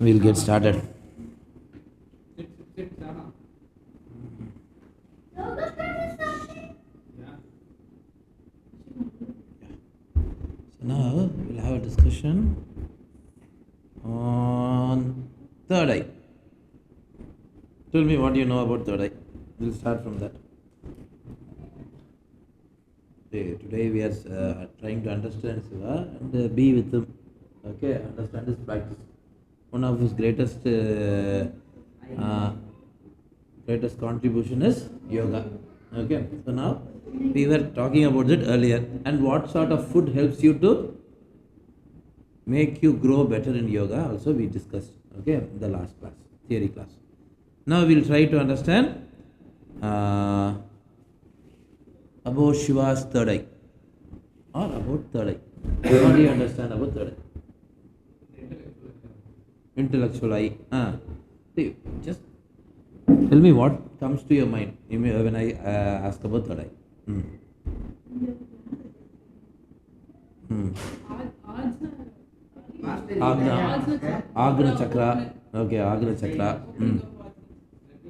We'll get started. So now we'll have a discussion on third eye. Tell me what you know about third eye. We'll start from that. Today we are trying to understand Siva and be with him. Okay, understand his practice. One of his greatest contribution is yoga. Okay, so now we were talking about it earlier. And what sort of food helps you to make you grow better in yoga? Also, we discussed. Okay, in the last class, theory class. Now we'll try to understand about Shiva's third eye or about third eye. What do you understand about third eye? Intellectual eye. See, just tell me what comes to your mind when I ask about third eye. Agna chakra. Okay, Agna chakra.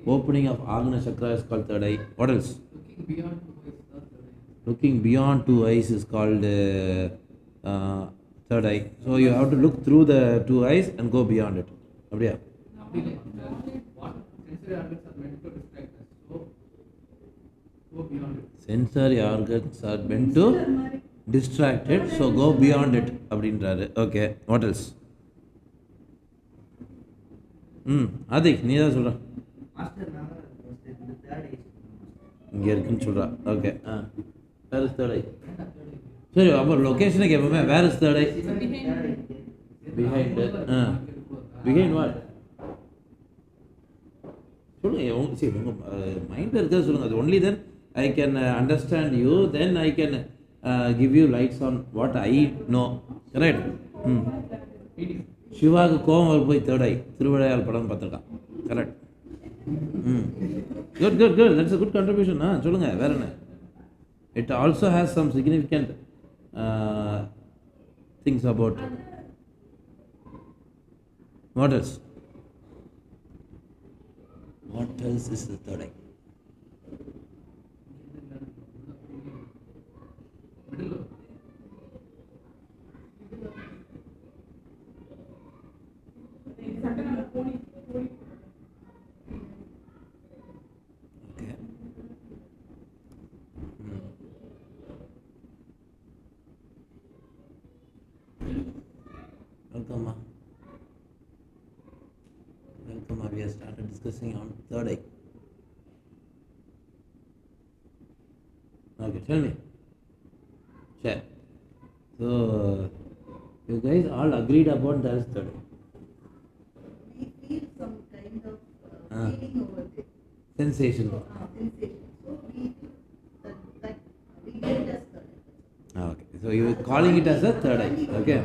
Opening of Agna chakra is called third eye. What else? Looking beyond two eyes is called third eye. So you have to look through the two eyes and go beyond it. Abdiya? Sensory organs are meant to distract it, so go beyond it. Okay, what else? Adik, நீ தான் சொல்ற. இங்க இருக்குன்னு சொல்றா. Okay. Where is third eye? சரி, அப்போ லொகேஷனை கேட்போமே. Where is third eye? Behind. Behind what? சொல்லுங்க. சரி, உங்க மைண்ட்ல இருக்கிறது சொல்லுங்க. அது only then I can understand you. Then I can give you lights on what I know. Correct? சிவாவுக்கு கோவம் போய் third eye திருவிளையாடல் படம் பார்த்துருக்கான். Correct. Good. That's a good contribution. சொல்லுங்க, வேற என்ன? It also has some significant things about. What else? What else is the third eye? Okay. Welcome. We have started discussing on third eye. Okay, tell me. Share. So, you guys all agreed about that is third eye. We feel some kind of feeling over there. Sensation. Sensation. So we get it as third eye. Okay, so you are calling it as a third eye. Okay.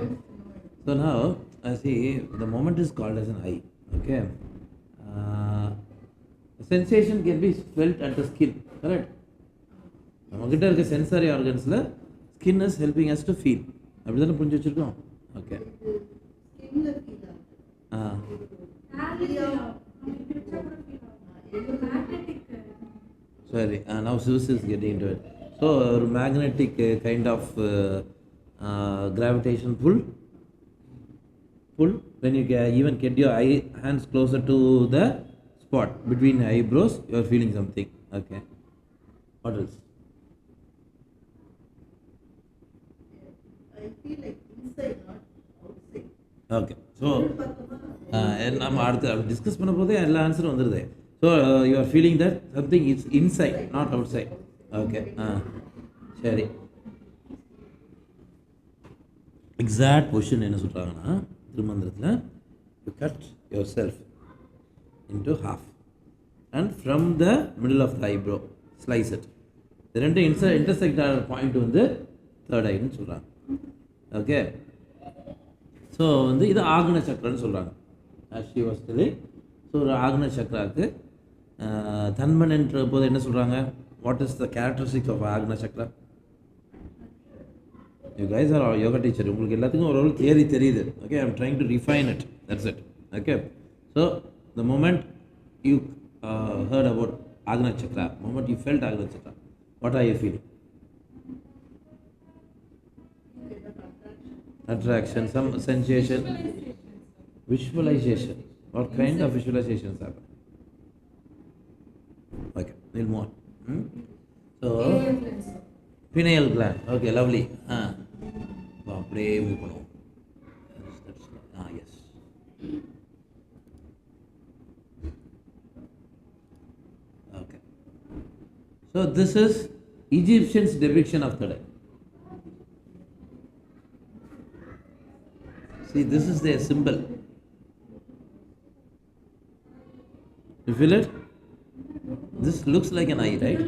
So now, see, the moment is called as an eye. Okay. Sensation can be felt at the skin. Correct? நம்மகிட்ட இருக்க sensory ஆர்கன்ஸில் skin is helping us to feel. அப்படி தானே புரிஞ்சு வச்சுருக்கோம். Okay. சரி, now Zeus is getting into it. So, ஒரு magnetic kind of gravitation pull, when you even get your hands closer to the spot between the eyebrows, you are feeling something. Okay. What else? I feel like inside, not outside. Okay. So, நம்ம அடுத்து discuss பண்ண போதே எல்லா ஆன்சரும் வந்துடுது. So you are feeling that something it's inside, not outside. Okay. சரி, exact position என்ன சொல்கிறாங்கன்னா திருமந்திரத்தில், you cut yourself into half and from the middle of the eyebrow slice it. The ரெண்டு intersect பாயிண்ட் வந்து third ஐன்னு சொல்கிறாங்க. Okay. So வந்து இது ஆக்ன சக்கரன்னு சொல்கிறாங்க. she was telling. ஸோ ஒரு ஆக்ன சக்கராவுக்கு தன்மன் என்ற போது என்ன சொல்கிறாங்க? What is the characteristics of Agna chakra? You guys are yoga teacher. உங்களுக்கு எல்லாத்துக்கும் ஒரு தியரி தெரியுது. Okay, I am trying to refine it. That's it. Okay, so the moment you heard about Agna Chakra, moment you felt Agna Chakra, what are you feeling? Attraction, some sensation, visualization. What kind of visualizations happen? Okay, we'll move on. So, pineal gland. Okay, lovely. Pray move on. Yes. Okay. So this is Egyptians' depiction of third eye. See, this is their symbol. You feel it? This looks like an eye, right?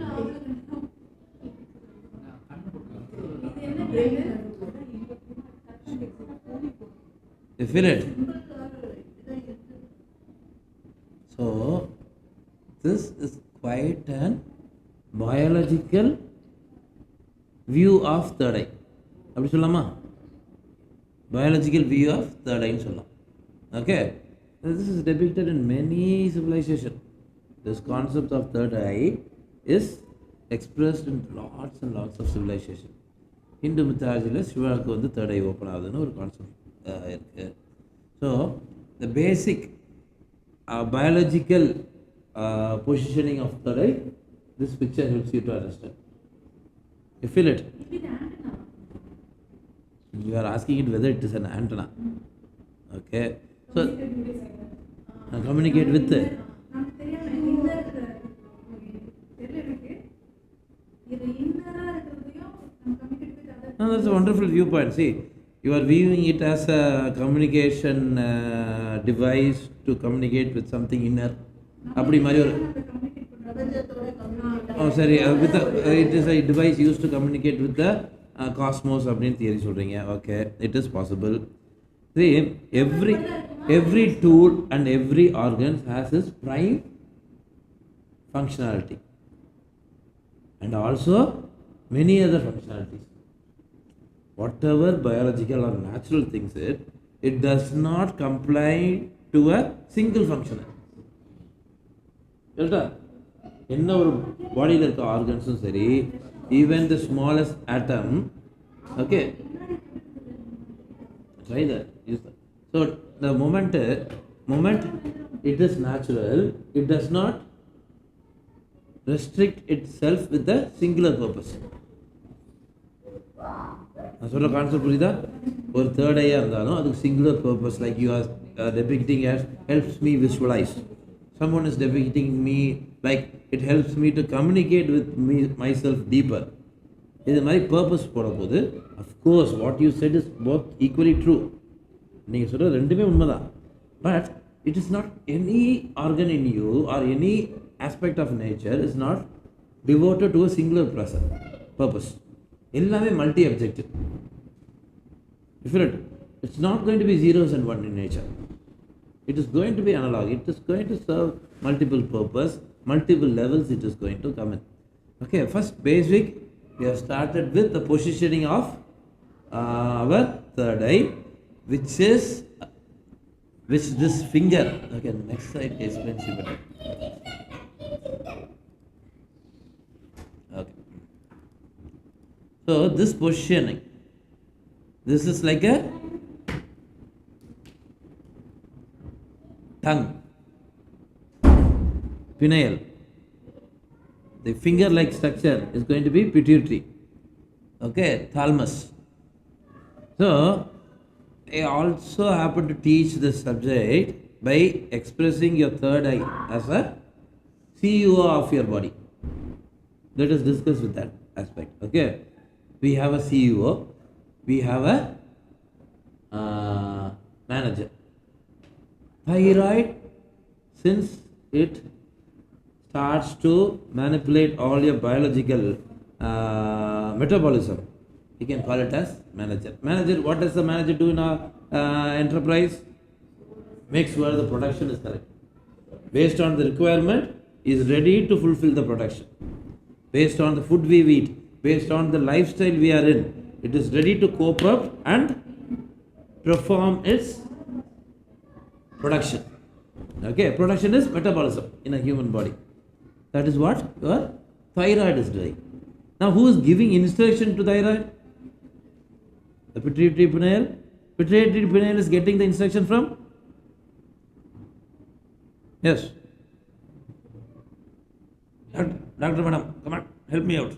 You feel it? So, this is quite an biological view of third eye. அப்படி சொல்லலாமா? Biological view of third eye சொல்லலாம். Okay? This is depicted in many civilizations. This concept of third eye is expressed in lots and lots of civilizations. Hindu mythology சிவாவுக்கு வந்து third eye open ஆகுதுன்னு ஒரு concept இருக்கு. So, the basic biological positioning of third eye, this picture helps you to understand. You feel it? You are asking it whether it is an antenna. Okay. So, communicate with No, that's a wonderful viewpoint. See, you are viewing it as a communication device to communicate with something inner. அப்படி மாதிரி ஒரு சரி with it is a device used to communicate with the cosmos அப்படின்னு theory சொல்றீங்க. Okay, it is possible. See, every tool and every organ has its prime functionality and also many other functionalities. Whatever biological or natural things it does not comply to a single function. என்ன ஒரு பாடியில் இருக்க ஆர்கன்ஸும் சரி, even the smallest atom, okay, try that, use that. So the moment it is natural, it does not restrict itself with a singular purpose. நான் சொல்ற concept புரியுதா? ஒரு third ஐயா இருந்தாலும் அதுக்கு singular purpose, like you are depicting as helps me visualize. Someone is depicting me like it helps me to communicate with me myself deeper. இது மாதிரி purpose போடும்போது of course what you said is both equally true. நீங்கள் சொல்கிற ரெண்டுமே உண்மைதான். But it is not any organ in you or any aspect of nature is not devoted to a singular purpose. எல்லாமே multi objective. You feel it? It's not going to be zeros and one in nature. It is going to be analog. It is going to serve multiple purpose, multiple levels it is going to come in. Okay, first basic, we have started with the positioning of our third eye, which this finger. Okay, next slide explains it better. Okay. So this positioning, this is like a tongue, pineal. The finger-like structure is going to be pituitary. Okay, thalamus. So, I also happen to teach this subject by expressing your third eye as a CEO of your body. Let us discuss with that aspect. Okay, we have a CEO, we have a manager. Thyroid, since it starts to manipulate all your biological metabolism, you can call it as manager. Manager, what does the manager do in our enterprise? Make sure the production is correct. Based on the requirement, is ready to fulfill the production. Based on the food we eat, based on the lifestyle we are in, it is ready to cope up and perform its production. Okay, production is metabolism in a human body. That is what your thyroid is doing. Now, who is giving instruction to thyroid? The pituitary pineal. Pituitary pineal is getting the instruction from? Yes. Dr. Madam, come on, help me out.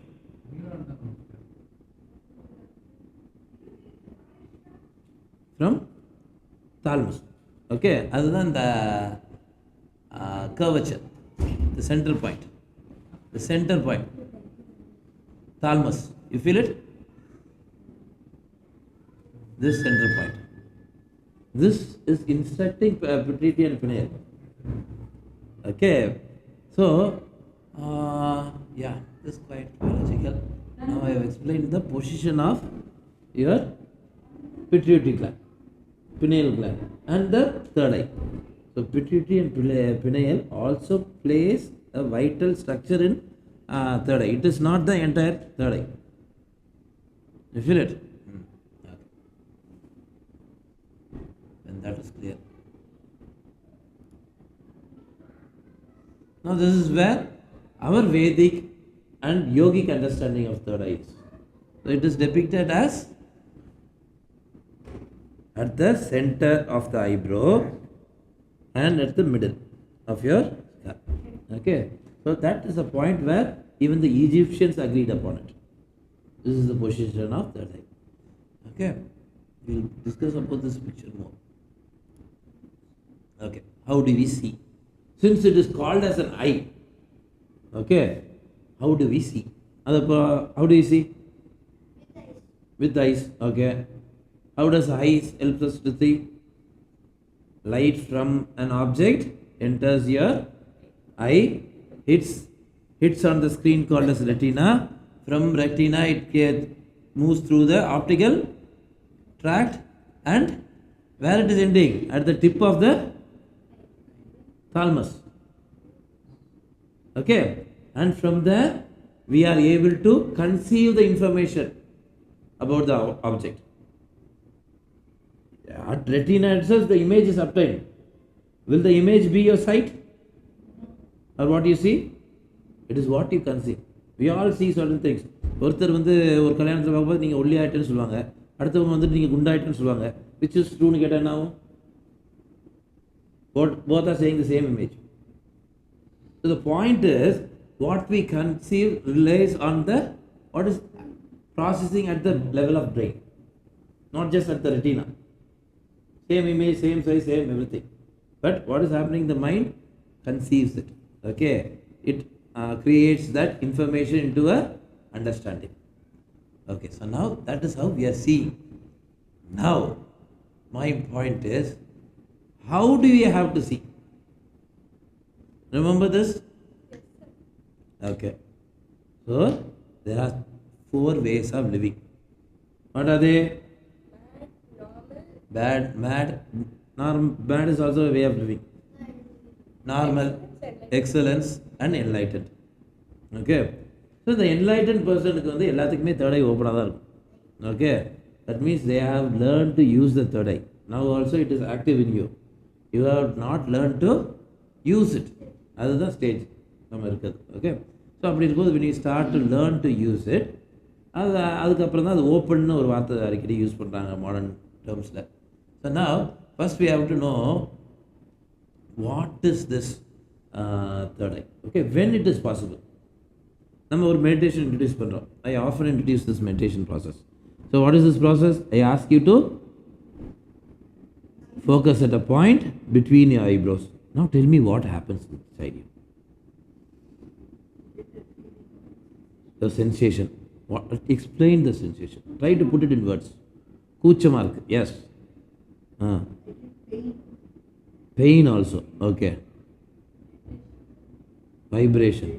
From thalamus. Okay, other than the curvature, the center point. The center point. Thalamus. You feel it? This center point. This is instructing pituitary and pineal. Okay, so yeah, this is quite biological. Now I have explained the position of your pituitary gland, pineal gland, and the third eye. So pituitary and pineal also plays a vital structure in third eye. It is not the entire third eye. You feel it? Okay. Then that is clear. Now this is where our Vedic and yogic understanding of third eye is. So it is depicted as at the center of the eyebrow and at the middle of your skull. Okay, so that is a point where even the Egyptians agreed upon it. This is the position of third eye. Okay, we will discuss about this picture more. Okay, how do we see? Since it is called as an eye, okay, how do we see? How do you see? With eyes, okay. How does eyes help us to see? Light from an object enters your eye, hits on the screen called as retina. From retina, it moves through the optical tract, and where it is ending? At the tip of the thalamus. Okay, and from there we are able to conceive the information about the object. At retina itself, the image is obtained. Will the image be your sight? Or what you see? It is what you conceive. We all see certain things. ஒருத்தர் வந்து ஒரு கல்யாணத்தில் பார்க்கும்போது நீங்கள் ஒல்லி ஆகிட்டேன்னு சொல்லுவாங்க, அடுத்தவங்க வந்துட்டு நீங்கள் குண்டாயிட்டேன்னு சொல்லுவாங்க. விச் இஸ் ட்ரூன்னு கேட்டால் என்ன ஆகும்? Both are saying the same image. So the point is, what we conceive relies on what is processing at the level of brain, not just at the retina. Same image, same size, same everything. But what is happening? The mind conceives it. Okay, it creates that information into a understanding. Okay, so now that is how we are seeing. Now, my point is, how do we have to see? Remember this? Okay. So, there are 4 ways of living. What are they? Bad, mad. Bad is also a way of living. Normal, excellence, and enlightened. Okay. So, the enlightened person is எல்லாத்துக்குமே third eye open ஆ இருக்கும். Okay. That means they have learned to use the third eye. Now also it is active in you. You have not learned to use it. அதுதான் stage நம்ம இருக்குது. Okay, so அப்படி இருக்கும்போது when you start to learn to use it, அதுக்கப்புறம் தான் அது ஓப்பன்னு ஒரு வார்த்தை அடிக்கடி யூஸ் பண்ணுறாங்க மாடர்ன் டேர்ம்ஸில். So now first we have to know what is this third eye. Okay, when it is possible. நம்ம ஒரு மெடிடேஷன் இன்ட்ரடியூஸ் பண்ணுறோம். I often introduce this meditation process. So what is this process? I ask you to focus at a point between your eyebrows. Now tell me what happens inside you. The sensation. Explain the sensation. Try to put it in words. Kucha mark. Yes. Pain also. Okay. Vibration.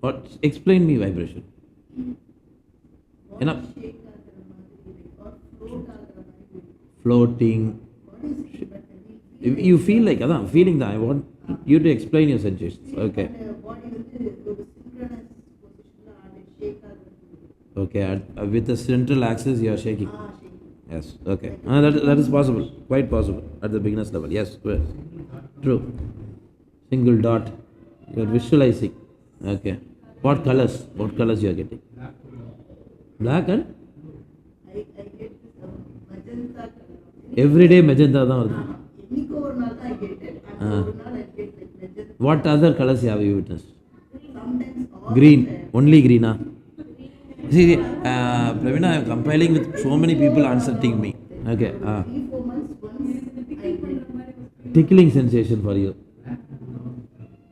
What? Explain me vibration. Enough. Floating. You feel like I'm feeling that. I want you to explain your sensations. Okay. Okay. With the central axis, you are shaking. Yes. Okay. That is possible. Quite possible at the beginner's level. Yes. Good. True. Single dot. You are visualizing. Okay. What colors? What colors you are getting? Black and I get magenta color. every day magenta தான் வருது. இன்னைக்கு ஒரு நாள் தான் I get it. And ஒரு நாள் I get like magenta. What other colors have you witnessed? Sometimes all Green. Only green. See, Pravina, I am compiling with so many people answering me. Okay. 3-4 months once I get Tickling sensation for you.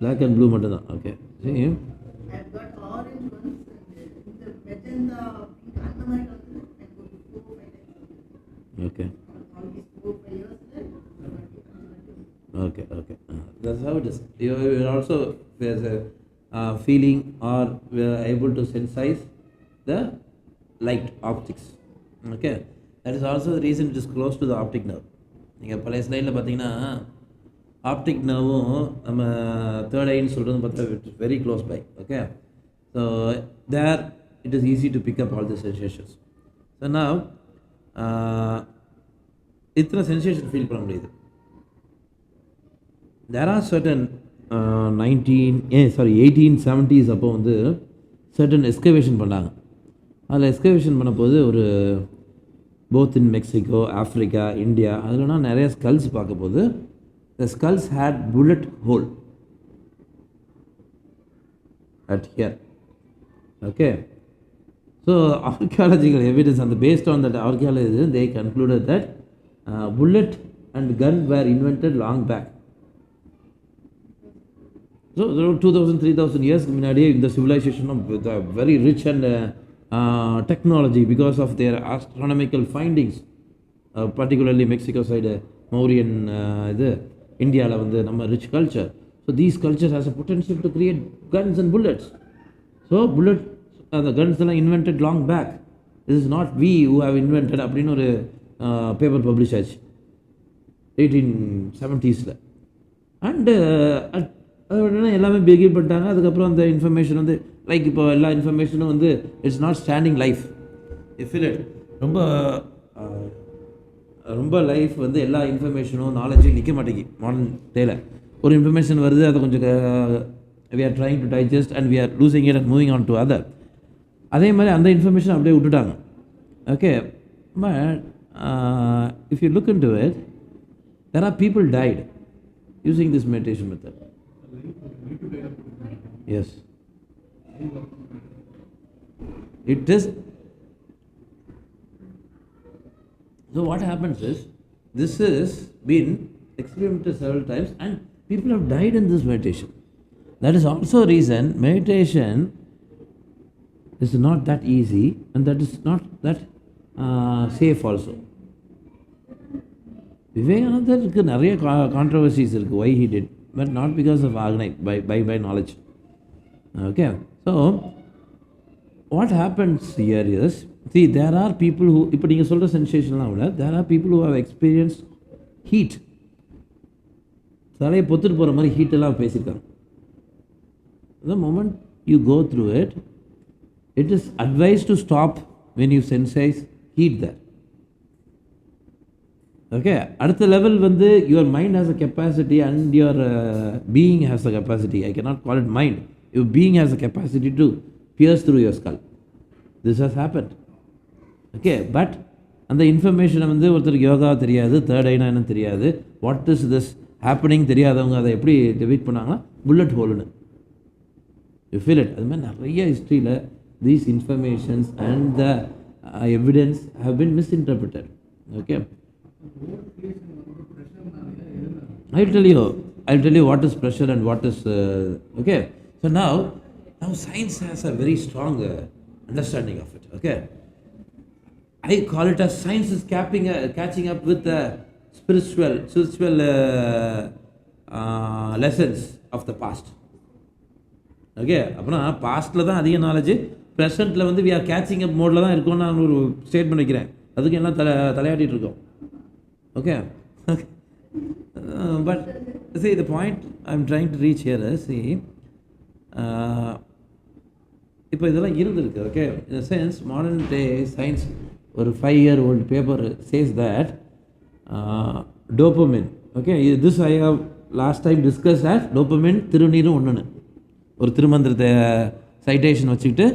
Black and blue மட்டும் தான். Okay. See. I've got orange ones and the magenta pink அந்த மாதிரி கலந்து I go to 4-5 times. Okay. All these 4-5 years Okay. Okay. That's how it is. You are also there's a feeling or we are able to sensitize the light optics. Okay. That is also the reason it is close to the optic nerve. நீங்கள் பழைய ஸ்லைடில் பார்த்தீங்கன்னா optic நர்வும் நம்ம third ஐன்னு சொல்கிறது பார்த்தா it's very close by. Okay. So there it is easy to pick up all the sensations. So நான் இத்தனை சென்சேஷன் ஃபீல் பண்ண முடியுது. There are certain 1870s அப்போ வந்து certain excavation பண்ணாங்க. அதில் எக்ஸ்கவேஷன் பண்ண போது ஒரு both in Mexico, Africa, India அதில்னா நிறைய ஸ்கல்ஸ் பார்க்க போது the skulls had bullet hole at here. Okay. So archaeological evidence and based on that archaeology they concluded that bullet and gun were invented long back. So 2000-3000 years முன்னாடியே இந்த civilization with a very rich and technology because of their astronomical findings, particularly Mexico side, Mauryan, India வந்து நம்ம rich culture. So these cultures has a potential to create guns and bullets. So bullet the guns எல்லாம் invented long back. This is not we who have invented அப்படின்னு ஒரு paper publish ஆச்சு 1870s. And எல்லாமே begin பண்ணிட்டாங்க. அதுக்கப்புறம் அந்த information வந்து like இப்போ எல்லா இன்ஃபர்மேஷனும் வந்து it's not standing life. Feel it ரொம்ப ரொம்ப லைஃப் வந்து எல்லா இன்ஃபர்மேஷனும் நாலேஜும் நிற்க மாட்டேங்கி மாடர்ன் டேல. ஒரு இன்ஃபர்மேஷன் வருது, அதை கொஞ்சம் we are trying to digest and we are losing it and moving on to other. அதே மாதிரி அந்த இன்ஃபர்மேஷன் அப்படியே விட்டுட்டாங்க. Okay. But if you look into it there are people died using this meditation method. Yes. It is. So what happens is, this has been experimented several times and people have died in this meditation. That is also a reason meditation is not that easy and that is not that safe also. விவேகானந்தருக்கு நிறைய controversies இருக்குது why he did, but not because of by knowledge. Okay. So what happens here is, see, there are people who இப்போ நீங்கள் சொல்கிற சென்சேஷன்லாம் விட there are people who have experienced heat. தலையை பொத்துட்டு போகிற மாதிரி ஹீட்டெல்லாம் பேசியிருக்காங்க. The moment you go through it, it is advised to stop when you sense heat there. Okay. அடுத்த level வந்து your mind has a capacity and your being has a capacity. I cannot call it mind. Your being has a capacity to pierce through your skull. This has happened. Okay. But அந்த இன்ஃபர்மேஷனை வந்து ஒருத்தருக்கு யோகா தெரியாது, third Aina என்ன தெரியாது, what is this happening தெரியாதவங்க அதை எப்படி டெபிட் பண்ணாங்கன்னா புல்லட் ஹோல்னு. You feel it. அது மாதிரி நிறைய ஹிஸ்ட்ரியில் these informations and the evidence have been misinterpreted. Okay. I'll tell you what is pressure and what is okay. So now science has a very strong understanding of it. Okay. I call it as science is catching up with the spiritual lessons of the past. Okay. அப்பனா பாஸ்ட்ல தான் அதிக knowledge, ப்ரெசென்ட்ல வந்து we are catching up மோட்ல தான் இருக்கோம்னு நான் ஒரு statement வைக்கிறேன். அதுக்கு எல்லாம் தலையாட்டிட்டு இருக்கோம். Okay. But see, the point I'm trying to reach here is, see, இப்போ இதெல்லாம் இருந்திருக்கு. Okay. In a sense, modern day science, ஒரு 5-year-old paper says that dopamine. Okay. This I have last time discuss as dopamine திருநீரும் ஒன்றுன்னு ஒரு திருமந்திரத்தை சைட்டேஷன் வச்சுக்கிட்டு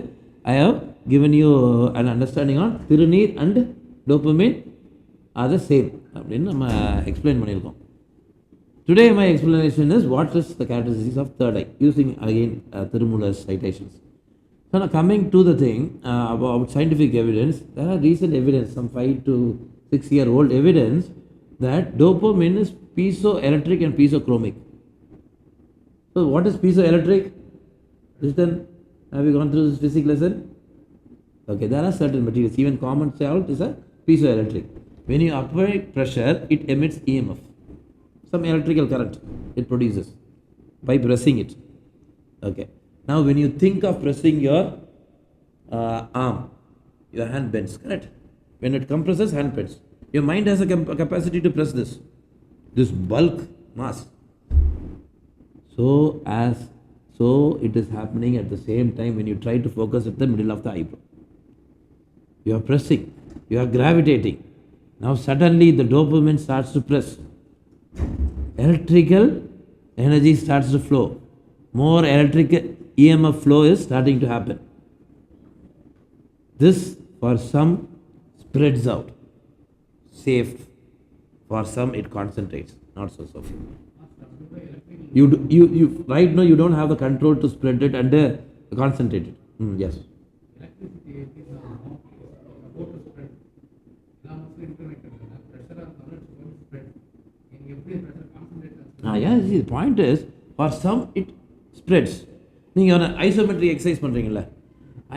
I have given you an understanding on Thiruneer and dopamine are the same அப்படின்னு நம்ம explain பண்ணியிருக்கோம். Today my explanation is what is the characteristics of third eye using again Tirumula's citations. So now coming to the thing about scientific evidence, there are recent evidence, some 5 to 6 year old evidence that dopamine is piezoelectric and piezochromic. So what is piezoelectric? Listen, have you gone through this physics lesson? Okay, there are certain materials, even common salt is a piezoelectric. When you apply pressure, it emits EMF. Some electrical current it produces by pressing it. Okay. Now when you think of pressing your arm, your hand bends, correct? When it compresses, hand bends. Your mind has a capacity to press this bulk mass. So it is happening at the same time when you try to focus at the middle of the eyebrow. You are pressing, you are gravitating. Now suddenly the dopamine starts to press. Electrical energy starts to flow. More electric EMF flow is starting to happen. This for some spreads out. Safe. For some it concentrates. Not so safe. You right now you don't have the control to spread it and concentrate it. Yes. Electricity is about to spread. Yeah, see, the point is, for some it spreads. நீங்கள் ஒரு ஐசோமெட்ரி exercise பண்ணுறீங்களா,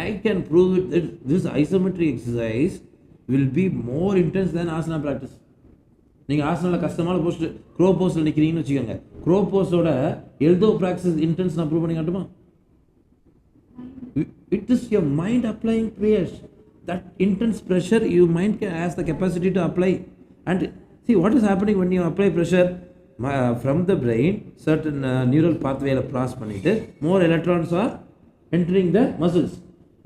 I can prove it that this isometry exercise will be more intense than asana practice. நீங்கள் ஆசனாவில் கஷ்டமான post grow போஸ்டில் நிற்கிறீங்கன்னு வச்சுக்கோங்க, grow போஸ்டோட எல்தோ practice intense நான் prove பண்ணி காட்டுமா? It is your mind applying prayers. That intense pressure, your mind has the capacity to apply. And see what is happening when you apply pressure from the brain, certain neural pathway cross பண்ணிட்டு more electrons are entering the muscles.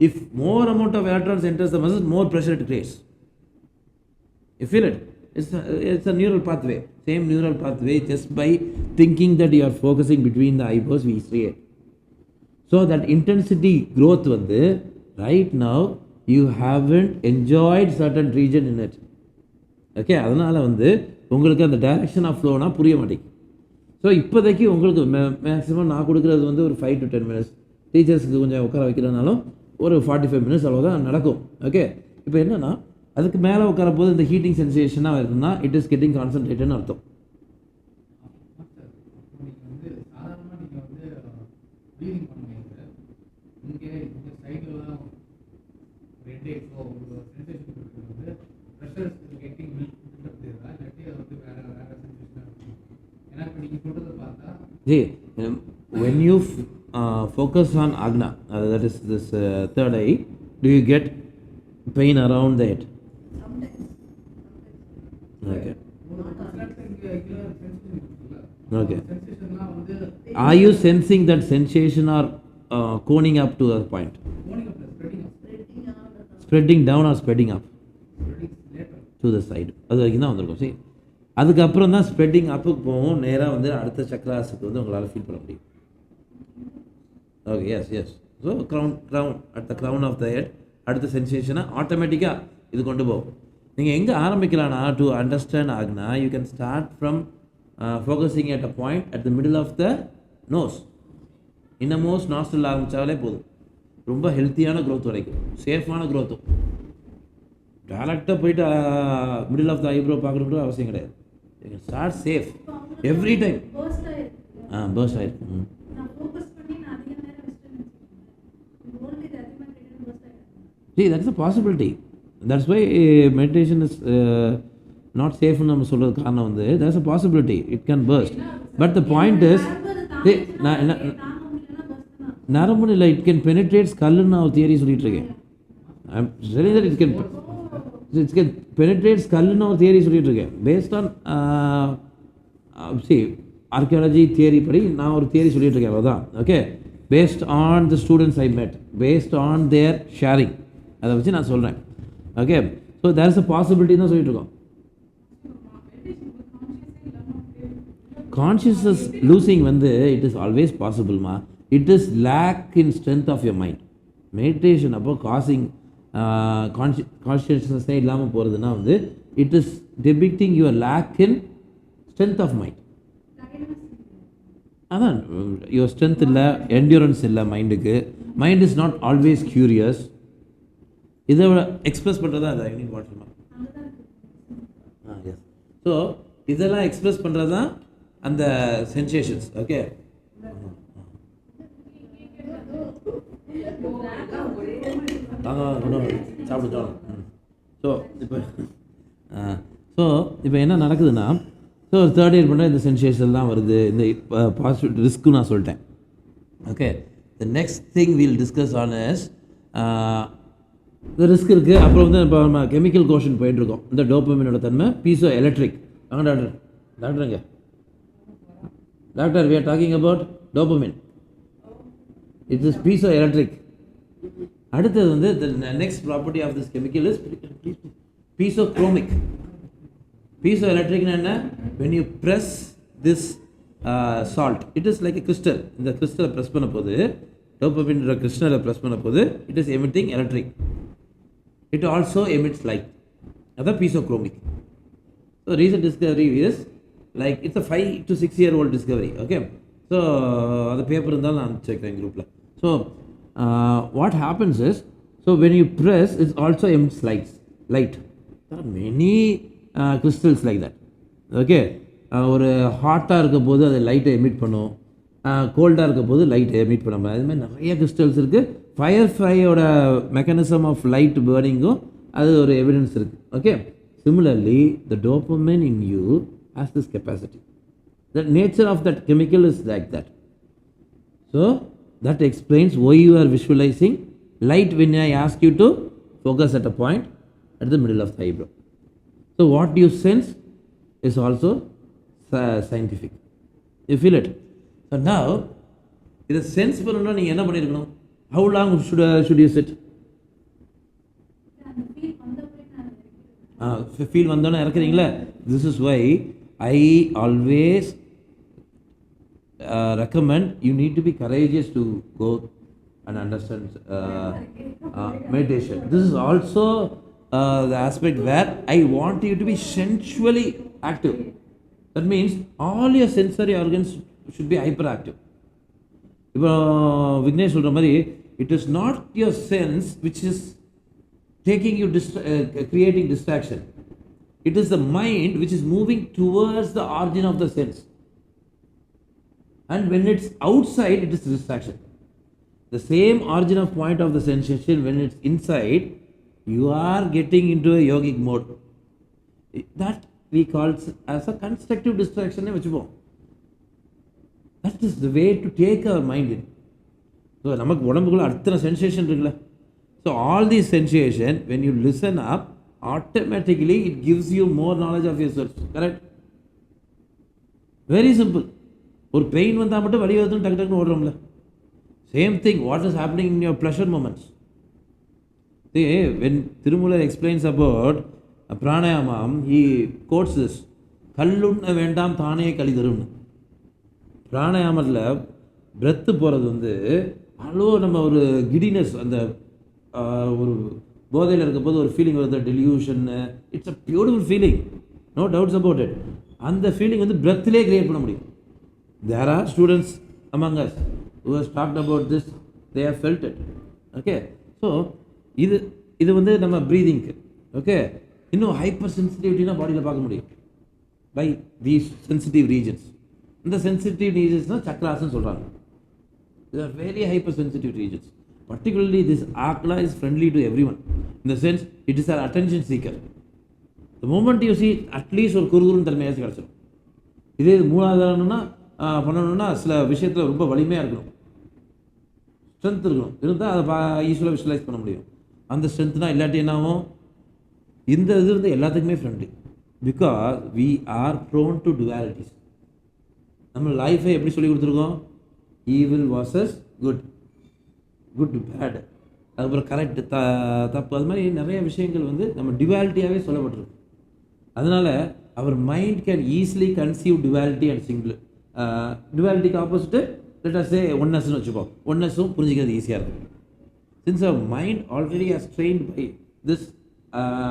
If more amount of electrons enters the muscles, more pressure it creates. You feel it? It's a neural pathway. Same neural pathway, just by thinking that you are focusing between the eyebrows, we create. So that intensity growth வந்து right now you haven't enjoyed certain region in it. Okay, அதனால் வந்து உங்களுக்கு அந்த direction of ஃப்ளோனா புரிய மாட்டேங்குது. So இப்போதைக்கு உங்களுக்கு maximum நான் கொடுக்குறது வந்து ஒரு 5 to 10 minutes, டீச்சர்ஸுக்கு கொஞ்சம் உட்கார வைக்கிறதுனாலும் ஒரு 45 minutes அவ்வளோதான் நடக்கும். ஓகே, இப்போ என்னென்னா அதுக்கு மேலே உட்கார போது இந்த ஹீட்டிங் சென்சேஷனாக இருக்குன்னா இட் இஸ் கெட்டிங் கான்சன்ட்ரேட்டட்னு அர்த்தம். See, when you focus on Agna, that is this third eye, do you get pain around the head? Sometimes. Okay. Okay. Are you sensing that sensation or coning up to a point? Spreading down or spreading up? To the side. அது வரைக்கும் தான் வந்திருக்கும். சரி, அதுக்கப்புறம் தான் spreading அப்புக்கு போகும், நேராக வந்து அடுத்த சக்கராஸுக்கு வந்து உங்களால் ஃபீல் பண்ண முடியும். Okay, yes. So crown at the crown of the head அடுத்த சென்சேஷனை ஆட்டோமேட்டிக்காக இது கொண்டு போகும். நீங்கள் எங்கே ஆரம்பிக்கலாம்னா, டு அண்டர்ஸ்டாண்ட் ஆகுனா you can start from focusing at a point at the middle of the nose. Innermost nostril ஆரம்பித்தாலே போதும், ரொம்ப ஹெல்த்தியான க்ரோத் வரைக்கும், சேஃபான க்ரோத்தும். டேரெக்டாக போயிட்டு மிடில் ஆஃப் த ஐப்ரோ பார்க்கணுன்ற அவசியம் கிடையாது. You can start safe every time. First ஆகிருக்கும். See, that's a possibility. That's why meditation is not safe ன்னு நம்ம சொல்கிறது காரணம் வந்து there's a possibility it can burst. But the point is, நரம்பு இல்லை, it can penetrate skull-ன்னு நான் ஒரு தியரி சொல்லிட்டு இருக்கேன். I'm saying that it can penetrate skull-ன்னு ஒரு தியரி சொல்லிட்டு இருக்கேன். Based on see archaeology theory படி நான் ஒரு தியரி சொல்லிட்டு இருக்கேன், அவ்வளோதான். Okay, based on the students I met, based on their sharing, அதை வச்சு நான் சொல்கிறேன். Okay, so there is a possibility தான் சொல்லிட்டு இருக்கோம். Consciousness losing வந்து it is always possible ma. It is lack in strength of your mind. Meditation அப்போ causing consciousness இல்லாமல் போகிறதுனா வந்து it is depicting your lack in strength of mind. அதான் your strength இல்லை, endurance இல்லை மைண்டுக்கு. Mind is not always curious. இதை express பண்ணுறது தான் அது வாட்டர்மா. எஸ். ஸோ இதெல்லாம் எக்ஸ்பிரஸ் பண்ணுறது தான் அந்த சென்சேஷன்ஸ். ஓகே, சாப்பிட்டு. இப்போ என்ன நடக்குதுன்னா, ஸோ தேர்ட் இயர் பண்ணுற இந்த சென்சேஷன் தான் வருது. இந்த பாசிட்டிவ் ரிஸ்க்கு நான் சொல்லிட்டேன். Okay, the next thing will discuss on is இந்த ரிஸ்க் இருக்குது. அப்புறம் வந்து இப்போ நம்ம கெமிக்கல் கோஷன் போயிட்டுருக்கோம். இந்த டோபமினோட தன்மை பீசோ எலக்ட்ரிக். டாக்டருங்க doctor, we are talking about dopamine. It is piezoelectric. அடுத்தது வந்து the next property of this chemical is piezochromic. Piezoelectric என்ன? When you press this salt, it is like a crystal. இந்த crystal press பண்ண போது, dopamine crystal press பண்ண போது, it is emitting electric. It also emits light. That's piezochromic. So recent discovery is like it's a 5 to 6 year old discovery. Okay, so the paper இருந்தாலும் நான் செக்றேன் குரூப்ல. So what happens is, so when you press, it also emits light. There are many crystals like that. Okay, ஒரு ஹாட்டாக இருக்க போது அது லைட்டை emit பண்ணும், கோல்டாக இருக்க போது லைட்டை எமிட் பண்ண முடியாது. அது மாதிரி நிறைய கிறிஸ்டல்ஸ் இருக்குது. ஃபயர் ஃப்ரையோட மெக்கானிசம் ஆஃப் லைட் பேர்னிங்கும் அது ஒரு எவிடன்ஸ் இருக்குது. Okay, similarly the dopamine in you has this capacity. The nature of that chemical is like that. So that explains why you are visualizing light when I ask you to focus at a point at the middle of the eyebrow. So what you sense is also scientific. You feel it? So now இதை sense பண்ணணும்னா நீங்கள் என்ன பண்ணியிருக்கணும்? How long should you sit? Feel வந்தோன்னே இறக்குறீங்களா? This is why I always recommend you need to be courageous to go and understand meditation. This is also the aspect where I want you to be sensually active. That means all your sensory organs should be hyperactive. இப்போ விக்னேஷ் சொல்கிற மாதிரி, it is not your sense which is taking you creating distraction. It is the mind which is moving towards the origin of the sense. And when it's outside, it is distraction. The same origin of point of the sensation, when it's inside, you are getting into a yogic mode. That we call as a constructive distraction. That is the way to take our mind in. So, namak udambukula athana sensation irukla. So, all these sensation, when you listen up, automatically it gives you more knowledge of yourself. Correct? Very simple. ஒரு pain வந்தால் மட்டும் வலி வருதுன்னு டக்கு டக்குன்னு ஓடுறோம்ல. Same thing what is happening in your pleasure moments. When Tirumula explains about pranayamam, he quotes this, கல்லுண்ண வேண்டாம் தானே கலிதரும்னு. பிராணாயாமத்தில் பிரெத்து போகிறது வந்து அவ்வளோ நம்ம ஒரு கிடினஸ், அந்த ஒரு போதையில் இருக்க போது ஒரு ஃபீலிங் வருது, டெலியூஷன்னு. It's a beautiful feeling, no doubts about it. அந்த ஃபீலிங் வந்து பிரெத்திலே கிரியேட் பண்ண முடியும். There are students among us who has talked about this, they have felt it. Okay, so இது வந்து நம்ம ப்ரீதிங்க்கு. ஓகே, இன்னும் ஹைப்பர் சென்சிட்டிவிட்டினா பாடியில் பார்க்க முடியும் பை தீஸ் சென்சிட்டிவ் ரீஜன்ஸ். இந்த சென்சிட்டிவ் ரீஜன்ஸ் தான் சக்ராஸ்ன்னு சொல்கிறாங்க. These are very hypersensitive regions. Particularly this akla is friendly to everyone. In the sense, it is an attention seeker. The moment you see, at least ஒரு குறுகுறுன்னு தன்மையாச்சு கிடச்சிடும். இதே மூலாதாரம்னா பண்ணணும்னா சில விஷயத்தில் ரொம்ப வலிமையாக இருக்கணும், ஸ்ட்ரென்த் இருக்கணும். இருந்தால் அதை ஈஸியாக விஷுவலைஸ் பண்ண முடியும். அந்த ஸ்ட்ரென்த்னா இல்லாட்டி என்னாகும், இந்த இது வந்து எல்லாத்துக்குமே friendly. Because we are prone to dualities. நம்ம லைஃபை எப்படி சொல்லி கொடுத்துருக்கோம்? Evil versus good, good bad, அதுக்கப்புறம் கரெக்ட் தப்பு, அது மாதிரி நிறைய விஷயங்கள் வந்து நம்ம டிவாலிட்டியாகவே சொல்லப்பட்டிருக்கு. அதனால் our mind can easily conceive duality and singular. Duality opposite, let us say oneness னு வச்சுப்போம். ஒன்னஸும் புரிஞ்சிக்கிறது ஈஸியாக இருக்கும். Since our mind already has trained by this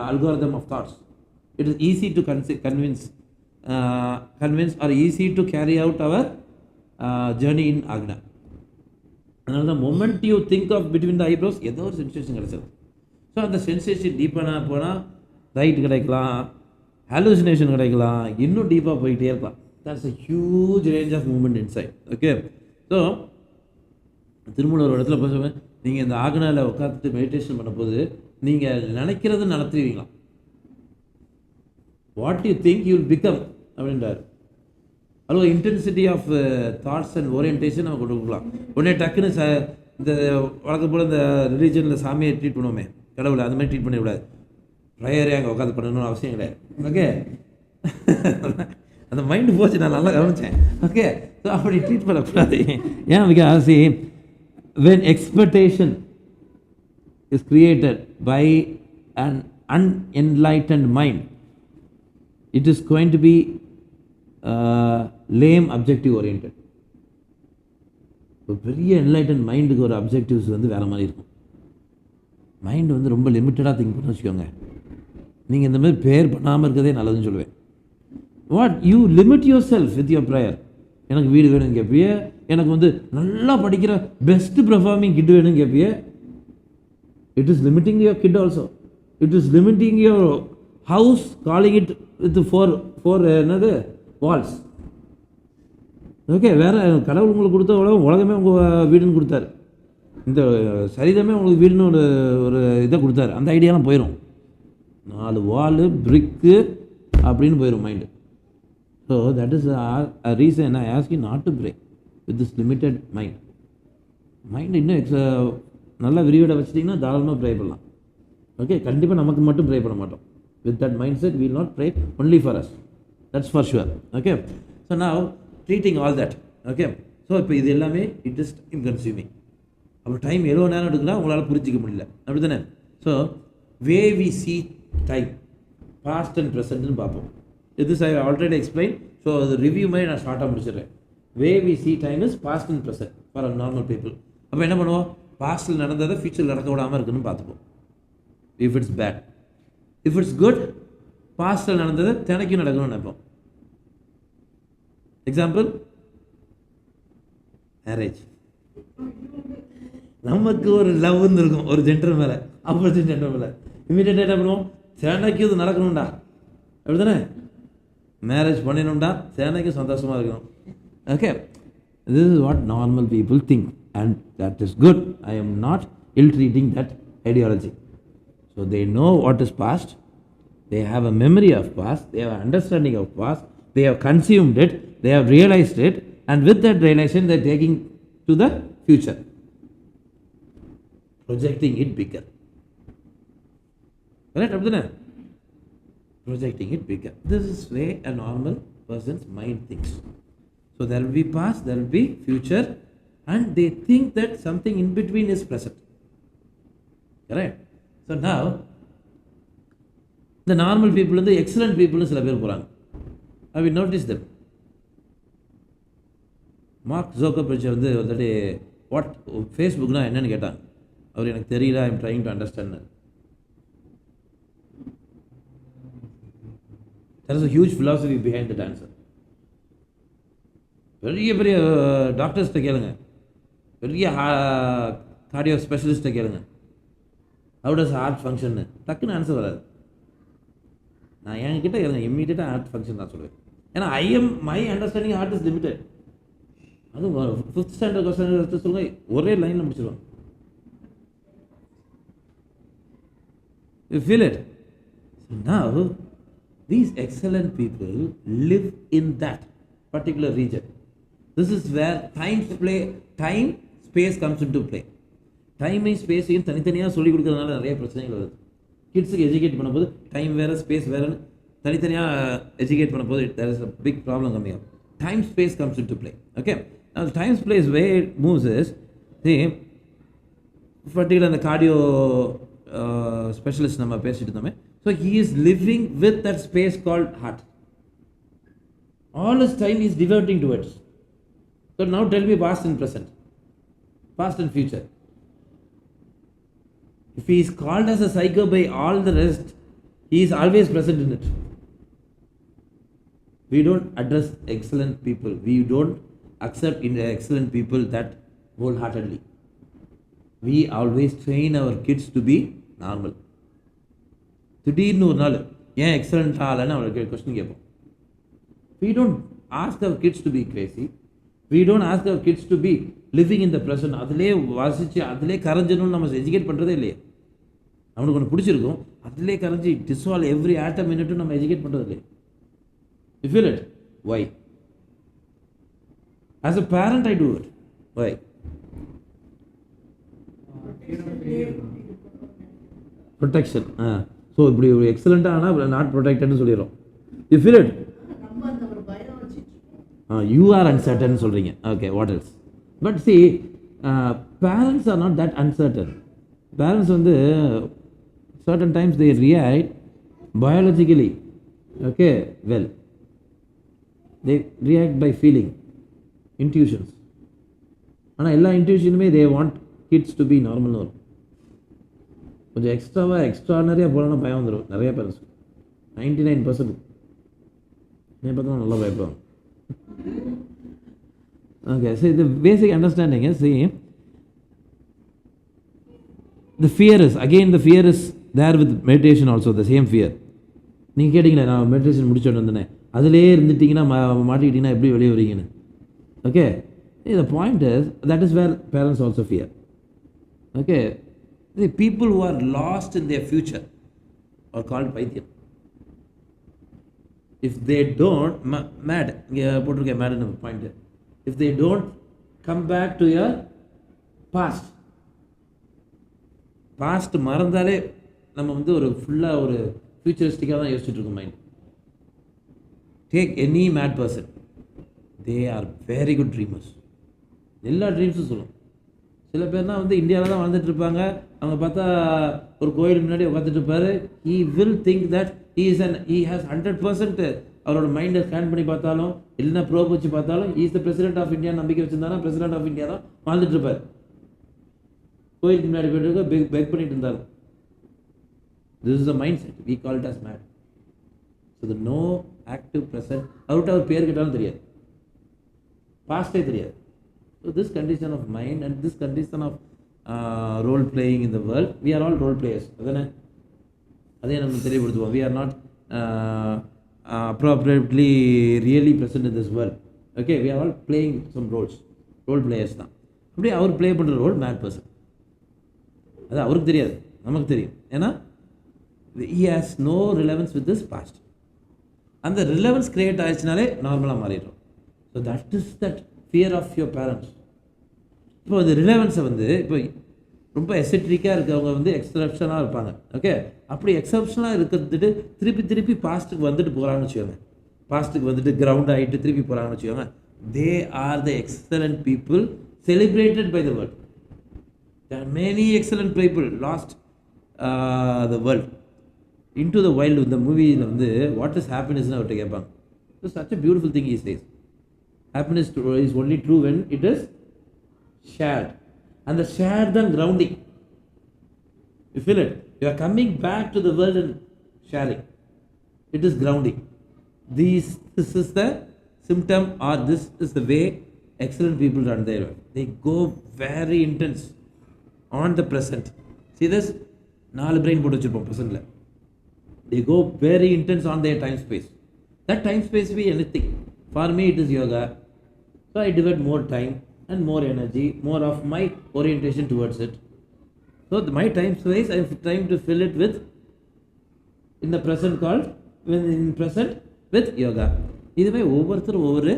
algorithm of thoughts, it is easy to convince or easy to carry out our journey in Agna. அதனால தான் moment you think of between the eyebrows ஏதோ ஒரு sensation கிடைச்சிடும். So அந்த sensation டீப்பாக போனால் right கிடைக்கலாம், hallucination கிடைக்கலாம், இன்னும் டீப்பாக போயிட்டே இருக்கலாம். That's a huge range of moment insight. Okay, so Thirumoolar ஒரு இடத்துல போய் சொல்லுவேன், நீங்கள் இந்த ஆக்னாவில் உட்காந்துட்டு மெடிடேஷன் பண்ணும்போது நீங்கள் நினைக்கிறது நடத்துவீங்களாம். What you think you will become அப்படின்றார். அதுவும் intensity of thoughts and orientation நம்ம கொடுக்கலாம். உடனே டக்குன்னு இந்த வழக்கம் போல் இந்த ரிலீஜனில் சாமியை ட்ரீட் பண்ணுவோமே, கடவுளை அது மாதிரி ட்ரீட் பண்ணக்கூடாது. ப்ரேயரே அங்கே உட்காந்து பண்ணணும்னு அவசியம் கிடையாது. ஓகே, அந்த மைண்டு போச்சு, நான் நல்லா கவனித்தேன். ஓகே, ஸோ அப்படி ட்ரீட் பண்ணக்கூடாது. ஏன் because when expectation is created by an unenlightened mind, it is going to be lame objective oriented. இப்போ பெரிய என்லைட்டன் மைண்டுக்கு ஒரு அப்ஜெக்டிவ்ஸ் வந்து வேறு மாதிரி இருக்கும். மைண்டு வந்து ரொம்ப லிமிட்டடாக திங்க் பண்ண வச்சுக்கோங்க. நீங்கள் இந்த மாதிரி ப்ரேயர் பண்ணாமல் இருக்கிறதே நல்லதுன்னு சொல்லுவேன். What you limit your self with your prayer. எனக்கு வீடு வேணும்னு கேட்பியே, எனக்கு வந்து நல்லா படிக்கிற பெஸ்ட் பெர்ஃபார்மிங் கிட் வேணும்னு கேட்பியே. It is limiting your kid also. It is limiting your house, calling it with four என்னது வால்ஸ். ஓகே, வேறு கடவுள் உங்களுக்கு கொடுத்த உலகமே உங்கள் வீடுன்னு கொடுத்தாரு, இந்த சரீரமே உங்களுக்கு வீடுன்னு ஒரு இதை கொடுத்தாரு. அந்த ஐடியாலாம் போயிடும். 4 வாலு பிரிக்கு அப்படின்னு போயிடும் mind. So that is a reason I ask you not to pray with this limited mind. Mind இன்னும் நல்லா விரிவடை வச்சிட்டிங்கன்னா தாராளமாக ப்ரே பண்ணலாம். ஓகே, கண்டிப்பாக நமக்கு மட்டும் ப்ரே பண்ண மாட்டோம். With that mind set we will not pray only for us. That's for sure. Okay, so now treating all that. Okay, so இப்போ இது எல்லாமே இட் இஸ் டைம் கன்சியூமிங். அப்போ டைம் எவ்வளோ நேரம் எடுக்குன்னா உங்களால் புரிஞ்சிக்க முடியல, அப்படி தானே? So way we see time, past and ப்ரெசென்ட்னு பார்ப்போம். this I already explained, so the review மாதிரி நான் ஷார்ட்டாக முடிச்சிடுறேன். Way we see time is past and present for normal people. அப்போ என்ன பண்ணுவோம், பாஸ்ட்டில் நடந்ததை ஃபியூச்சரில் நடக்க விடாமல் இருக்குன்னு பார்த்துப்போம். If it's bad, if it's good, பாஸ்ட்டில் நடந்ததை தினைக்கும் நடக்கணும்னு நினைப்போம். Example, marriage. நமக்கு ஒரு லவ்னு இருக்கும் ஒரு ஜென்டர் மேலே, ஆப்போசிட் ஜென்டர் மேலே. இமீடியட்டாக என்ன பண்ணுவோம், தினைக்கும் இது நடக்கணும்டா, அப்படி தானே? மேரேஜ் பண்ணிடணும்டா, தினைக்கு சந்தோஷமாக இருக்கணும். Okay, this is what normal people think and that is good. I am not ill treating that ideology. So they know what is past, they have a memory of past, they have understanding of past, they have consumed it, they have realized it, and with that realization they are taking to the future, projecting it bigger. Correct, abdana? Projecting it bigger. This is way a normal person's mind thinks. So there will be past, there will be future, and they think that something in between is present. Correct? So now the normal people and the excellent people சில பேர் போறாங்க. Have you noticed them? Mark Zuckerberg வந்து ஒரு தடவை what ஃபேஸ்புக்னா என்னன்னு கேட்டாங்க. அவர் எனக்கு தெரியல, ஐ am trying to understand. There is a huge philosophy behind that answer. பெரிய பெரிய டாக்டர்ஸ்கிட்ட கேளுங்க, பெரிய கார்டியோ ஸ்பெஷலிஸ்ட்டை கேளுங்க, ஹவு டஸ் ஹார்ட் ஃபங்க்ஷன், டக்குன்னு ஆன்சர் வராது. நான் என்கிட்ட கேளுங்க, இம்மீடியட்டாக ஹார்ட் ஃபங்க்ஷன் நான் சொல்லுவேன். ஏன்னா my understanding heart is limited. அதுவும் 5th ஸ்டாண்டர்ட் கொஸ்டின் எடுத்து சொல்லுங்க, ஒரே லைனில் முடிச்சிடுவாங்க. You feel it? So now these excellent people live in that particular region. This is where time, space comes into play. Time and space தனித்தனியாக சொல்லிக் கொடுக்கறதுனால நிறைய பிரச்சனைகள் வருது. கிட்ஸுக்கு எஜுகேட் பண்ணும்போது டைம் வேறு ஸ்பேஸ் வேறுன்னு தனித்தனியாக எஜுகேட் பண்ணும்போது there is a big problem coming up. Time space comes into play. Okay, now the time space way it moves is, see, particularly அந்த கார்டியோ ஸ்பெஷலிஸ்ட் நம்ம பேசிட்டு இருந்தோமே. So he is living with that space called heart. All his time is diverting towards. So now tell me past and present, past and future. If he is called as a psycho by all the rest, he is always present in it. We don't address excellent people. We don't accept in the excellent people that wholeheartedly. We always train our kids to be normal. திடீர்னு ஒரு நாள் ஏன் excellent ஆகலைன்னு அவளுக்கு question கேட்போம். We don't ask our kids to be crazy. We don't ask our kids to be living in the present. அதிலே வாசித்து அதிலே கரைஞ்சணும்னு நம்ம எஜுகேட் பண்ணுறதே இல்லையே. அவனுக்கு ஒன்று பிடிச்சிருக்கும், அதிலே கரைஞ்சி டிஸ்வால்வ் எவ்ரி ஆட்டம் மினிட்டும் நம்ம எஜுகேட் பண்ணுறது இல்லையே. You feel it? Why? As a parent, I do it. Why? Protection. So, இப்படி ஒரு எக்ஸலண்ட்டாக ஆனால் நாட் ப்ரொடெக்டட்னு சொல்லிடுறோம். You feel it? You are uncertain சொல்கிறீங்க. Okay, what else? But see, parents are not that uncertain. Parents வந்து certain times they react biologically. Okay, well. They react by feeling, intuitions. ஆனால் எல்லா இன்ட்யூஷனுமே they want kids to be normal வரும். கொஞ்சம் எக்ஸ்ட்ரானரியாக போகலான்னா பயம் வந்துடும் நிறைய parents. 99% என்னை பார்த்தா நல்லா பயப்படுவாங்க. Okay, so the basic understanding is, see, the fear is there with meditation also, the same fear. நீங்கள் கேட்டிங்களே நான் மெடிடேஷன் முடிச்சோன்னு வந்தேனே, அதிலே இருந்துட்டிங்கன்னா மாட்டிக்கிட்டிங்கன்னா எப்படி வெளியே வரீங்கன்னு. Okay, the point is that is where parents also fear. Okay, the people who are lost in their future are called பைத்தியம். If they don't, mad, இங்கே போட்டிருக்கேன் மேடுன்னு point. If they don't come back to your past மறந்தாலே நம்ம வந்து ஒரு ஃபுல்லாக ஒரு ஃபியூச்சரிஸ்டிக்காக தான் யோசிச்சுட்டு இருக்கோம் mind. Take any mad person, they are very good dreamers. எல்லா ட்ரீம்ஸும் சொல்லும். சில பேர்னா வந்து இந்தியாவில் தான் வாழ்ந்துட்டு இருப்பாங்க, அவங்க பார்த்தா ஒரு கோயில் முன்னாடி உட்காந்துட்டு இருப்பாரு. he will think that he has 100% அவரோட மைண்டை ஸ்கேன் பண்ணி பார்த்தாலும் இல்லைன்னா ப்ரோப் வச்சு பார்த்தாலும் he is the president of India நம்பிக்கை வச்சிருந்தாலும் president of India தான் வாழ்ந்துட்டு இருப்பார். கோயிலுக்கு முன்னாடி போயிட்டு பெக் பண்ணிட்டு இருந்தாலும். This is the mindset. We call it as mad. So the no active present, அவர்கிட்ட அவர் பேர் கேட்டாலும் தெரியாது, பாஸ்டே தெரியாது. So this condition of mind and this condition of role playing in the world, we are all role players. அதே நம்ம தெரியப்படுத்துவோம். We are not appropriately really present in this world. Okay, we are all playing some roles. Role players தான். அப்படியே அவர் play பண்ணுற role mat person. அது அவருக்கு தெரியாது, நமக்கு தெரியும். ஏன்னா he has no relevance with this past. அந்த ரிலவன்ஸ் கிரியேட் ஆயிடுச்சுனாலே நார்மலாக மாறிடும். So that is that fear of your parents. இப்போ அந்த ரிலவன்ஸை வந்து இப்போ ரொம்ப எசெட்ரிக்காக இருக்கவங்க வந்து எக்ஸப்ஷனாக இருப்பாங்க. ஓகே, அப்படி எக்ஸப்ஷனாக இருக்கிறதுட்டு திருப்பி பாஸ்ட்டுக்கு வந்துட்டு போகிறாங்கன்னு வச்சுக்கோங்க. பாஸ்ட்டுக்கு வந்துட்டு கிரவுண்ட் ஆகிட்டு திருப்பி போகிறாங்கன்னு வச்சுக்கோங்க. They are the excellent people celebrated by the world. There are many excellent people lost the world into the wild. In the movie வந்து what is happiness னு அவர்கிட்ட கேட்பாங்க. It's such a beautiful thing he says. Happiness is only true when it is shared. And the shared then grounding. You feel it? You are coming back to the world and sharing. It is grounding. This is the symptom, or this is the way excellent people run their life. They go very intense on the present. See this? 4 brain போட்டு வச்சிருப்போம் presentல. They go very intense on their time space. That time space be anything. For me it is yoga. So I devote more time and more energy, more of my orientation towards it. So my time space I am trying to fill it with in the present called in present with yoga. இதுவே ஒவ்வொருத்தரும் ஒவ்வொரு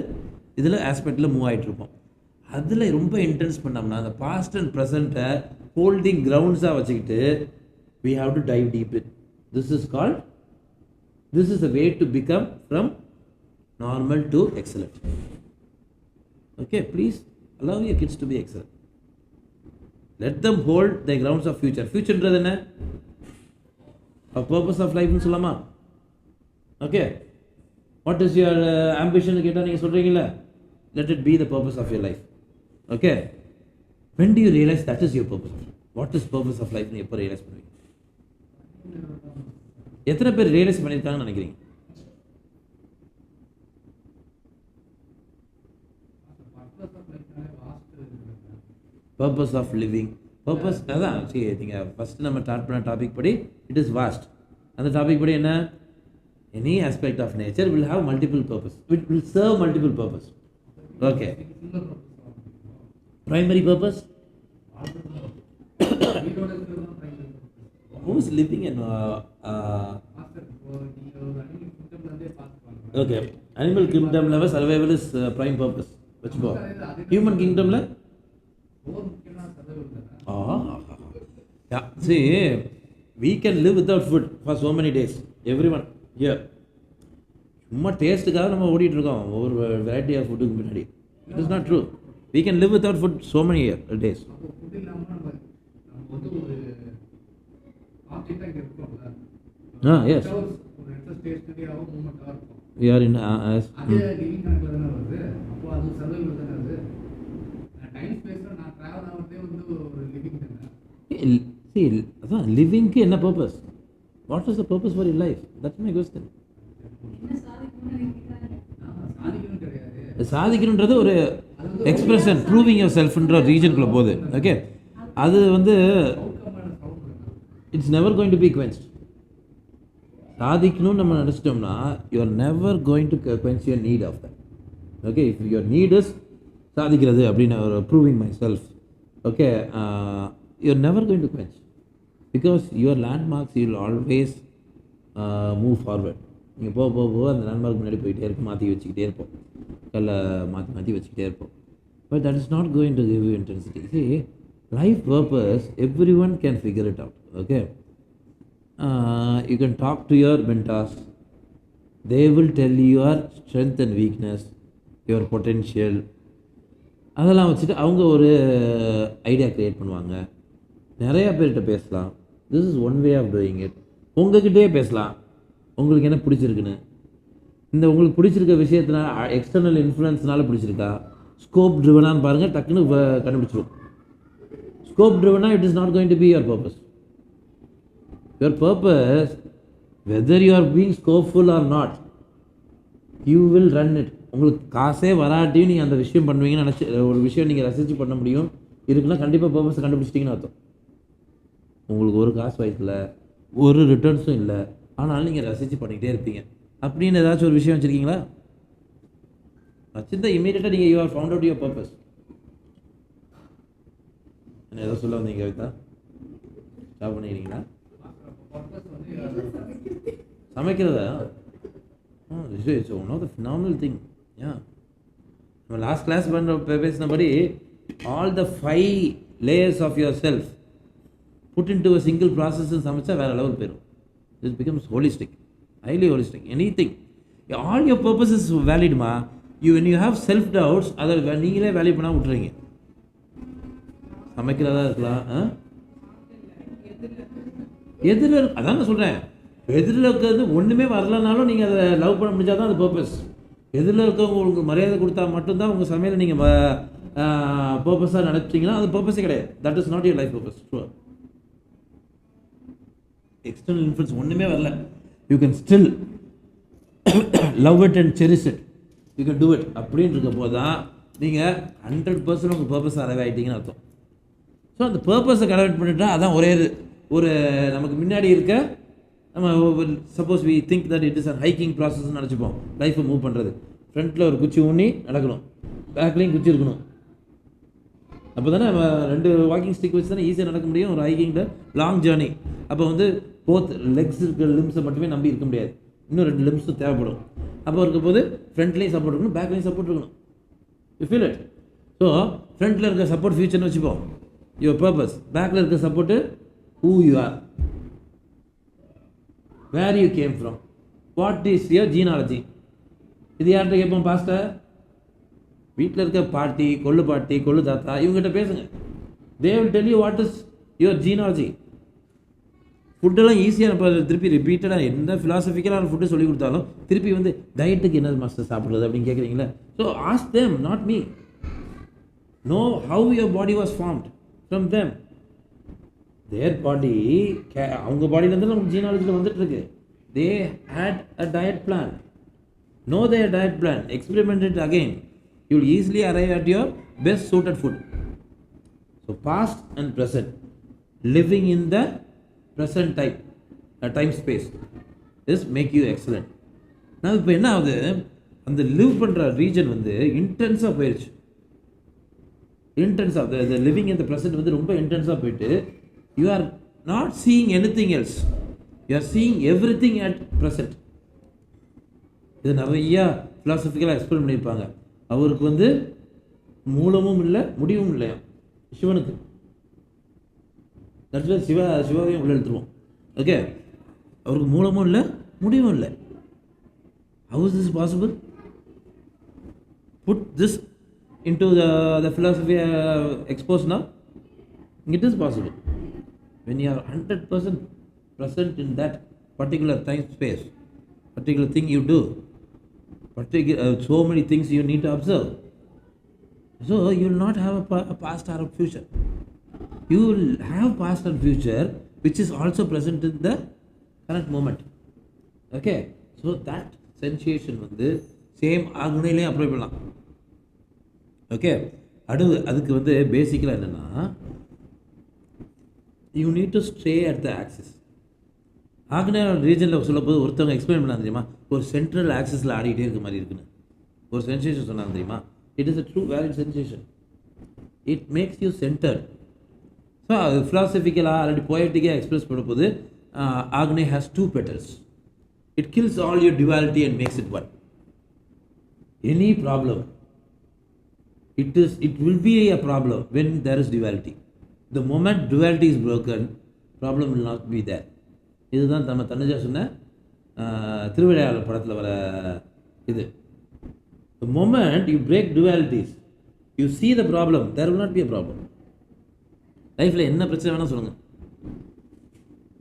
இதில் ஆஸ்பெக்டில் move ஆகிட்டு இருப்போம். அதில் ரொம்ப intense பண்ணோம்னா அந்த பாஸ்ட் அண்ட் ப்ரெசண்ட்டை ஹோல்டிங் கிரவுண்ட்ஸாக வச்சுக்கிட்டு we have to dive deep in. This is the way to become from normal to excellent. Okay, please allow your kids to be excellent. Let them hold the grounds of future. Future என்றது என்ன? A purpose of life னு சொல்லலாமா? Okay, what is your ambition கேட்டால் நீங்கள் சொல்கிறீங்களா, let it be the purpose of your life. Okay, when do you realize that is your purpose? What is purpose of life? எப்போ realise பண்ணுவீங்க? எத்தனை பேர் realise பண்ணியிருக்காங்கன்னு நினைக்கிறீங்க? Purpose of living, purpose அதான் சரி. நீங்கள் ஃபஸ்ட்டு நம்ம ஸ்டார்ட் பண்ண டாபிக் படி இட் இஸ் வாஸ்ட். அந்த டாபிக் படி என்ன, any aspect of nature will have multiple purpose, it will serve multiple purpose. Okay, primary purpose, who is living in okay, animal kingdom level survival is prime purpose வச்சுக்கோ. human kingdom ல yeah, see, we can live without food for so many days, everyone here. சும்மா டேஸ்ட்டுக்காக நம்ம ஓடிட்டு இருக்கோம் ஒவ்வொரு variety of ஃபுட்டுக்கு பின்னாடி. It is not true. we can live without food so many days. Yes, we are in see, அதான் லிவிங்க்கு என்ன purpose? What is the purpose for your life? That's my question. சாதிக்கணுன்றது ஒரு எக்ஸ்பிரஷன், ப்ரூவிங் யுவர் செல்ஃப்ன்ற ரீஜனுக்குள்ளே போகுது. Okay, அது வந்து it's never going to be quenched. சாதிக்கணும்னு நம்ம நினச்சிட்டோம்னா you are never going to quench your need of that. Okay, if your need is சாதிக்கிறது அப்படின்னு ஒரு proving myself, okay, you are never going to quench because your landmarks you will always move forward. நீங்கள் போக போக போக அந்த landmark முன்னாடி போயிட்டே இருக்கும், மாற்றி வச்சுக்கிட்டே இருப்போம், கல்லை மாற்றி மாற்றி வச்சுக்கிட்டே இருப்போம். But that is not going to give you intensity. C, life purpose every one can figure it out. Okay, you can talk to your mentors, they will tell you your strength and weakness, your potential. அதெல்லாம் வச்சுட்டு அவங்க ஒரு idea create பண்ணுவாங்க. நிறையா பேர்கிட்ட பேசலாம். This is one way of doing it. உங்ககிட்டே பேசலாம், உங்களுக்கு என்ன பிடிச்சிருக்குன்னு. இந்த உங்களுக்கு பிடிச்சிருக்க விஷயத்தினால எக்ஸ்டர்னல் இன்ஃப்ளூயன்ஸ்னால பிடிச்சிருக்கா, ஸ்கோப் ட்ரிவனான்னு பாருங்கள், டக்குன்னு கண்டுபிடிச்சிடும். ஸ்கோப் ட்ரிவனா it is not going to be your purpose. Your purpose, whether you are being skillful or not, you will run it. உங்களுக்கு காசே வராட்டியும் நீங்கள் அந்த விஷயம் பண்ணுவீங்கன்னு நினச்சி ஒரு விஷயம் நீங்கள் ரசித்து பண்ண முடியும் இருக்குன்னா கண்டிப்பாக பர்பஸை கண்டுபிடிச்சிட்டிங்கன்னு அர்த்தம். உங்களுக்கு ஒரு காசு வயசில் ஒரு ரிட்டர்ன்ஸும் இல்லை, ஆனாலும் நீங்கள் ரசித்து பண்ணிக்கிட்டே இருப்பீங்க. அப்படின்னு ஏதாச்சும் ஒரு விஷயம் வச்சுருக்கீங்களா? வச்சுருந்தா இமீடியட்டாக நீங்கள் you are found out your purpose. என்ன ஏதோ சொல்ல வந்தீங்க கவிதா? ஸ்டாப் பண்ணிக்கிறீங்களா? சமைக்கிறதா? It's one of the phenomenal thing. நம்ம லாஸ்ட் கிளாஸ் பேசினபடி all the 5 layers of yourself put into a single process சமைச்சா வேறு லெவல் போயிடும். It becomes holistic, highly holistic. Anything, all your purpose is வேலிட்மா. when you have self doubts அதை நீங்களே valid பண்ணால் விட்டுறீங்க. சமைக்கிறதா இருக்கலாம், எதிரில் அதான் நான் சொல்கிறேன், எதிரில் இருக்கிறது ஒன்றுமே வரலனாலும் நீங்கள் அதை லவ் பண்ண முடிஞ்சால் தான் அது பர்பஸ். எதிரில் இருக்கவங்க உங்களுக்கு மரியாதை கொடுத்தா மட்டும்தான் உங்கள் சமையலை நீங்கள் பர்பஸாக நினச்சிங்கன்னா அது பர்பஸே கிடையாது. That is not your life purpose. Sure, external influence ஒன்றுமே வரல, you can still love it and cherish it, you can do it. அப்படின்னு இருக்க போது தான் நீங்கள் 100% உங்கள் பர்பஸ் அரைவாயிட்டீங்கன்னு அர்த்தம். ஸோ அந்த பர்பஸை கலெக்ட் பண்ணிட்டா அதான் ஒரே ஒரு நமக்கு முன்னாடி இருக்க நம்ம suppose we think that it is a hiking ப்ராசஸ்ன்னு நினச்சிப்போம். லைஃப்பை மூவ் பண்ணுறது ஃப்ரண்ட்டில் ஒரு குச்சி ஊனி நடக்கணும், பேக்லேயும் குச்சி இருக்கணும். அப்போ தானே நம்ம 2 வாக்கிங் ஸ்டிக் வச்சு தானே ஈஸியாக நடக்க முடியும் ஒரு ஹைக்கிங்கில் லாங் ஜேர்னி. அப்போ வந்து போத் லெக்ஸ் இருக்கிற லிம்ஸை மட்டுமே நம்பி இருக்க முடியாது, இன்னும் 2 லிம்ஸும் தேவைப்படும். அப்போ இருக்கும் போது ஃப்ரண்ட்லேயும் சப்போர்ட் இருக்கணும், பேக்லேயும் சப்போர்ட் இருக்கணும். You feel it? ஸோ ஃப்ரண்ட்டில் இருக்க சப்போர்ட் ஃபியூச்சர்னு வச்சுப்போம், யுவர் பர்பஸ். பேக்கில் இருக்க support who you are, where you came from, what is your genealogy. இது யார்கிட்ட கேட்போம்? பாஸ்டர், வீட்டில் இருக்க பாட்டி, கொள்ளு தாத்தா, இவங்ககிட்ட பேசுங்க. they will tell you what is your genealogy, ஃபுட்டெல்லாம் ஈஸியாக நம்ம திருப்பி ரிப்பீட்டடாக எந்த ஃபிலாசபிக்கலான ஃபுட்டு சொல்லி கொடுத்தாலும் திருப்பி வந்து டயட்டுக்கு என்ன மாஸ்டர் சாப்பிட்றது அப்படின்னு கேட்குறீங்களா? So ask them, not me. Know how your body was formed from them. Their body, அவங்க பாடியிலேருந்து நமக்கு ஜீனாலஜியில் வந்துட்டு இருக்கு. They had a diet plan. Know their diet plan, experiment it again. You will easily arrive at your best suited food. So past and present, living in the present time space is make you excellent. Now இப்போ என்ன ஆகுது, அந்த live பண்ணுற region வந்து இன்டென்ஸாக போயிடுச்சு. இன்டென்ஸாக the living in the present வந்து ரொம்ப இன்டென்ஸாக போயிட்டு you are not seeing anything else. You are seeing everything at present. இது நிறையா ஃபிலாசபிக்கலாக எக்ஸ்பிளைன் பண்ணியிருப்பாங்க. அவருக்கு வந்து மூலமும் இல்லை முடிவும் இல்லையா சிவனுக்கு. தட்ஸ் சிவாவையும் உள்ள எடுத்துருவோம். ஓகே, அவருக்கு மூலமும் இல்லை முடிவும் இல்லை. How is this possible? Put this into the philosophy expose now. It is possible. When you are 100% present in that particular time space, particular thing you do, so many things you need to observe. So you will not have a past or a future. You will have past and future which is also present in the current moment. Okay, so that sensation வந்து same ஆகுனையிலே apply பண்ணலாம். Okay, அதுக்கு வந்து பேசிக்கலாக என்னென்னா you need to stay at the axis. ஆக்னேய ரீஜனில் சொல்லும்போது ஒருத்தவங்க explain பண்ணாங்க தெரியுமா, ஒரு சென்ட்ரல் ஆக்சிஸில் ஆடிக்கிட்டே இருக்க மாதிரி இருக்குன்னு ஒரு சென்சேஷன் சொன்னாங்க தெரியுமா. It is a true valid sensation. It makes you centred. So அது ஃபிலாசபிக்கலாக ஆல்ரெடி போயட்டிக்காக எக்ஸ்பிரஸ் பண்ணும்போது ஆக்னே has 2 petals. It kills all your duality and makes it one. Any problem, it will be a problem when there is duality. The moment duality is broken, problem will not be there. இதுதான் நம்ம தனுஜா சொன்ன திருவிளையாடல் படத்தில் வர இது. The moment you break dualities, you see the problem, there will not be a problem. லைஃப்பில் என்ன பிரச்சனை வேணால் சொல்லுங்கள்,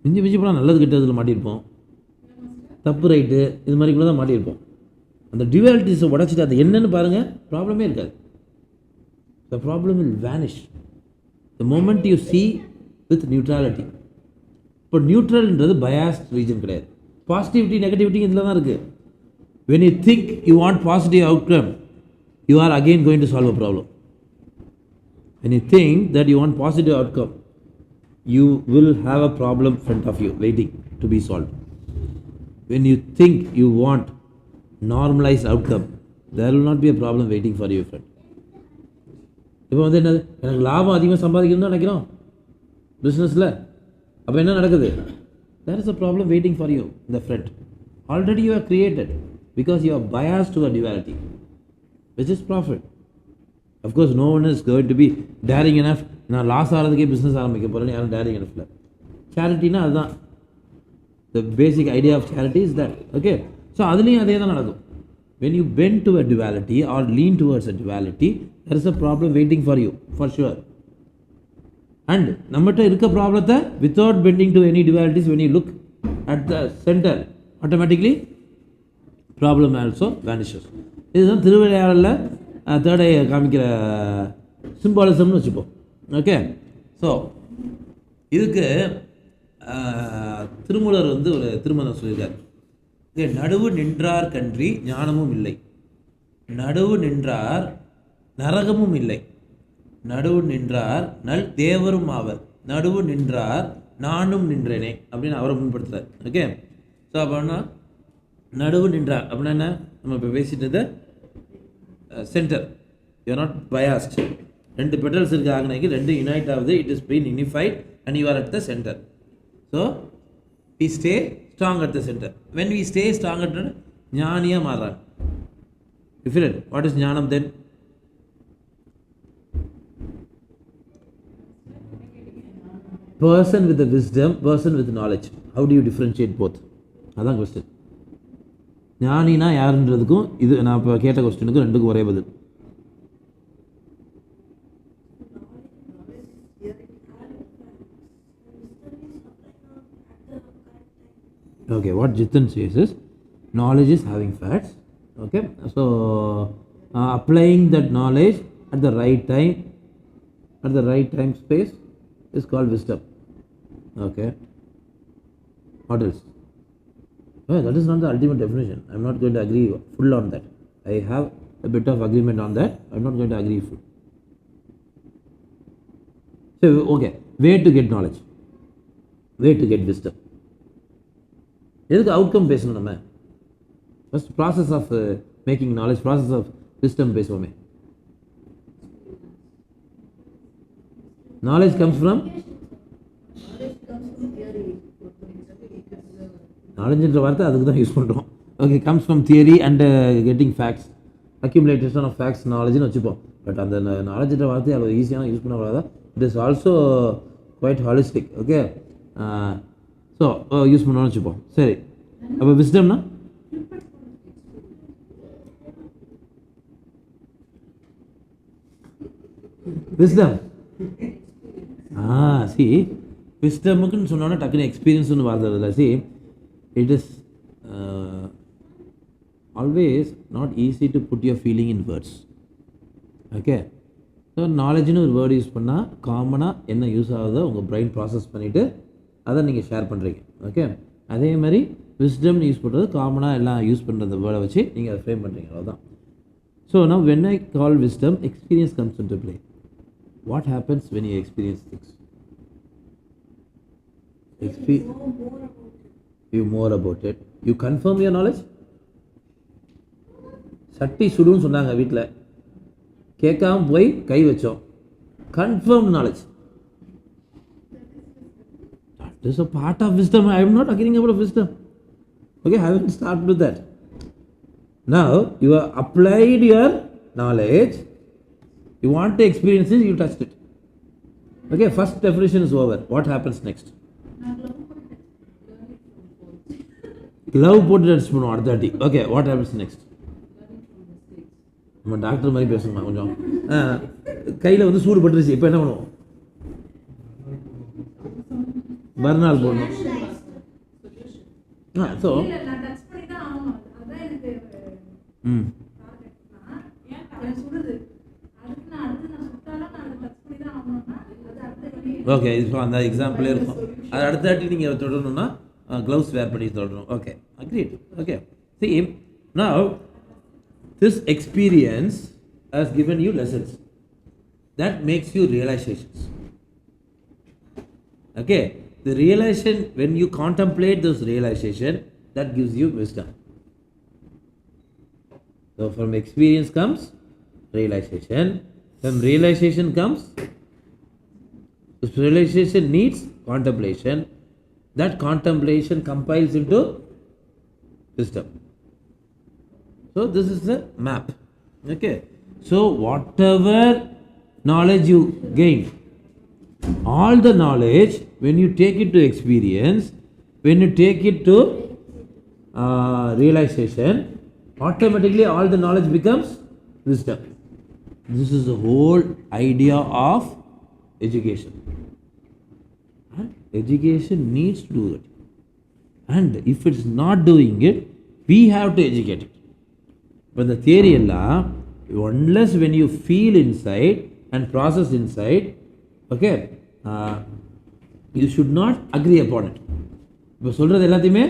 மிஞ்சி போனால் நல்லது கிட்டதில் மாட்டியிருப்போம், தப்பு ரைட்டு இது மாதிரி கூட தான் மாட்டியிருப்போம். அந்த டியூவாலிட்டிஸை உடச்சிட்டு அது என்னன்னு பாருங்கள், ப்ராப்ளமே இருக்காது. The problem will vanish the moment you see with neutrality. இப்போ நியூட்ரல்ன்றது பயாஸ்ட் ரீஜன் கிடையாது. பாசிட்டிவிட்டி நெகட்டிவிட்டி இதில் தான் இருக்குது. when you think you want positive outcome, you are again going to solve a problem. when you think that you want positive outcome, you will have a problem in front of you waiting to be solved. when you think you want normalized outcome, there will not be a problem waiting for you, friend. இப்போ வந்து என்னது, எனக்கு லாபம் அதிகமாக சம்பாதிக்கணும்னு தான் நினைக்கிறோம் பிஸ்னஸில். அப்போ என்ன நடக்குது? there is a problem waiting for you in the front. Already you are created because you are biased to a duality, which is profit. Of course, no one is going to be daring enough. நான் loss ஆகிறதுக்கே business ஆரம்பிக்க போகிறேன்னு யாரும் daring enough இல்லை. சேரிட்டினா அதுதான். the basic idea of charity is that. Okay, so அதுலேயும் அதே தான் நடக்கும். when you bend to a duality or lean towards a duality, there is a problem waiting for you for sure. And நம்மகிட்ட இருக்க ப்ராப்ளத்தை without bending to any dualities, when you look at the center, automatically problem also vanishes. இதுதான் திருவிளையாடலில் third ஐ காமிக்கிற சிம்பாலிசம்னு வச்சுப்போம். Okay, so இதுக்கு திருமூலர் வந்து ஒரு திருமணம் சொல்லியிருக்கார். நடுவு நின்றார் கன்றி ஞானமும் இல்லை, நடுவு நின்றார் நரகமும் இல்லை, நடுவு நின்றார் நல் தேவரும் ஆவர், நடுவு நின்றார் நானும் நின்றேனே அப்படின்னு அவரை முன்படுத்துகிறார். ஓகே, ஸோ அப்படின்னா நடுவு நின்றார் அப்படின்னா என்ன, நம்ம இப்போ பேசிட்டு centre, you're not biased. 2 petals இருக்க ஆகனைக்கு 2 யுனைட் ஆகுது, it is been unified and you are at the centre. So we stay strong at the center. when we stay strong at the ஞானியாக மாறுறாங்க. you feel it? what is ஞானம் then? person with the wisdom, person with knowledge. how do you differentiate both? அதான் question. ஞானினா யாருன்றதுக்கும் இது நான் இப்போ கேட்ட கொஸ்டினுக்கும் 2க்கும் ஒரே பதில். Okay, what Jitan says is knowledge is having facts. Okay, so applying that knowledge at the right time space is called wisdom. Okay, what else? Well, that is not the ultimate definition. I'm not going to agree full on that. I have a bit of agreement on that. I'm not going to agree full. So, okay, where to get knowledge? Where to get wisdom? எதுக்கு outcome பேசணும் நம்ம first process of making knowledge process of system பேசுவோமே knowledge comes from நாலேஜ்ன்ற வார்த்தை அதுக்கு தான் use பண்ணுறோம் okay comes from theory and getting facts accumulation of facts நாலேஜ்னு வச்சுப்போம் பட் அந்த நாலேஜ்ன்ற வார்த்தையை அவ்வளோ ஈஸியான யூஸ் பண்ண வராதா it is also quite holistic okay so use பண்ணோன்னு வச்சுப்போம் சரி அப்போ விஸ்டம்னா விஸ்டம் சி விஸ்டமுக்குன்னு சொன்னோன்னா டக்குன்னு எக்ஸ்பீரியன்ஸ்னு வார்த்தை see it is always not easy to put your feeling in words okay so நாலேஜ்னு ஒரு வேர்டு யூஸ் பண்ணால் காமனாக என்ன யூஸ் ஆகுதோ உங்கள் பிரெயின் ப்ராசஸ் பண்ணிவிட்டு அதை நீங்கள் ஷேர் பண்ணுறீங்க ஓகே அதே மாதிரி விஸ்டம்னு யூஸ் பண்ணுறது காமனாக எல்லாம் யூஸ் பண்ணுற வேர்டை வச்சு நீங்கள் அதை ஃப்ரேம் பண்ணுறீங்க அவ்வளோதான் ஸோ நான் when I call wisdom experience comes into play what happens when you experience things you more about it you confirm your knowledge சட்டி சுடுன்னு சொன்னாங்க வீட்டில் கேட்காம போய் கை வச்சோம் confirm knowledge that is a part of wisdom. I am not agreeing about wisdom. Okay, I haven't started with that. Now you have applied your knowledge, you want to experience it, you touched it. Okay, first definition is over. What happens next? Glove போட்டு touch பண்ணுவோம் அடுத்தாட்டி okay what happens next நம்ம doctor மாதிரி பேசணுமா கொஞ்சம் கையில் வந்து சூடு பட்டுருச்சு இப்போ என்ன பண்ணுவோம் மறுநாள் போடணும் ஸோ ஓகே ஸோ அந்த எக்ஸாம்பிளே இருக்கும் அது அடுத்த வாட்டி நீங்கள் தொடரணும்னா க்ளவுஸ் வேர் பண்ணி தொடரணும் okay agreed okay see now this experience has given you lessons that makes you realizations okay the realization when you contemplate those realization that gives you wisdom so from experience comes realization from realization comes this realization needs contemplation that contemplation compiles into wisdom so this is the map okay so whatever knowledge you gain all the knowledge when you take it to experience when you take it to realization automatically all the knowledge becomes wisdom this is the whole idea of education and education needs to do it and if it's not doing it we have to educate it but the theory unless when you feel inside and process inside okay you should not agree upon it இப்போ சொல்கிறது எல்லாத்தையுமே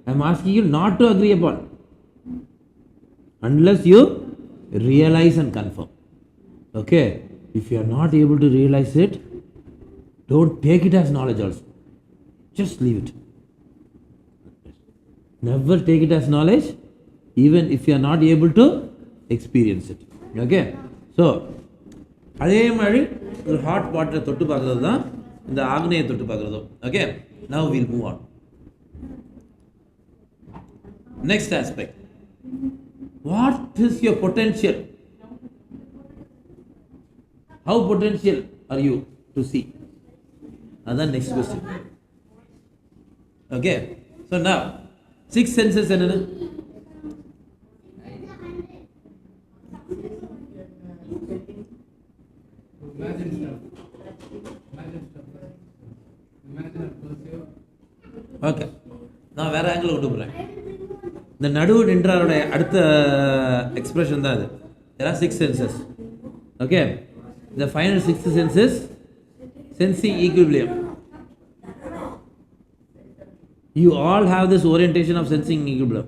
I am asking you not to agree upon unless you realize and confirm okay if you are not able to realize it don't take it as knowledge also just leave it never take it as knowledge even if you are not able to experience it okay so அதே மாதிரி ஒரு hot வாட்டரை தொட்டு பார்க்குறது தான் இந்த ஆக்னையை தொட்டு பார்க்குறதோ okay now will move on next aspect what is your potential how potential are you to see அதான் next question okay so now 6 senses என்னென்ன Imagine stuff. Imagine a perceive. Okay நான் வேற ஆங்கிள் கொண்டு போகிறேன். இந்த நடுவு நின்றாருடைய அடுத்த எக்ஸ்பிரஷன் தான் அது. There are 6 senses. Okay, the final 6th sense is sensing equilibrium. You all have this orientation of sensing equilibrium.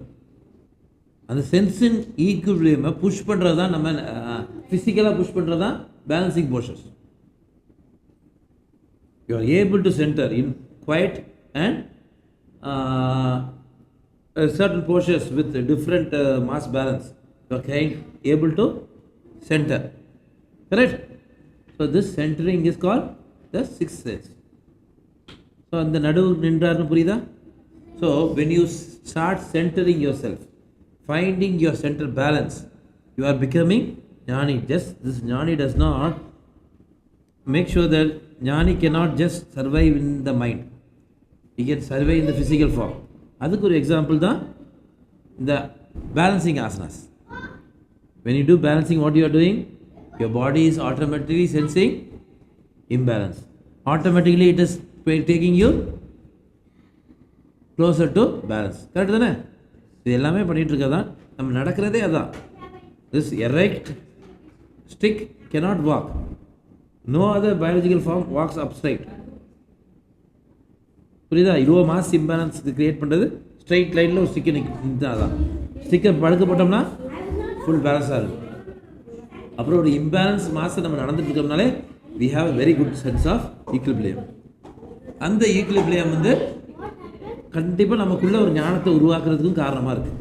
அந்த சென்சிங் ஈக்குவிலியமை புஷ் பண்ணுறது தான் நம்ம ஃபிசிக்கலாக புஷ் பண்ணுறது தான் balancing portions. You are able to centre in quite and certain postures with different mass balance. You are able to center. Correct? So this centering is called the 6th sense. So அந்த நடுவு நின்றார்னு புரியுதா? So when you start centering yourself, finding your center balance, you are becoming jnani. Just this jnani does not make sure that jnani cannot just survive in the mind. He can survive in the physical form. அதுக்கு ஒரு example தான் இந்த balancing asanas. When you do balancing, what you are doing? Your body is automatically sensing imbalance. Automatically it is taking you closer to balance. Correct தானே? இது எல்லாமே பண்ணிகிட்டு இருக்கதான் நம்ம நடக்கிறதே அதான். This erect stick cannot walk. No other biological form walks upright. புரியுதா? இவ்வளோ மாஸ் இம்பேலன்ஸ் இது கிரியேட் பண்ணுறது ஸ்ட்ரைட் லைனில் ஒரு ஸ்டிக்கை நிற்கும். அதான் ஸ்டிக்கை படுக்க போட்டோம்னா ஃபுல் பேலன்ஸாக இருக்கும். அப்புறம் ஒரு இம்பேலன்ஸ் மாஸை நம்ம நடந்துட்டு இருக்கோம்னாலே we have a very good sense of equilibrium. அந்த ஈக்குலிபிரியம் வந்து கண்டிப்பாக நமக்குள்ள ஒரு ஞானத்தை உருவாக்குறதுக்கும் காரணமாக இருக்குது.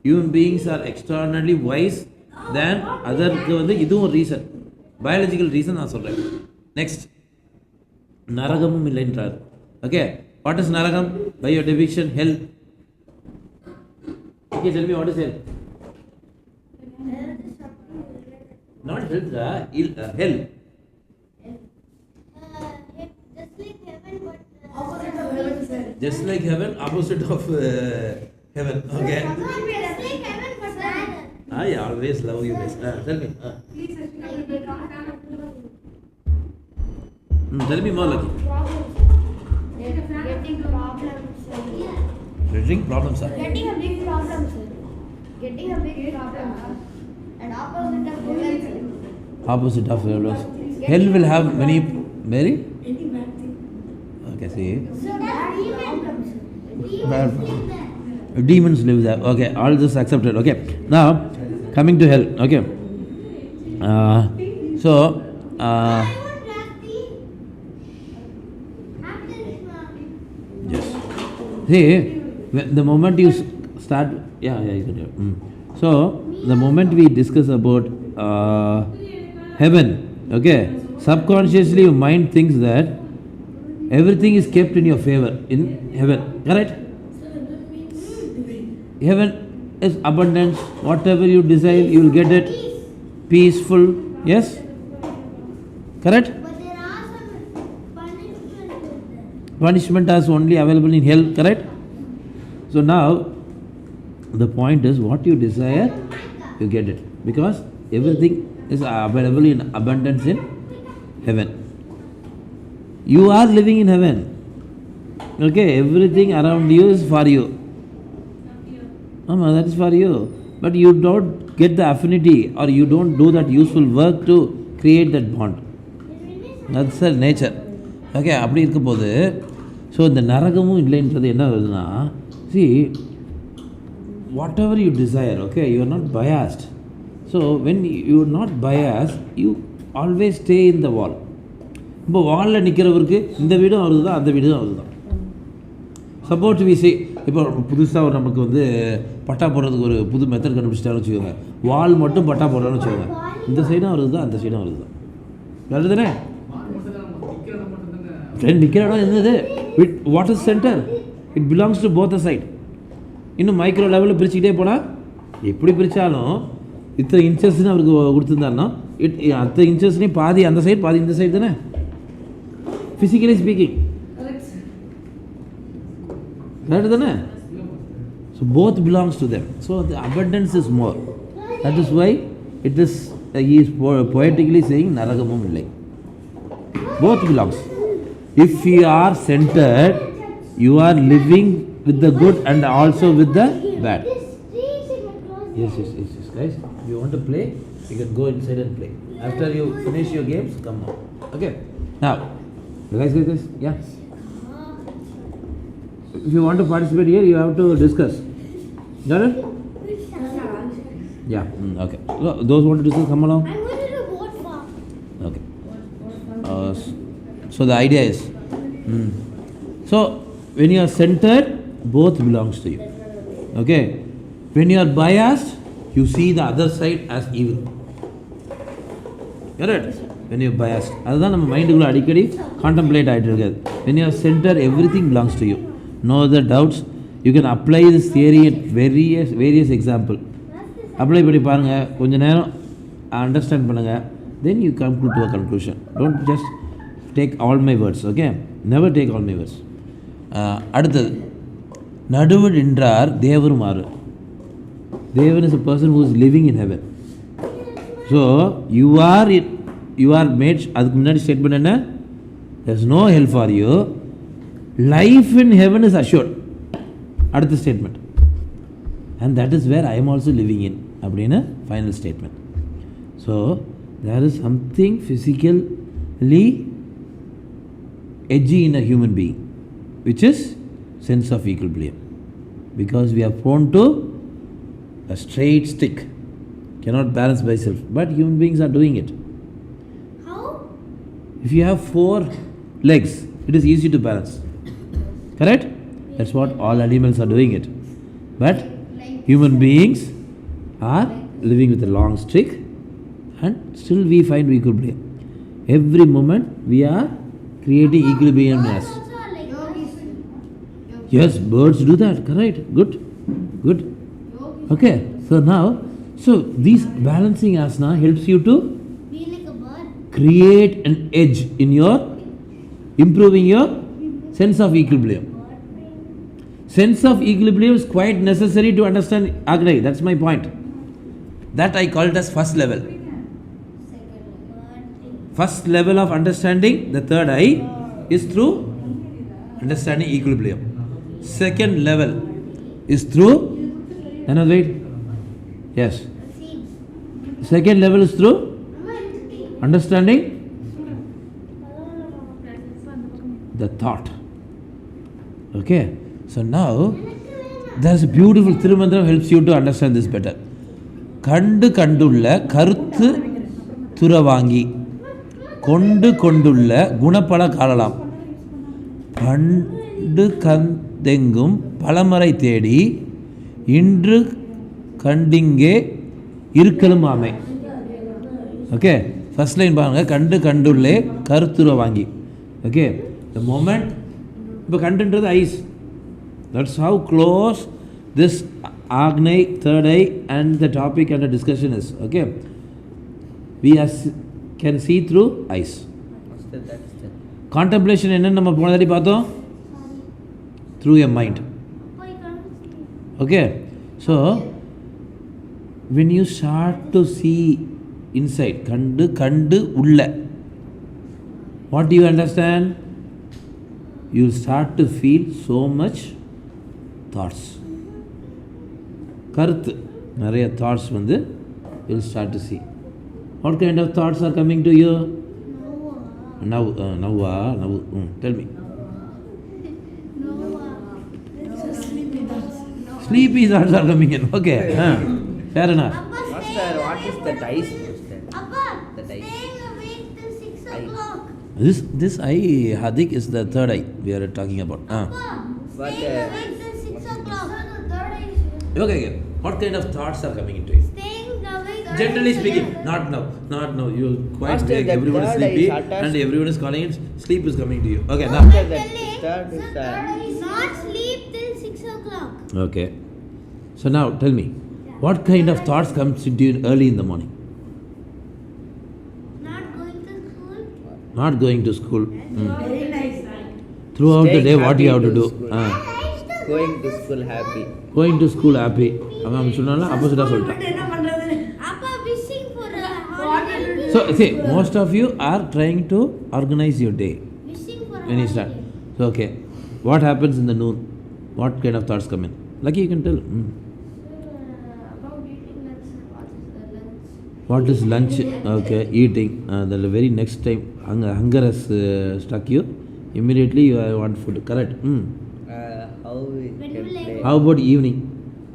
ஹியூமன் பீயிங்ஸ் ஆர் எக்ஸ்ட்ரானர்லி வைஸ் தேன் அதற்கு வந்து இதுவும் ஒரு ரீசன், பயாலஜிக்கல் ரீசன் நான் சொல்கிறேன். நெக்ஸ்ட், நரகமும் இல்லைன்றார். Okay, what is narakam? By your depiction, hell. Okay, tell me what is hell? Not health, hell. Just like heaven, opposite of heaven. Okay. I always love you guys. Tell me. Tell me more, Lucky. Getting problems, sir. Getting problems, sir. Getting a big problem, sir. Getting a big problem, sir. And opposite of heaven, sir. Opposite of heaven. Hell will have many. Okay, see. So that demons, Bad. Demons live there. Okay, all this accepted. Okay, now coming to hell. Okay, so yes. See, the moment you start, yeah, you can do it. So the moment we discuss about heaven, okay, subconsciously your mind thinks that everything is kept in your favor in heaven, correct? Heaven is abundance. Whatever you desire, you will get it. Peaceful, yes? Correct? but there are some punishments. Punishment is only available in hell, correct? So now, the point is, what you desire, you get it. Because everything is available in abundance in heaven. You are living in heaven. Okay, everything around you is for you. That is for you. But you don't get the affinity or you don't do that useful work to create that bond. That's the nature. Okay, அப்படி இருக்கும்போது so இந்த நரகமும் இல்லைன்றது என்ன வருதுன்னா, see, whatever you desire, okay, you are not biased. So when you are not biased, you always stay in the wall. இப்போ வாலில் நிற்கிறவருக்கு இந்த வீடும் அவரு தான், அந்த வீடும் அவரு தான். சப்போர்ட் விசி இப்போ புதுசாக ஒரு நமக்கு வந்து பட்டா போடுறதுக்கு ஒரு புது மெத்தட் கண்டுபிடிச்சிட்டான்னு வச்சுக்கோங்க. வால் மட்டும் பட்டா போடுறான்னு வச்சுக்கோங்க. இந்த சைடும் அவரு தான், அந்த சைடும் அவரு தான். வேறு தானே நிற்கிற இடம் என்னது? What is centre? It belongs to both the side. இன்னும் மைக்ரோ லெவலில் பிரிச்சுக்கிட்டே போனால் எப்படி பிரித்தாலும் இத்தனை இன்ச்சஸ்ன்னு அவருக்கு கொடுத்துருந்தாருன்னா அத்தனை இன்ச்சஸ்லேயும் பாதி அந்த சைடு பாதி இந்த சைடு தானே, physically speaking. Correct தானே? So both belongs to them. So the abundance is more. That is why it is he is poetically saying naragamum illai. Both belongs. If you are centered, you are living with the good and also with the bad. Yes, guys. If you want to play, you can go inside and play. After you finish your games, come out. Okay. Now, guys, yeah. If you want to participate here, you have to discuss. Got it? Yeah. Okay. So, those who want to discuss, come along. I'm going to do boat farm. Okay. So the idea is, so when you are centered, both belongs to you. Okay. When you are biased, you see the other side as evil. Correct? When you are biased, அதுதான் நம்ம மைண்டுக்குள்ள அடிக்கடி contemplate ஆகிட்டு இருக்காது. When you are centered, everything belongs to you. No other doubts. You can apply this theory at various example. Apply பண்ணி பாருங்க, கொஞ்ச நேரம் understand பண்ணுங்க. Then you come to a conclusion. Don't just take all my words. Okay? Never take all my words. அடுத்தது நடுவு நின்றார் தேவர் மாறு. Devan is a person who is living in heaven. So you are made. அதுக்கு முன்னாடி statement என்ன? There is no hell for you. Life in heaven is assured. அடுத்த statement. And that is where I am also living in. அப்படின்னு final statement. So there is something physically edgy in a human being, which is sense of equilibrium. Because we are prone to a straight stick, cannot balance myself, but human beings are doing it. How? If you have 4 legs, it is easy to balance. Correct? That's what all animals are doing it. But human beings are living with a long stick, and still we find equilibrium. Every moment we are creating equilibrium in us. Also like Yes, birds do that. Correct. Good. Okay. So now, these balancing asana helps you to be like a bird. create an edge in your improving your sense of equilibrium. Sense of equilibrium is quite necessary to understand Agni. That's my point. That I call it as first level. First level of understanding the third eye is through understanding equilibrium. Second level is through wait. Yes. Second level is through understanding the thought. Okay. So now there is a beautiful Tirumandram helps you to understand this better. கண்டுள்ள கருத்து துறவாங்கி கொண்டுள்ள குணப்பட காணலாம். கண்டு கந்தெங்கும் பலமறை தேடி இன்று கண்டிங்கே இருக்கலும் ஆமை. Okay, first line பாருங்க. கண்டுள்ளே கருத்துற வாங்கி. Okay, the moment இப்போ கண்டுன்றது eyes. That's how close this ஆக்னை third eye and the topic and the discussion is. Okay, we can see through eyes. Contemplation என்னன்னு நம்ம போன தடவை பார்த்தோம், through your mind. Okay, so when you start to see inside, கண்டு உள்ள, what do you understand? You start to feel so much thoughts. கருத்து நிறைய thoughts வந்து you will start to see. What kind of thoughts are coming to you? Now, tell me. Sleepy thoughts are coming in. Okay, fair enough. Master, what is the dice, Master? Appa, The dice. staying awake till 6 o'clock. This eye, Hadik, is the third eye we are talking about. Appa, But, staying awake till 6 o'clock. Okay. What kind of thoughts are coming into you? Staying awake. Generally speaking, not now. You're quite Master, vague. the Everyone is third eye sleepy is attached- and everyone is calling it sleep is coming to you. Okay, now. Master, the third is Not sleep till 6 o'clock. Okay. So now tell me, what kind of thoughts comes into you early in the morning? Not going to school. Not going to school. Very nice. Throughout the Staying day, what do you have happy to do? to school. going to school happy. Going to school happy. அவன் சொன்னாலும் opposite சொல்லிட்டான். என்ன பண்றது? Appa, wishing for a holiday. So see, most of you are trying to organize your day Wishing for a when you start. holiday. So okay, what happens in the noon? What kind of thoughts come in? Lucky, you can tell. About eating lunch, What is lunch? Okay, eating. The very next time hunger has struck you, immediately you want food. Correct. How we can play? How about evening?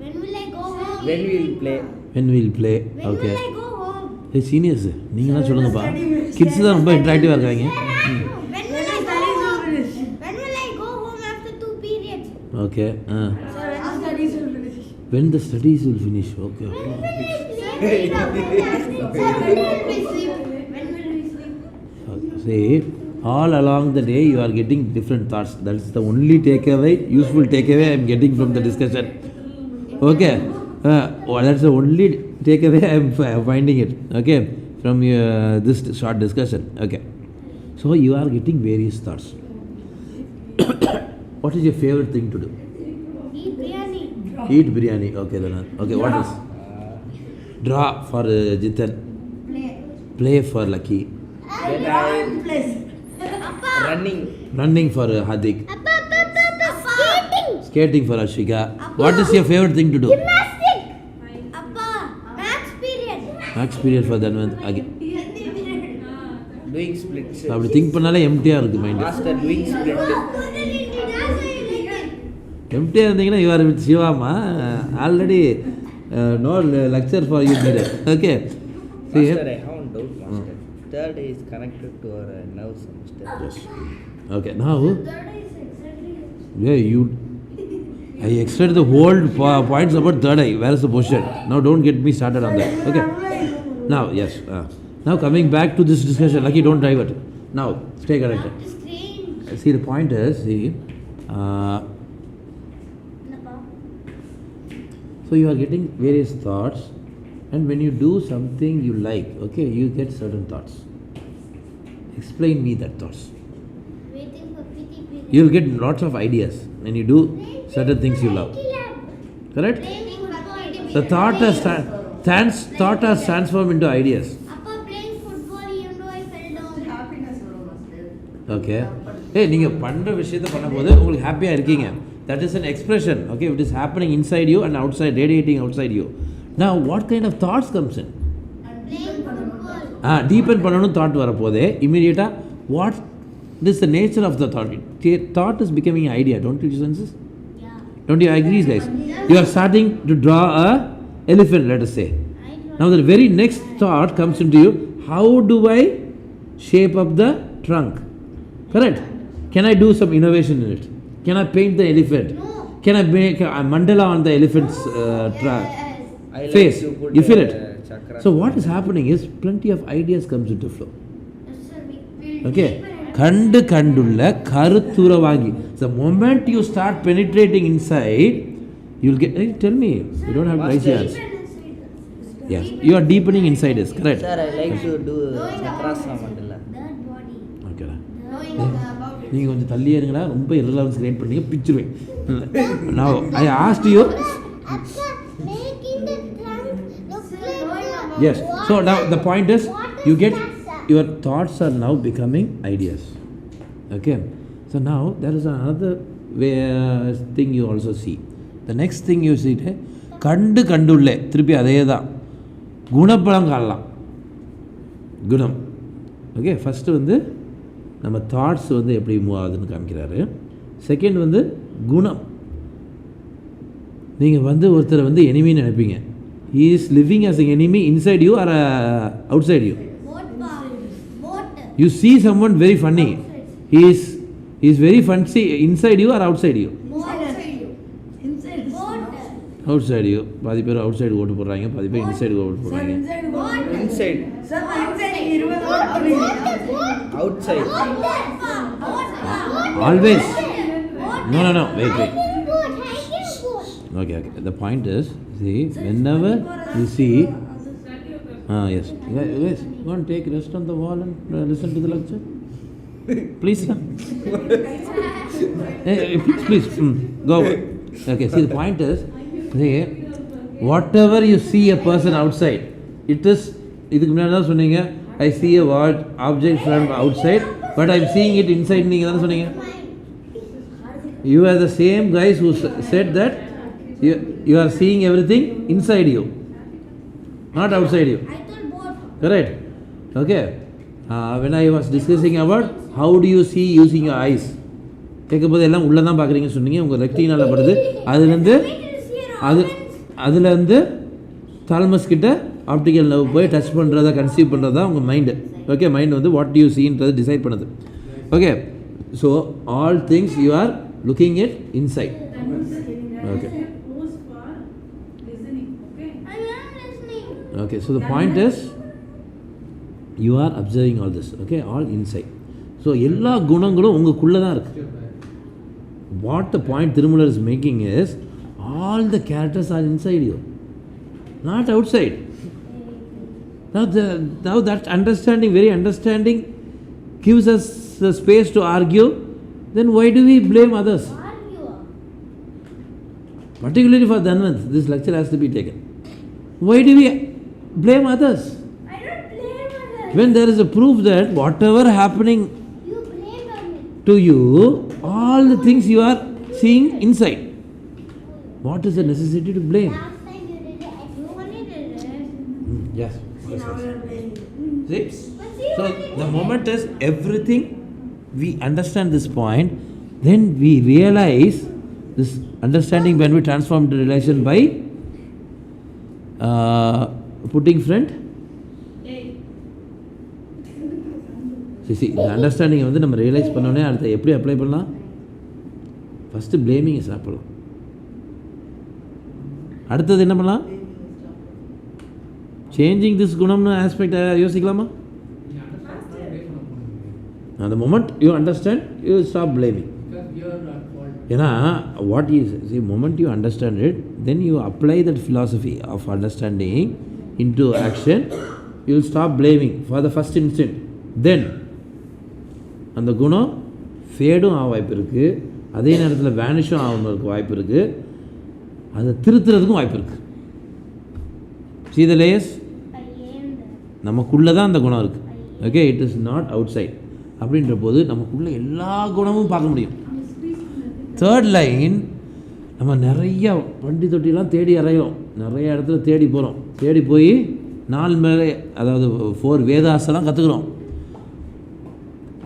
When will I go home? When we will play? When we'll play. When Okay. will I go home? Hey seniors, நீங்களாம் சொல்லுங்கப்பா. Kids தான் ரொம்ப இன்டராக்டிவாக இருக்காங்க. When will I go home? When will I go home after 2 periods? Okay. Our studies will finish. When the studies will finish. Okay. When will we sleep? When will we sleep? See, all along the day you are getting different thoughts. That's the only takeaway, useful takeaway I am getting from the discussion. Okay. That's the only takeaway I am finding it. Okay. From this short discussion. Okay. So you are getting various thoughts. What is your favorite thing to do? Eat biryani. Eat biryani. Okay, then. Okay, what is? Draw for Jitan. Play for Lucky. Then I running. Running for Hadik. Skating. Skating for Ashika. What is your favorite thing to do? Gymnastic. Appa, maths period. Max period for Dhanwant. Again. Doing splits. அப்படி think பண்ணாலே எம்டியாக இருக்குது mind. Master doing split. எம்டியாக இருந்தீங்கன்னா you are with சிவாமா already no lecture for you needed. Okay. Master, I have one doubt, Master. Third eye is connected to our nerve system. Yes. Okay, now, Third is exactly. yeah, I extended the whole points about third eye. Where is the position? Now don't get me started on that. Okay. Now, yes. Now coming back to this discussion, Lucky, don't divert. Now, stay connected. Strange. See, the point is, so you are getting various thoughts, and when you do something you like, okay, you get certain thoughts. Explain me that thoughts. Waiting for PT period. You'll get lots of ideas when you do certain things you love. Correct? Playing football. The thought has transformed into ideas. Appa playing football even though I fell down. Happiness வரும் master. Okay. Hey, நீங்கள் பண்ணுற விஷயத்தை பண்ணும்போது உங்களுக்கு ஹாப்பியாக இருக்கீங்க. That is an expression. Okay, it is happening inside you and outside, radiating outside you. Now, what kind of thoughts comes in? Playing football. Deepen பண்ணணும் thought வரப்போதே immediately what is the nature of the thought? Thought is becoming an idea. Don't you sense this? Yeah. Don't you agree, guys? You are starting to draw a elephant, let us say. Now the very next thought comes into you. How do I shape up the trunk? Correct? Can I do some innovation in it? Can I paint the elephant? No. Can I make a mandala on the elephant's trunk? I like Face. to put You feel it? chakra. So what is happening is plenty of ideas comes into flow. Yes, sir. We'll Okay. Kandulla karuthuravaagi. The moment you start penetrating inside, you'll get. Hey, tell me. You don't have to raise your hands. Yes. You are deepening inside us. Correct. Sir, I like to do chakrasana mandala. That body. Okay. Knowing about it. நீங்கள் கொஞ்சம் தள்ளியே இருங்கடா ரொம்ப irrelevance create பண்ணீங்க பிச்சிருவேன். Now I asked you. Making the trunk look like Yes. So now the point is you get your thoughts are now becoming ideas. Okay. So now there is another thing you also see. The next thing you see கண்டுள்ளே திருப்பி அதே தான் குணப்பழம் காணலாம். குணம். Okay. First வந்து நம்ம thoughts வந்து எப்படி move ஆகுதுன்னு காமிக்கிறாரு. செகண்ட் வந்து குணம். நீங்கள் வந்து ஒருத்தரை வந்து எனிமின்னு நினைப்பீங்க. He is living as an enemy inside you or outside you. boat. You see someone very funny. He is very funny inside you or outside you? Inside. Outside you. பாதி பேர் outside ஓட்டு போடுறாங்க, பாதி பேர் inside ஓட்டு போடுறாங்க. Inside. Sir, inside 20 Outside. Always. No. Wait. Okay. The point is, see, whenever you see, yes, go and take rest on the wall and listen to the lecture. Please, sir. Please, go. Okay, see, the point is, see, whatever you see a person outside, it is, இதுக்கு முன்னாடி தான் சொன்னீங்க, I see a object from outside, but I'm seeing it inside. நீங்கள் தானே சொன்னீங்க. You are the same guys who said that you are seeing everything inside you, not outside you. I told both. Correct? Okay. When I was discussing about how do you see using your eyes, கேட்கும்போது எல்லாம் உள்ளே தான் பார்க்குறீங்கன்னு சொன்னீங்க. உங்கள் ரெக்டினால படுது. அதுலேருந்து தால்மஸ் கிட்ட optical nerve போய் டச் பண்ணுறதா கன்சீவ் பண்ணுறதா உங்கள் மைண்டு. ஓகே, மைண்ட் வந்து வாட் யூ சீன்றது டிசைட் பண்ணுது. Okay, so all things you are looking it inside. Okay. Okay, so the point is you are observing all this. Okay, all inside. So எல்லா குணங்களும் உங்களுக்குள்ளே தான் இருக்குது. What the point Tirumala is making is all the characters are inside you, not outside. Now that understanding, very understanding, gives us the space to argue. Then why do we blame others? Particularly for Dhanvant, this lecture has to be taken. Why do we blame others? I don't blame others. When there is a proof that whatever happening You blame on me. to you, all the things you are seeing inside. What is the necessity to blame? Last time you did it, you only did it. Yes. See, now we are blaming. See? But see So what the moment is everything, we understand this point, then we realize this understanding when we transform the relation by putting friend. See, இந்த அண்டர்ஸ்டாண்டிங்கை வந்து நம்ம realise பண்ணோன்னே அடுத்த எப்படி apply பண்ணலாம்? First பிளேமிங்கை சாப்பிடலாம். அடுத்தது என்ன பண்ணலாம்? சேஞ்சிங் திஸ் குணம்னு ஆஸ்பெக்ட் யோசிக்கலாமா? அந்த moment you understand you stop blaming. ஏன்னா what is see moment you understand it, then you apply that philosophy of understanding into action, you will stop blaming for the first instant. Then அந்த குணம் ஃபேடும் ஆக வாய்ப்பு இருக்குது, அதே நேரத்தில் வேனிஷும் ஆகிறதுக்கு வாய்ப்பு இருக்குது, அதை திருத்துறதுக்கும் வாய்ப்பு இருக்குது. See the layers? I am there. நமக்குள்ளே தான் அந்த குணம் இருக்குது. Okay, it is not outside. அப்படின்ற போது நமக்குள்ளே எல்லா குணமும் பார்க்க முடியும். தேர்ட் லைன், நம்ம நிறையா வண்டி தொட்டிலாம் தேடி அறையோம், நிறைய இடத்துல தேடி போகிறோம், தேடி போய் 4 மேலே அதாவது 4 வேதாசெல்லாம் கற்றுக்குறோம்.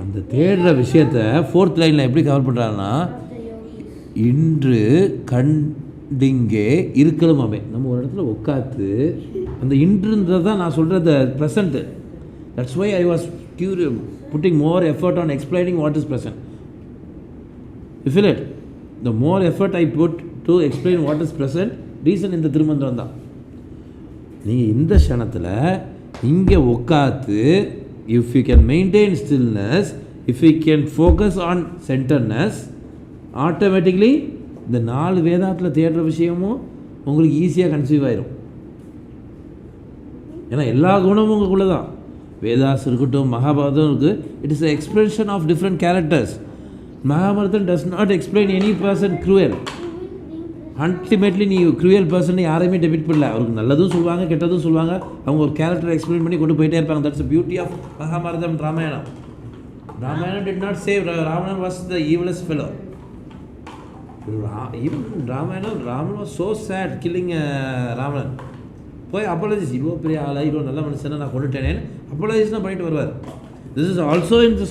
அந்த தேடுற விஷயத்த 4th லைனில் எப்படி கவர் பண்ணுறாங்கன்னா, இன்று கண்டிங்கே இருக்கணுமாமே. நம்ம ஒரு இடத்துல உட்காந்து அந்த இன்றுன்றது தான் நான் சொல்கிறது present. That's why I was putting more effort on explaining what is present. You feel it? The more effort I put to explain what is present, reason இந்த திருமந்திரம் தான். நீங்கள் இந்த க்ஷணத்தில் இங்கே உட்காந்து if you can maintain stillness, if you can focus on centeredness, automatically இந்த 4 வேதாத்தில் தேடுற விஷயமும் உங்களுக்கு ஈஸியாக கன்சீவ் ஆயிரும். ஏன்னா எல்லா குணமும் உங்களுக்குள்ளே தான். வேதாஸ் இருக்கட்டும், மகாபாரதம் இருக்குது. It is a expression of different characters. Mahabharatam does not explain any person cruel. Ultimately நீ க்ரூயல் பர்சன் யாரையுமே டெபிட் பண்ணல. அவருக்கு நல்லதும் சொல்லுவாங்க, கெட்டதும் சொல்லுவாங்க. அவங்க ஒரு கேரக்டர் எக்ஸ்பிளைன் பண்ணி கொண்டு போயிட்டே இருப்பாங்க. That's beauty of Mahabharatam, Ramayanam. Ramayanam did not save Ravanan was the evilest fellow. Ramayanam, Raman was so sad killing Ravanan. போய் அப்பாலஜிஸ், இவ்வளோ பெரிய ஆளாக இவ்வளோ நல்ல மனுஷனை நான் கொண்டுட்டேனேன்னு அப்பாலஜிஸ் தான் பண்ணிட்டு வருவார். This is also in the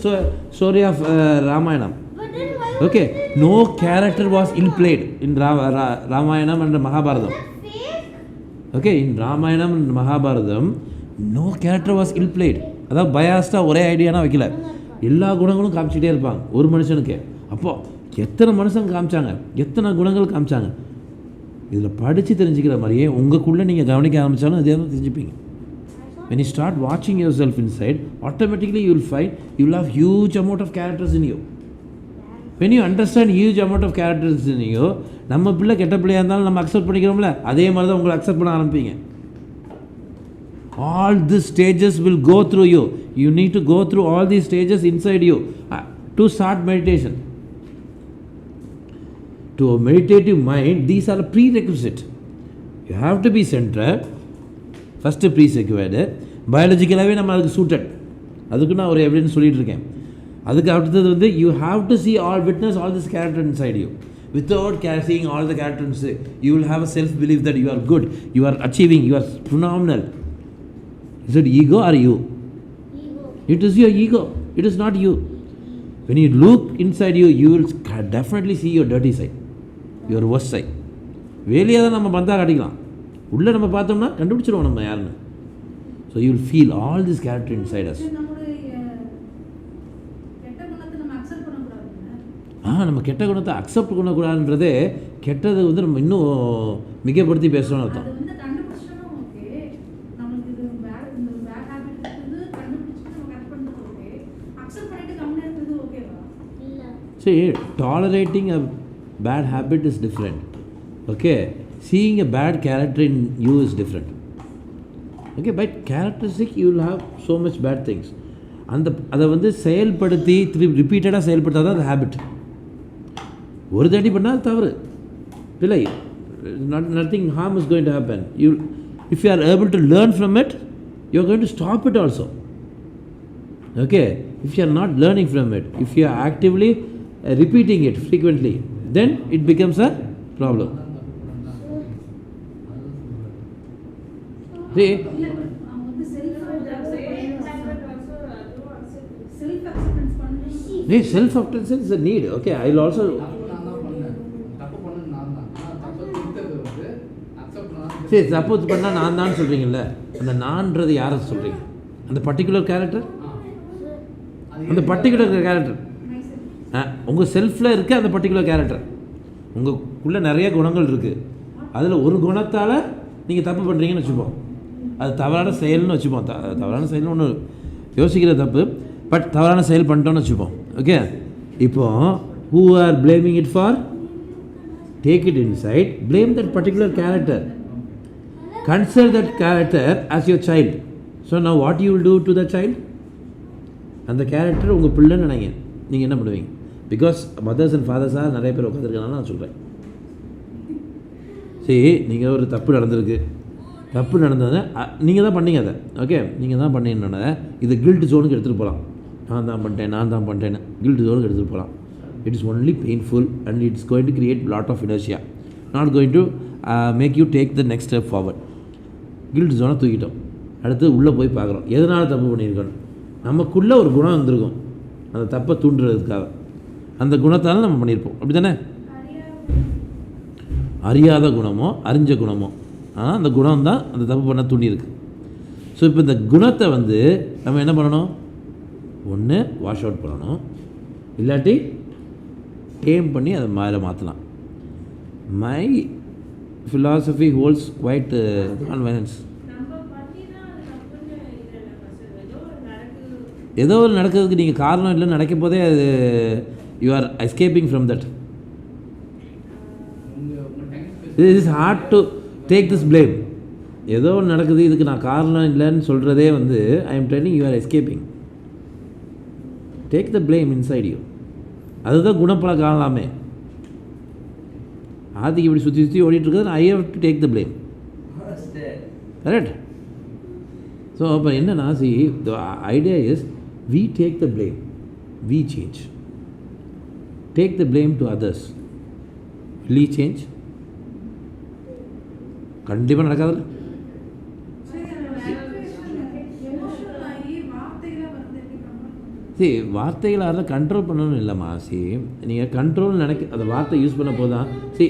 story of Ramayanam. Okay, no character was ill played in Ramayanam and Mahabharatam. Okay, in Ramayanam and Mahabharatam, no character was ill played. அதாவது பயாஸ்டாக ஒரே ஐடியானா வைக்கல, எல்லா குணங்களும் காமிச்சிட்டே இருப்பாங்க ஒரு மனுஷனுக்கு. அப்போது எத்தனை மனுஷன் காமிச்சாங்க, எத்தனை குணங்கள் காமிச்சாங்க. இதில் படித்து தெரிஞ்சுக்கிற மாதிரியே உங்களுக்குள்ளே நீங்கள் கவனிக்க ஆரம்பித்தாலும் அதே தான் தெரிஞ்சுப்பீங்க. When you start watching yourself inside, automatically you will find you will have huge amount of characters in you. When you understand huge amount of characters in you, நம்ம பிள்ளை கெட்ட பிள்ளையாக இருந்தாலும் நம்ம அக்செப்ட் பண்ணிக்கிறோம்ல, அதே மாதிரி தான் உங்களை அக்செப்ட் பண்ண ஆரம்பிப்பீங்க. All these stages will go through you. You need to go through all these stages inside you to start meditation. To a meditative mind, these are a prerequisite. You have to be centered. First prerequisite. பயாலஜிக்கலாகவே நம்ம அதுக்கு suited. அதுக்கு நான் ஒரு evidence சொல்லிகிட்டு இருக்கேன். அதுக்கு அடுத்தது வந்து you have to see all witness all this character inside you. Without seeing all the characters, you will have a self belief that you are good, you are achieving, you are phenomenal. Is it ego or you? Ego. It is your ego, it is not you. When you look inside you, you will definitely see your dirty side, your worst side. வெளியே தான் நம்ம பந்தா காட்டிக்கலாம், உள்ளே நம்ம பார்த்தோம்னா கண்டுபிடிச்சிடுவோம் நம்ம யாருன்னு. So you will feel all this character inside as. நம்ம கெட்ட குணத்தை அக்செப்ட் பண்ணக்கூடாதுன்றதே கெட்டது வந்து நம்ம இன்னும் மிகப்படுத்தி பேசுகிறோம்னு அர்த்தம். See, tolerating a bad habit is different. Okay, seeing a bad character in you is different. Okay, by characteristic you will have so much bad things. அதை வந்து செயல்படுத்தி ரிப்பீட்டடாக செயல்படுத்தாதான் அது ஹேபிட். ஒரு தடி பண்ணால் தவறு இல்லை, nothing harm is going to happen. If you are able to learn from it, you are going to stop it also. Okay, if you are not learning from it, if you are actively repeating it frequently, then it becomes a problem. See, self-acceptance is a need. Okay, I will also சரி, suppose பண்ணால் நான் தான் சொல்கிறீங்கல்ல, அந்த நான்றது யாரை சொல்கிறீங்க? அந்த particular character, அந்த particular character உங்கள் செல்ஃபில் இருக்க அந்த பர்டிகுலர் கேரக்டர். உங்களுக்குள்ளே நிறைய குணங்கள் இருக்குது, அதில் ஒரு குணத்தால் நீங்கள் தப்பு பண்ணுறீங்கன்னு வச்சுப்போம், அது தவறான செயல்னு வச்சுப்போம். தவறான செயல்னு ஒன்று யோசிக்கிற தப்பு, பட் தவறான செயல் பண்ணிட்டோன்னு வச்சுப்போம். ஓகே, இப்போது who are blaming it for? Take it inside, blame that particular character. Consider that character as your child. So now what you will do to the child? அந்த கேரக்டர் உங்கள் பிள்ளைன்னு நினைங்க, நீங்கள் என்ன பண்ணுவீங்க? பிகாஸ் மதர்ஸ் அண்ட் ஃபாதர்ஸாக நிறைய பேர் உட்காந்துருக்கனால நான் சொல்கிறேன். சரி, நீங்கள் ஒரு தப்பு நடந்திருக்கு, தப்பு நடந்ததை நீங்கள் தான் பண்ணீங்க, அதை ஓகே நீங்கள் தான் பண்ணீங்கன்னொன்னே இது கில்ட் ஜோனுக்கு எடுத்துகிட்டு போகலாம். நான் தான் பண்ணிட்டேன்னு கில்ட் ஜோனுக்கு எடுத்துகிட்டு போகலாம். It is only painful and it's going to create lot of inertia, not going to make you take the next step forward. Guilt ஜோனை தூக்கிட்டோம், அடுத்து உள்ளே போய் பார்க்குறோம் எதனால் தப்பு பண்ணியிருக்கோம். நமக்குள்ளே ஒரு குணம் வந்திருக்கும், அந்த தப்பை தூண்டுறதுக்காக அந்த குணத்தால் நம்ம பண்ணியிருப்போம், அப்படி தானே? அறியாத குணமோ அறிஞ்ச குணமோ, ஆனால் அந்த குணம் தான் அந்த தப்பு பண்ண தூண்டியிருக்கு. ஸோ இப்போ இந்த குணத்தை வந்து நம்ம என்ன பண்ணணும்? ஒன்று வாஷ் அவுட் பண்ணணும், இல்லாட்டி டேம் பண்ணி அதை மேலே மாற்றலாம். My philosophy holds quite convenience. ஏதோ ஒரு நடக்கிறதுக்கு நீங்கள் காரணம் இல்லைன்னு நினைக்கும் போதே அது you are escaping from that. It is hard to take this blame. ஏதோ ஒன்று நடக்குது, இதுக்கு நான் காரணம் இல்லைன்னு சொல்கிறதே வந்து I am telling you are escaping. Take the blame inside you. அதுதான் குணப்பல காணலாமே. ஆதிக்கு இப்படி சுற்றி சுற்றி ஓடிட்டுருக்குது, I have to take the blame. Correct? So அப்போ என்னன்னா, see the idea is we take the blame, we change. Take the blame to others, will he change? கண்டிப்பாக நடக்காதுல்ல. சரி, வார்த்தைகளை அதை கண்ட்ரோல் பண்ணணும் இல்லைம்மா. சரி, நீங்கள் கண்ட்ரோல் அந்த வார்த்தை யூஸ் பண்ண போதான். சரி,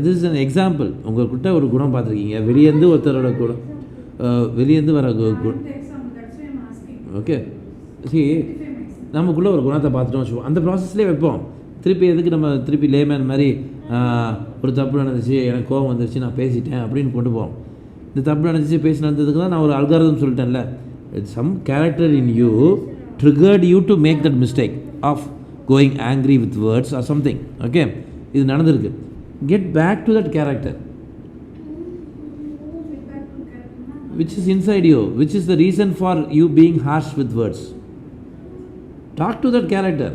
this is an example. உங்கள்கிட்ட ஒரு குணம் பார்த்துருக்கீங்க, வெளியேருந்து ஒருத்தரோட குணம், வெளியேருந்து வர குணம். ஓகே, சரி, நமக்குள்ளே ஒரு குணத்தை பார்த்துட்டோம் வச்சுப்போம், அந்த ப்ராசஸ்லேயே வைப்போம். திருப்பி எதுக்கு நம்ம திருப்பி லேமேன் மாதிரி ஒரு தப்பு நடந்துச்சு, எனக்கு கோவம் வந்துருச்சு, நான் பேசிட்டேன் அப்படின்னு கொண்டு போவோம். இந்த தப்பு நடந்துச்சு பேசினதுக்கு தான் நான் ஒரு அல்காரிதம் சொல்லிட்டேன்ல. Some character in you triggered you to make that mistake of going angry with words or something. Okay, இது நடந்திருக்கு. Get back to that character which is inside you, which is the reason for you being harsh with words. Talk to that character.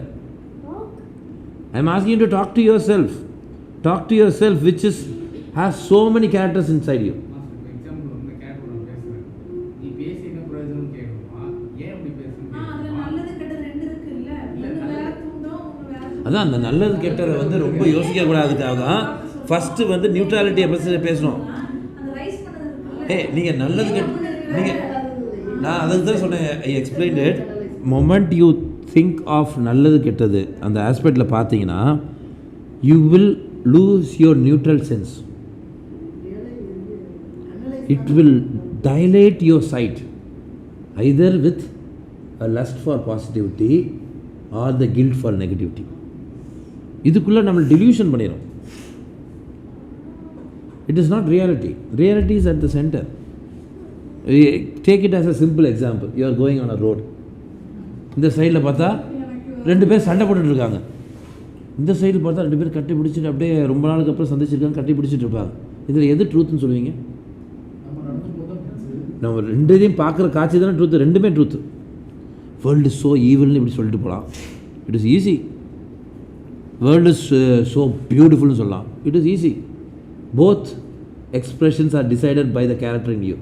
I am asking you to talk to yourself. Talk to yourself, which has so many characters inside you. அதான் அந்த நல்லது கெட்டதை வந்து ரொம்ப யோசிக்கக்கூடாதுக்காக தான் first வந்து நியூட்ராலிட்டியை பற்றி பேசணும். நீங்கள் நல்லது நீங்கள் நான் அதுக்கு தான் சொன்னேன். I explained it. Moment you think of நல்லது கெட்டது அந்த ஆஸ்பெக்டில் பார்த்தீங்கன்னா you will lose your neutral sense. It will dilate your sight either with a lust for positivity or the guilt for negativity. இதுக்குள்ளே நம்ம delusion பண்ணிடும். It is not reality. Reality is at the center. Take it as a simple example. You are going on a road. இந்த சைடில் பார்த்தா 2 பேர் சண்டை போட்டுட்டு இருக்காங்க. இந்த சைடில் பார்த்தா 2 பேர் கட்டி பிடிச்சிட்டு அப்படியே ரொம்ப நாளுக்கு அப்புறம் சந்திச்சிருக்காங்க, கட்டி பிடிச்சிட்டு இருப்பாங்க. இதில் எது ட்ரூத்துன்னு சொல்லுவீங்க? நம்ம 2 இதையும் பார்க்குற காட்சி தானே ட்ரூத்து. 2மே ட்ரூத்து. வேர்ல்டு இஸ் ஸோ ஈவில்னு இப்படி சொல்லிட்டு போகலாம். It is easy. World is so பியூட்டிஃபுல்னு சொல்லலாம். It is easy. Both expressions are decided by the character in you.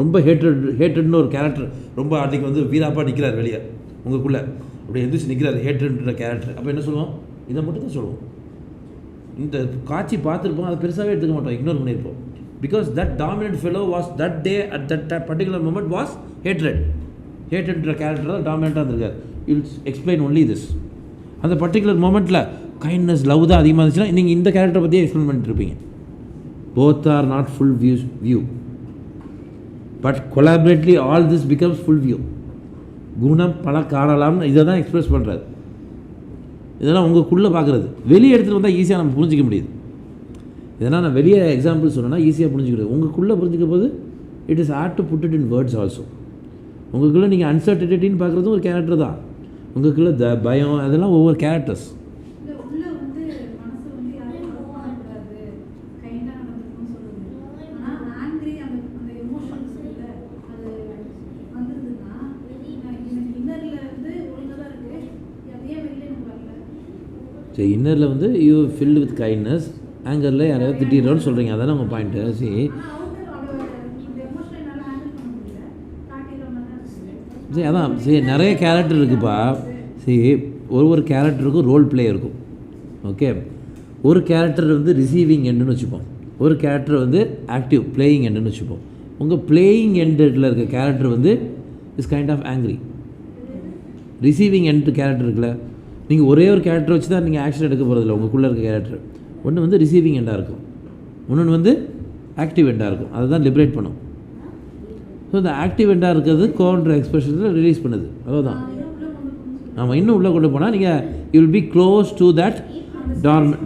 ரொம்ப ஹேட்ரட்னு ஒரு கேரக்டர் ரொம்ப அன்றைக்கி வந்து வீராப்பா நிற்கிறார் வெளியே உங்களுக்குள்ளே அப்படி எந்திரிச்சு நிற்கிறார் ஹேட்ரட்ன்ற கேரக்டர். அப்போ என்ன சொல்லுவோம்? இதை மட்டும் தான் சொல்லுவோம். இந்த காட்சி பார்த்துருப்போம், அதை பெருசாகவே எடுத்துக்க மாட்டோம், இக்னோர் பண்ணியிருப்போம். Because that dominant fellow was that day at that particular moment was hatred. Hatredன்ற கேரக்டர் தான் டாமினண்ட்டாக இருந்திருக்கார். You explain only this. அந்த பர்டிகுலர் மூமெண்ட்டில் கைண்ட்னஸ் லவ் தான் அதிகமாக இருந்துச்சுன்னா நீங்கள் இந்த கேரக்டரை பற்றியே எக்ஸ்பிளைன் பண்ணிட்டு இருப்பீங்க. Both are not full view but collaboratively all this becomes full view. குணம் பல காணலாம்னு இதை தான் எக்ஸ்பிரஸ் பண்ணுறாரு. இதெல்லாம் உங்களுக்குள்ளே பார்க்குறது. வெளியே எடுத்துகிட்டு வந்தால் ஈஸியாக நம்ம புரிஞ்சிக்க முடியுது. இதனால் நான் வெளியே எக்ஸாம்பிள் சொன்னேன்னா ஈஸியாக புரிஞ்சுக்கிறது. உங்களுக்குள்ளே புரிஞ்சிக்க போது it is hard to put it in words also. உங்களுக்குள்ளே நீங்கள் அன்சர்டினிட்டின்னு பார்க்குறதும் ஒரு கேரக்டர் தான். உங்களுக்குள்ளே பயம் அதெல்லாம் ஒவ்வொரு கேரக்டர்ஸ். சரி, இன்னரில் வந்து யூ ஃபில்டு வித் கைண்ட்னஸ், ஆங்கரில் யாராவது திட்டிடுறோன்னு சொல்கிறீங்க. அதானே உங்கள் பாயிண்ட்டு. சரி அதான் சரி, நிறைய கேரக்டர் இருக்குப்பா. சரி, ஒரு கேரக்டருக்கும் ரோல் ப்ளே இருக்கும். ஓகே, ஒரு கேரக்டர் வந்து ரிசீவிங் எண்டுன்னு வச்சுப்போம், ஒரு கேரக்டர் வந்து ஆக்டிவ் பிளேயிங் எண்டுன்னு வச்சுப்போம். உங்கள் பிளேயிங் எண்டில் இருக்க கேரக்டர் வந்து is kind of angry. Receiving end character இருக்குல்ல, நீங்கள் ஒரே ஒரு கேரக்டர் வச்சு தான் நீங்கள் ஆக்ஷன் எடுக்க போகிறதில்ல. உங்களுக்குள்ளே இருக்க கேரக்டர் ஒன்று வந்து ரிசீவிங் எண்டாக இருக்கும், இன்னொன்று வந்து ஆக்டிவ் எண்டாக இருக்கும். அதை தான் லிபரேட் பண்ணும். ஸோ இந்த ஆக்டிவ் எண்டாக இருக்கிறது கோன்ற எக்ஸ்பிரஷனில் ரிலீஸ் பண்ணுது. அவ்வளோதான். ஆமாம், இன்னும் உள்ளே கொண்டு போனால் நீங்கள் you will be close to that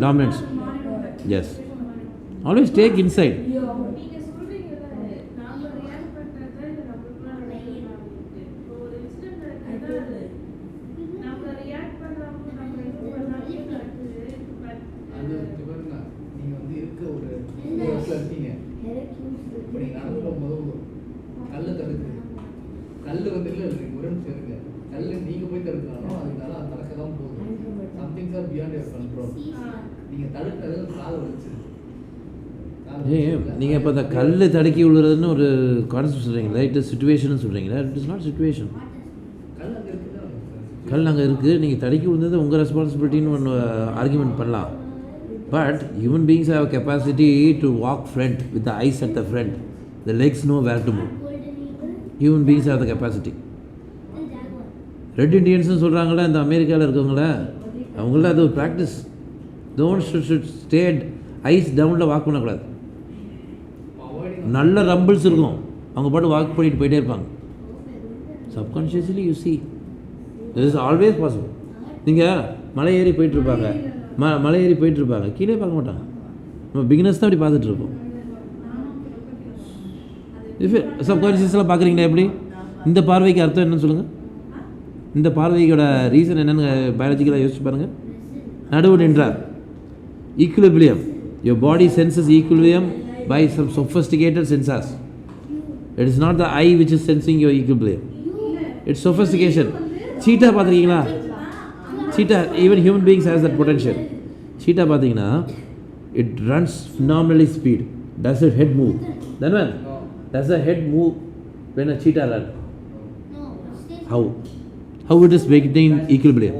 dominance. Yes, always take inside. கல் வந்து இல்லை ஒரு நிமிஷம் இருக்கு. கல் நீங்கள் போய் தடுக்கணும், அதனால அது நடக்க தான் போகுது. Somethings are beyond your control. நீங்கள் தடுக்கிறது கால் வலிச்சு. நீங்கள் இப்போ இந்த கல் தடுக்கி விழுறதுன்னு ஒரு கான்செப்ட் சொல்கிறீங்களா? இட் இஸ் சுச்சுவேஷன் சொல்கிறீங்களா? It is not situation. கல் அங்கே இருக்குது, கல் அங்கே இருக்குது, நீங்கள் தடுக்கி விழுந்தது உங்கள் ரெஸ்பான்சிபிலிட்டின்னு ஒன்று ஆர்குமெண்ட் பண்ணலாம். But human beings have capacity to walk front with the eyes at the front. The legs know where to move. Human beings have the capacity. Red இண்டியன்ஸ்னு சொல்கிறாங்களே இந்த அமெரிக்காவில் இருக்கவங்கள, அவங்கள அது ஒரு practice. Don't should stay eyes டவுனில் walk பண்ணக்கூடாது. நல்ல ரம்பிள்ஸ் இருக்கும், அவங்க பாட்டு வாக் பண்ணிட்டு போயிட்டே இருப்பாங்க. Subconsciously you see this is always possible. நீங்கள் மலை ஏறி போயிட்டுருப்பாங்க, மலை ஏறி போயிட்டுருப்பாங்க, கீழே பார்க்க மாட்டாங்க. நம்ம பிகினர்ஸ் தான் அப்படி பார்த்துட்ருப்போம். சப்கான்ஷியஸில் பார்க்குறீங்களா? எப்படி இந்த பார்வைக்கு அர்த்தம் என்னன்னு சொல்லுங்கள். இந்த பார்வையோட ரீசன் என்னென்னு பயாலஜிக்கலாக யோசிச்சு பாருங்கள். நடுவு நின்றார், equilibrium. Your body senses equilibrium by some sophisticated sensors. It is not the eye which is sensing your equilibrium, it's sophistication. Cheetah பார்த்துருக்கீங்களா? Cheetah, even human beings has that potential. Cheetah பார்த்தீங்கன்னா it runs phenomenally speed. Does its head move? Then when? Does the head move when a cheetah runs? No. How it is maintaining equilibrium?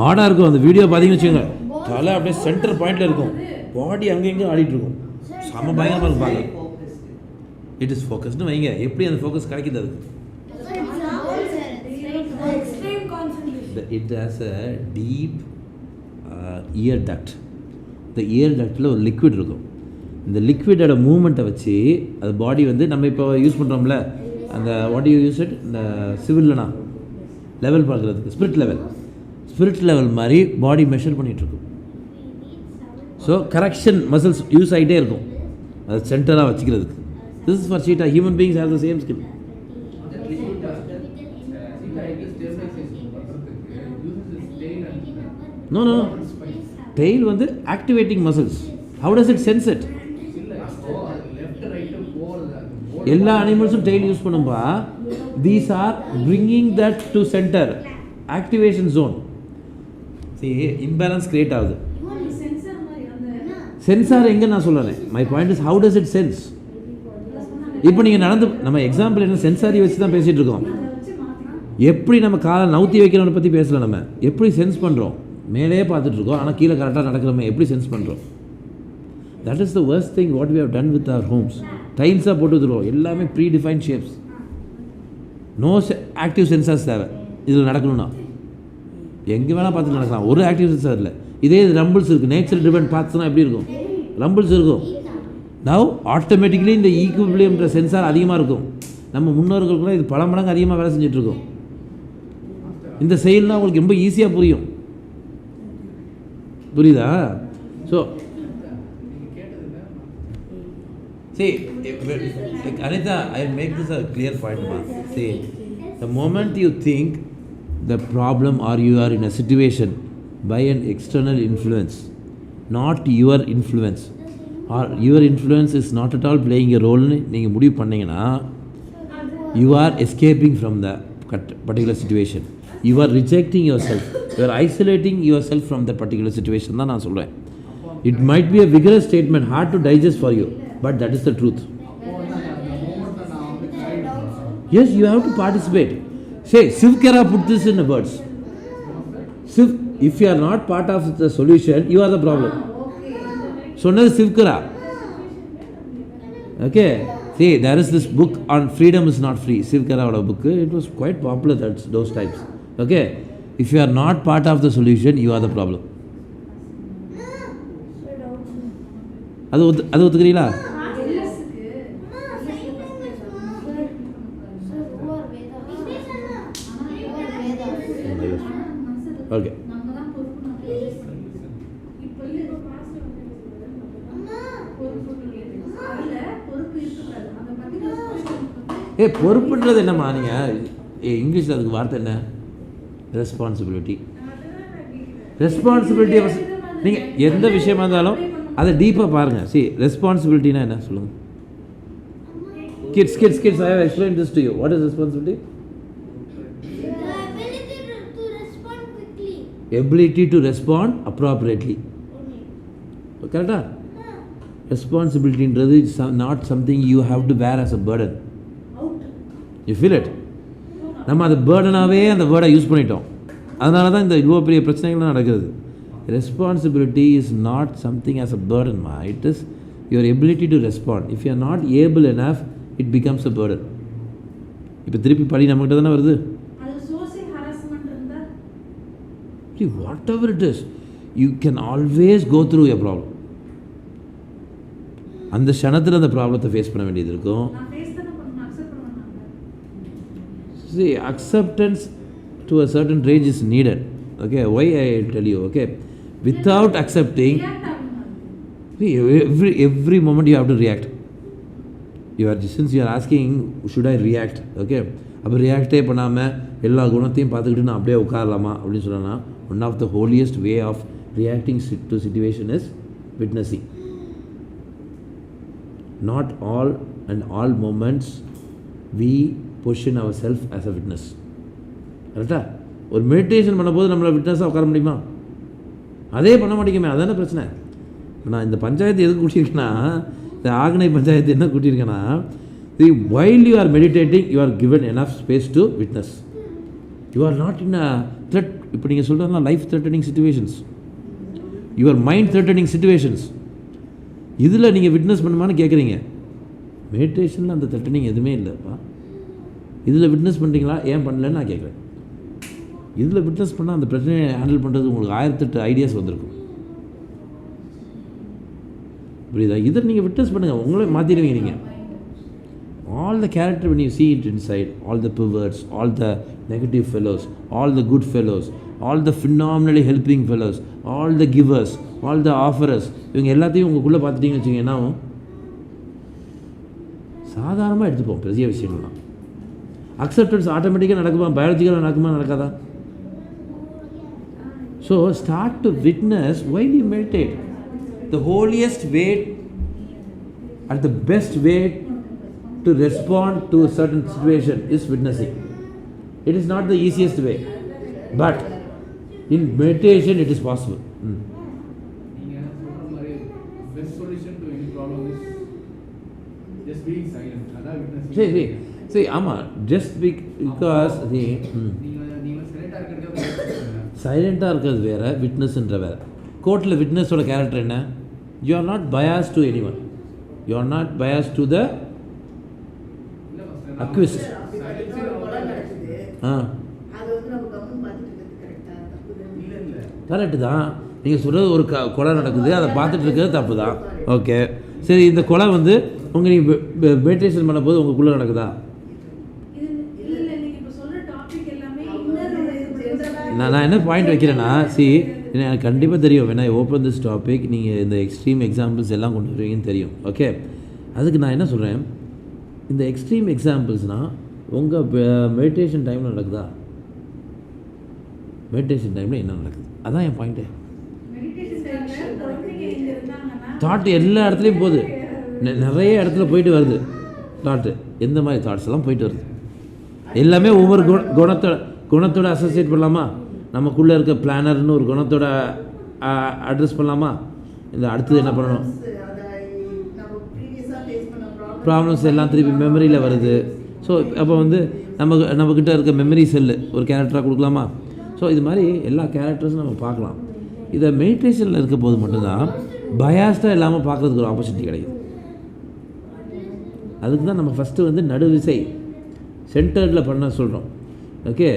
ஆடாக இருக்கும். அந்த video பார்த்தீங்கன்னு வச்சுக்கோங்க, தலை அப்படியே centre பாயிண்டில் இருக்கும், பாடி அங்கே எங்கே ஆடிட்டு இருக்கும். செம பயங்கரமாக இருக்கும் பார்க்க. இட் இஸ் ஃபோக்கஸ்னு வைங்க. எப்படி அந்த ஃபோக்கஸ் கிடைக்குது அதுக்கு? It has a deep ear duct. இந்த இயர் டக்டில் ஒரு லிக்விட் இருக்கும். இந்த லிக்விடோட மூமெண்ட்டை வச்சு அது பாடி வந்து நம்ம இப்போ யூஸ் பண்ணுறோம்ல, அந்த வாட் யூ யூஸ் இட், இந்த சிவில்லனா லெவல் பார்க்குறதுக்கு, ஸ்பிரிட் லெவல் மாதிரி பாடி மெஷர் பண்ணிகிட்ருக்கும். ஸோ கரெக்ஷன் மசில்ஸ் யூஸ் ஆகிட்டே இருக்கும் அது சென்டராக வச்சுக்கிறதுக்கு. This is for cheetah. Human beings have the same skill. No. Tail வந்து activating muscles. How does it sense it? எல்லா அனிமல்ஸும் டெய்ல் யூஸ் பண்ணும்பா. These are bringing that to center, activation zone. See, imbalance create ஆகுது. Sensor எங்கே நான் சொல்கிறேன். My point is, how does it sense? இப்போ நீங்கள் நம்ம எக்ஸாம்பிள் என்ன, சென்சாரி வச்சு தான் பேசிகிட்டு இருக்கோம். எப்படி நம்ம காலை நவுத்தி வைக்கிறவனை பற்றி பேசல, நம்ம எப்படி சென்ஸ் பண்ணுறோம். மேலே பார்த்துட்ருக்கோம், ஆனால் கீழே கரெக்டாக நடக்கிறோமே, எப்படி சென்ஸ் பண்ணுறோம். That is the worst thing what we have done with our homes. டைல்ஸாக போட்டு வந்துடுவோம், எல்லாமே predefined shapes. No active sensors தேவை இதில் நடக்கணும்னா. எங்கே வேணால் பார்த்து நடக்கலாம், ஒரு ஆக்டிவ் சென்சார் இல்லை. இதே இது ரம்பிள்ஸ் இருக்குது, நேச்சர் டிபெண்ட் பார்த்துனா எப்படி இருக்கும், ரம்பிள்ஸ் இருக்கும். நவ் ஆட்டோமேட்டிக்கலி இந்த ஈக்குவிலியம்ன்ற சென்சார் அதிகமாக இருக்கும். நம்ம முன்னோர்களுக்குள்ள இது பல மடங்கு அதிகமாக வேலை செஞ்சிட்ருக்கோம். இந்த செயல்னால் உங்களுக்கு ரொம்ப ஈஸியாக புரியுதா? So see, Anita, I'll make this a clear point, ma. See, the moment you think the problem or you are in a situation by an external influence, not your influence, or your influence is not at all playing a role னு நீங்கள் முடிவு பண்ணிங்கன்னா, you are escaping from the particular situation. You are rejecting yourself. You are isolating yourself from that particular situation தான் நான் சொல்கிறேன். It might be a vigorous statement, hard to digest for you, but that is the truth. Yes, you have to participate. Say, Sivkara put this in the words. If you are not part of the solution, you are the problem. சொன்னது Sivkara. Okay. See, there is this book on freedom is not free. Sivkara book. It was quite popular those times. Okay. If you are not part of the solution, you are the problem. அது ஒத்துக்கிறீங்களா? Okay. பொறுப்புன்றது என்னம்மா? நீங்கள் இங்கிலீஷில் அதுக்கு வார்த்தை என்ன? Responsibility. நீங்கள் எந்த விஷயமா இருந்தாலும் அதை டீப்பாக பாருங்கள். See, ரெஸ்பான்சிபிலிட்டினா என்ன சொல்லுங்கள். Kids, I have explained this to you. What is responsibility? Ability to respond appropriately. Correct? Responsibility is not something you have to bear as a burden. You feel it? நம்ம அந்த பேர்டனாகவே அந்த வேர்டை யூஸ் பண்ணிட்டோம். அதனால தான் இந்த இவ்வளோ பெரிய பிரச்சனைகள்லாம் நடக்கிறது. Responsibility is not something as a burden, ma. It is your ability to respond. If you are not able enough, it becomes a burden. இப்போ திருப்பி படி நம்மகிட்ட தானே வருது. See, whatever it is, you can always go through a problem. அந்த க்ஷணத்தில் அந்த ப்ராப்ளத்தை face பண்ண வேண்டியது இருக்கும். See, acceptance to a certain range is needed. Okay, why I tell you, okay, without accepting, see, every moment you have to react. Since you are asking, should I react? Okay, அப்போ ரியாக்டே பண்ணாமல் எல்லா குணத்தையும் பார்த்துக்கிட்டு நான் அப்படியே உட்காரலாமா அப்படின்னு சொன்னால், one of the holiest way of reacting to situation is witnessing. Not all moments we position ourselves as a witness. கரெக்டா? ஒரு மெடிடேஷன் பண்ணும்போது நம்மளை விட்னஸாக உட்கார முடியுமா? அதே பண்ண மாட்டேங்குமே. அதான பிரச்சனை. நான் இந்த பஞ்சாயத்து எதுக்கு கூட்டியிருக்கேன்னா, இந்த ஆக்னை பஞ்சாயத்து என்ன கூட்டியிருக்கேன்னா, while you are meditating, you are given enough space to witness. You are not in a thread. இப்போ நீங்கள் சொல்கிறதுனா life threatening situations, your mind threatening situations, இதில் நீங்கள் விட்னஸ் பண்ணுமான்னு கேட்குறீங்க. மெடிடேஷனில் அந்த த்ரெட்டனிங் எதுவுமே இல்லைப்பா. இதில் விட்னஸ் பண்ணுறீங்களா? ஏன் பண்ணலன்னு நான் கேட்குறேன். இதில் விட்னஸ் பண்ணால் அந்த பிரச்சனையை ஹேண்டில் பண்ணுறது உங்களுக்கு 1008 ஐடியாஸ் வந்திருக்கும். புரியுதா? இதை நீங்கள் விட்னஸ் பண்ணுங்கள், உங்களே மாற்றிடுவீங்க. நீங்கள் all the character when you see it inside, all the perverts, all the negative fellows, all the good fellows, all the phenomenally helping fellows, all the givers, all the offerers, இவங்க எல்லாத்தையும் உங்களுக்குள்ளே பார்த்துட்டிங்கன்னு வச்சுக்கோங்க, என்ன ஆகும்? சாதாரணமாக எடுத்துப்போம் பெரிய விஷயங்கள்லாம். அக்செப்டன்ஸ் ஆட்டோமேட்டிக்காக நடக்குமா? பயாலஜிக்கலாக நடக்குமா? நடக்காதா? So start to witness while you meditate. The holiest way and the best way to respond to a certain situation is witnessing. It is not the easiest way, but in meditation it is possible. நீங்கள் சொல்கிற மாதிரி best solution to any problem is just being silent. அதான் witnessing. See, ஆமாம், just because நீங்கள் சைலண்ட்டாக இருக்கிறது வேறு, விட்னஸ்ன்ற வேறு. கோர்ட்டில் விட்னஸோட கேரக்டர் என்ன? You are not bias to anyone, you are not bias to the accused. Correct தான். நீங்கள் சொல்கிறது ஒரு கொலை நடக்குது, அதை பார்த்துட்டு இருக்கிறது தப்பு தான். ஓகே, சரி, இந்த கொலை வந்து உங்கள் நீங்கள் மெடிடேஷன் பண்ணும்போது உங்களுக்குள்ளே நடக்குதா? நான் என்ன பாயிண்ட் வைக்கிறேன்னா, எனக்கு கண்டிப்பாக தெரியும், வேணா ஓப்பன் திஸ் டாபிக், நீங்கள் இந்த எக்ஸ்ட்ரீம் எக்ஸாம்பிள்ஸ் எல்லாம் கொண்டு வருவீங்கன்னு தெரியும். ஓகே, அதுக்கு நான் என்ன சொல்கிறேன், இந்த எக்ஸ்ட்ரீம் எக்ஸாம்பிள்ஸ்னால் உங்கள் மெடிடேஷன் டைமில் நடக்குதா? மெடிடேஷன் டைமில் என்ன நடக்குது? அதான் என் பாயிண்ட்டு. தாட் எல்லா இடத்துலையும் போகுது, நிறைய இடத்துல போயிட்டு வருது தாட்டு. எந்த மாதிரி தாட்ஸ் எல்லாம் போயிட்டு வருது? எல்லாமே ஒவ்வொரு குணத்தோட அசோசியேட் பண்ணலாமா? நமக்குள்ளே இருக்க பிளானர்னு ஒரு குணத்தோட அட்ரஸ் பண்ணலாமா? இந்த அடுத்தது என்ன பண்ணணும்? ப்ராப்ளம்ஸ் எல்லாம் திருப்பி மெமரியில் வருது. ஸோ அப்போ வந்து நம்மக்கிட்ட இருக்க மெமரி செல்லு ஒரு கேரக்டராக கொடுக்கலாமா? ஸோ இது மாதிரி எல்லா கேரக்டர்ஸும் நம்ம பார்க்கலாம். இதை மெடிடேஷனில் இருக்க போது மட்டும்தான் பயாஸ்டாக இல்லாமல் பார்க்குறதுக்கு ஒரு ஆப்பர்ச்சுனிட்டி கிடைக்குது. அதுக்கு தான் நம்ம ஃபஸ்ட்டு வந்து நடுவிசை சென்டர்டில் பண்ண சொல்கிறோம். ஓகே,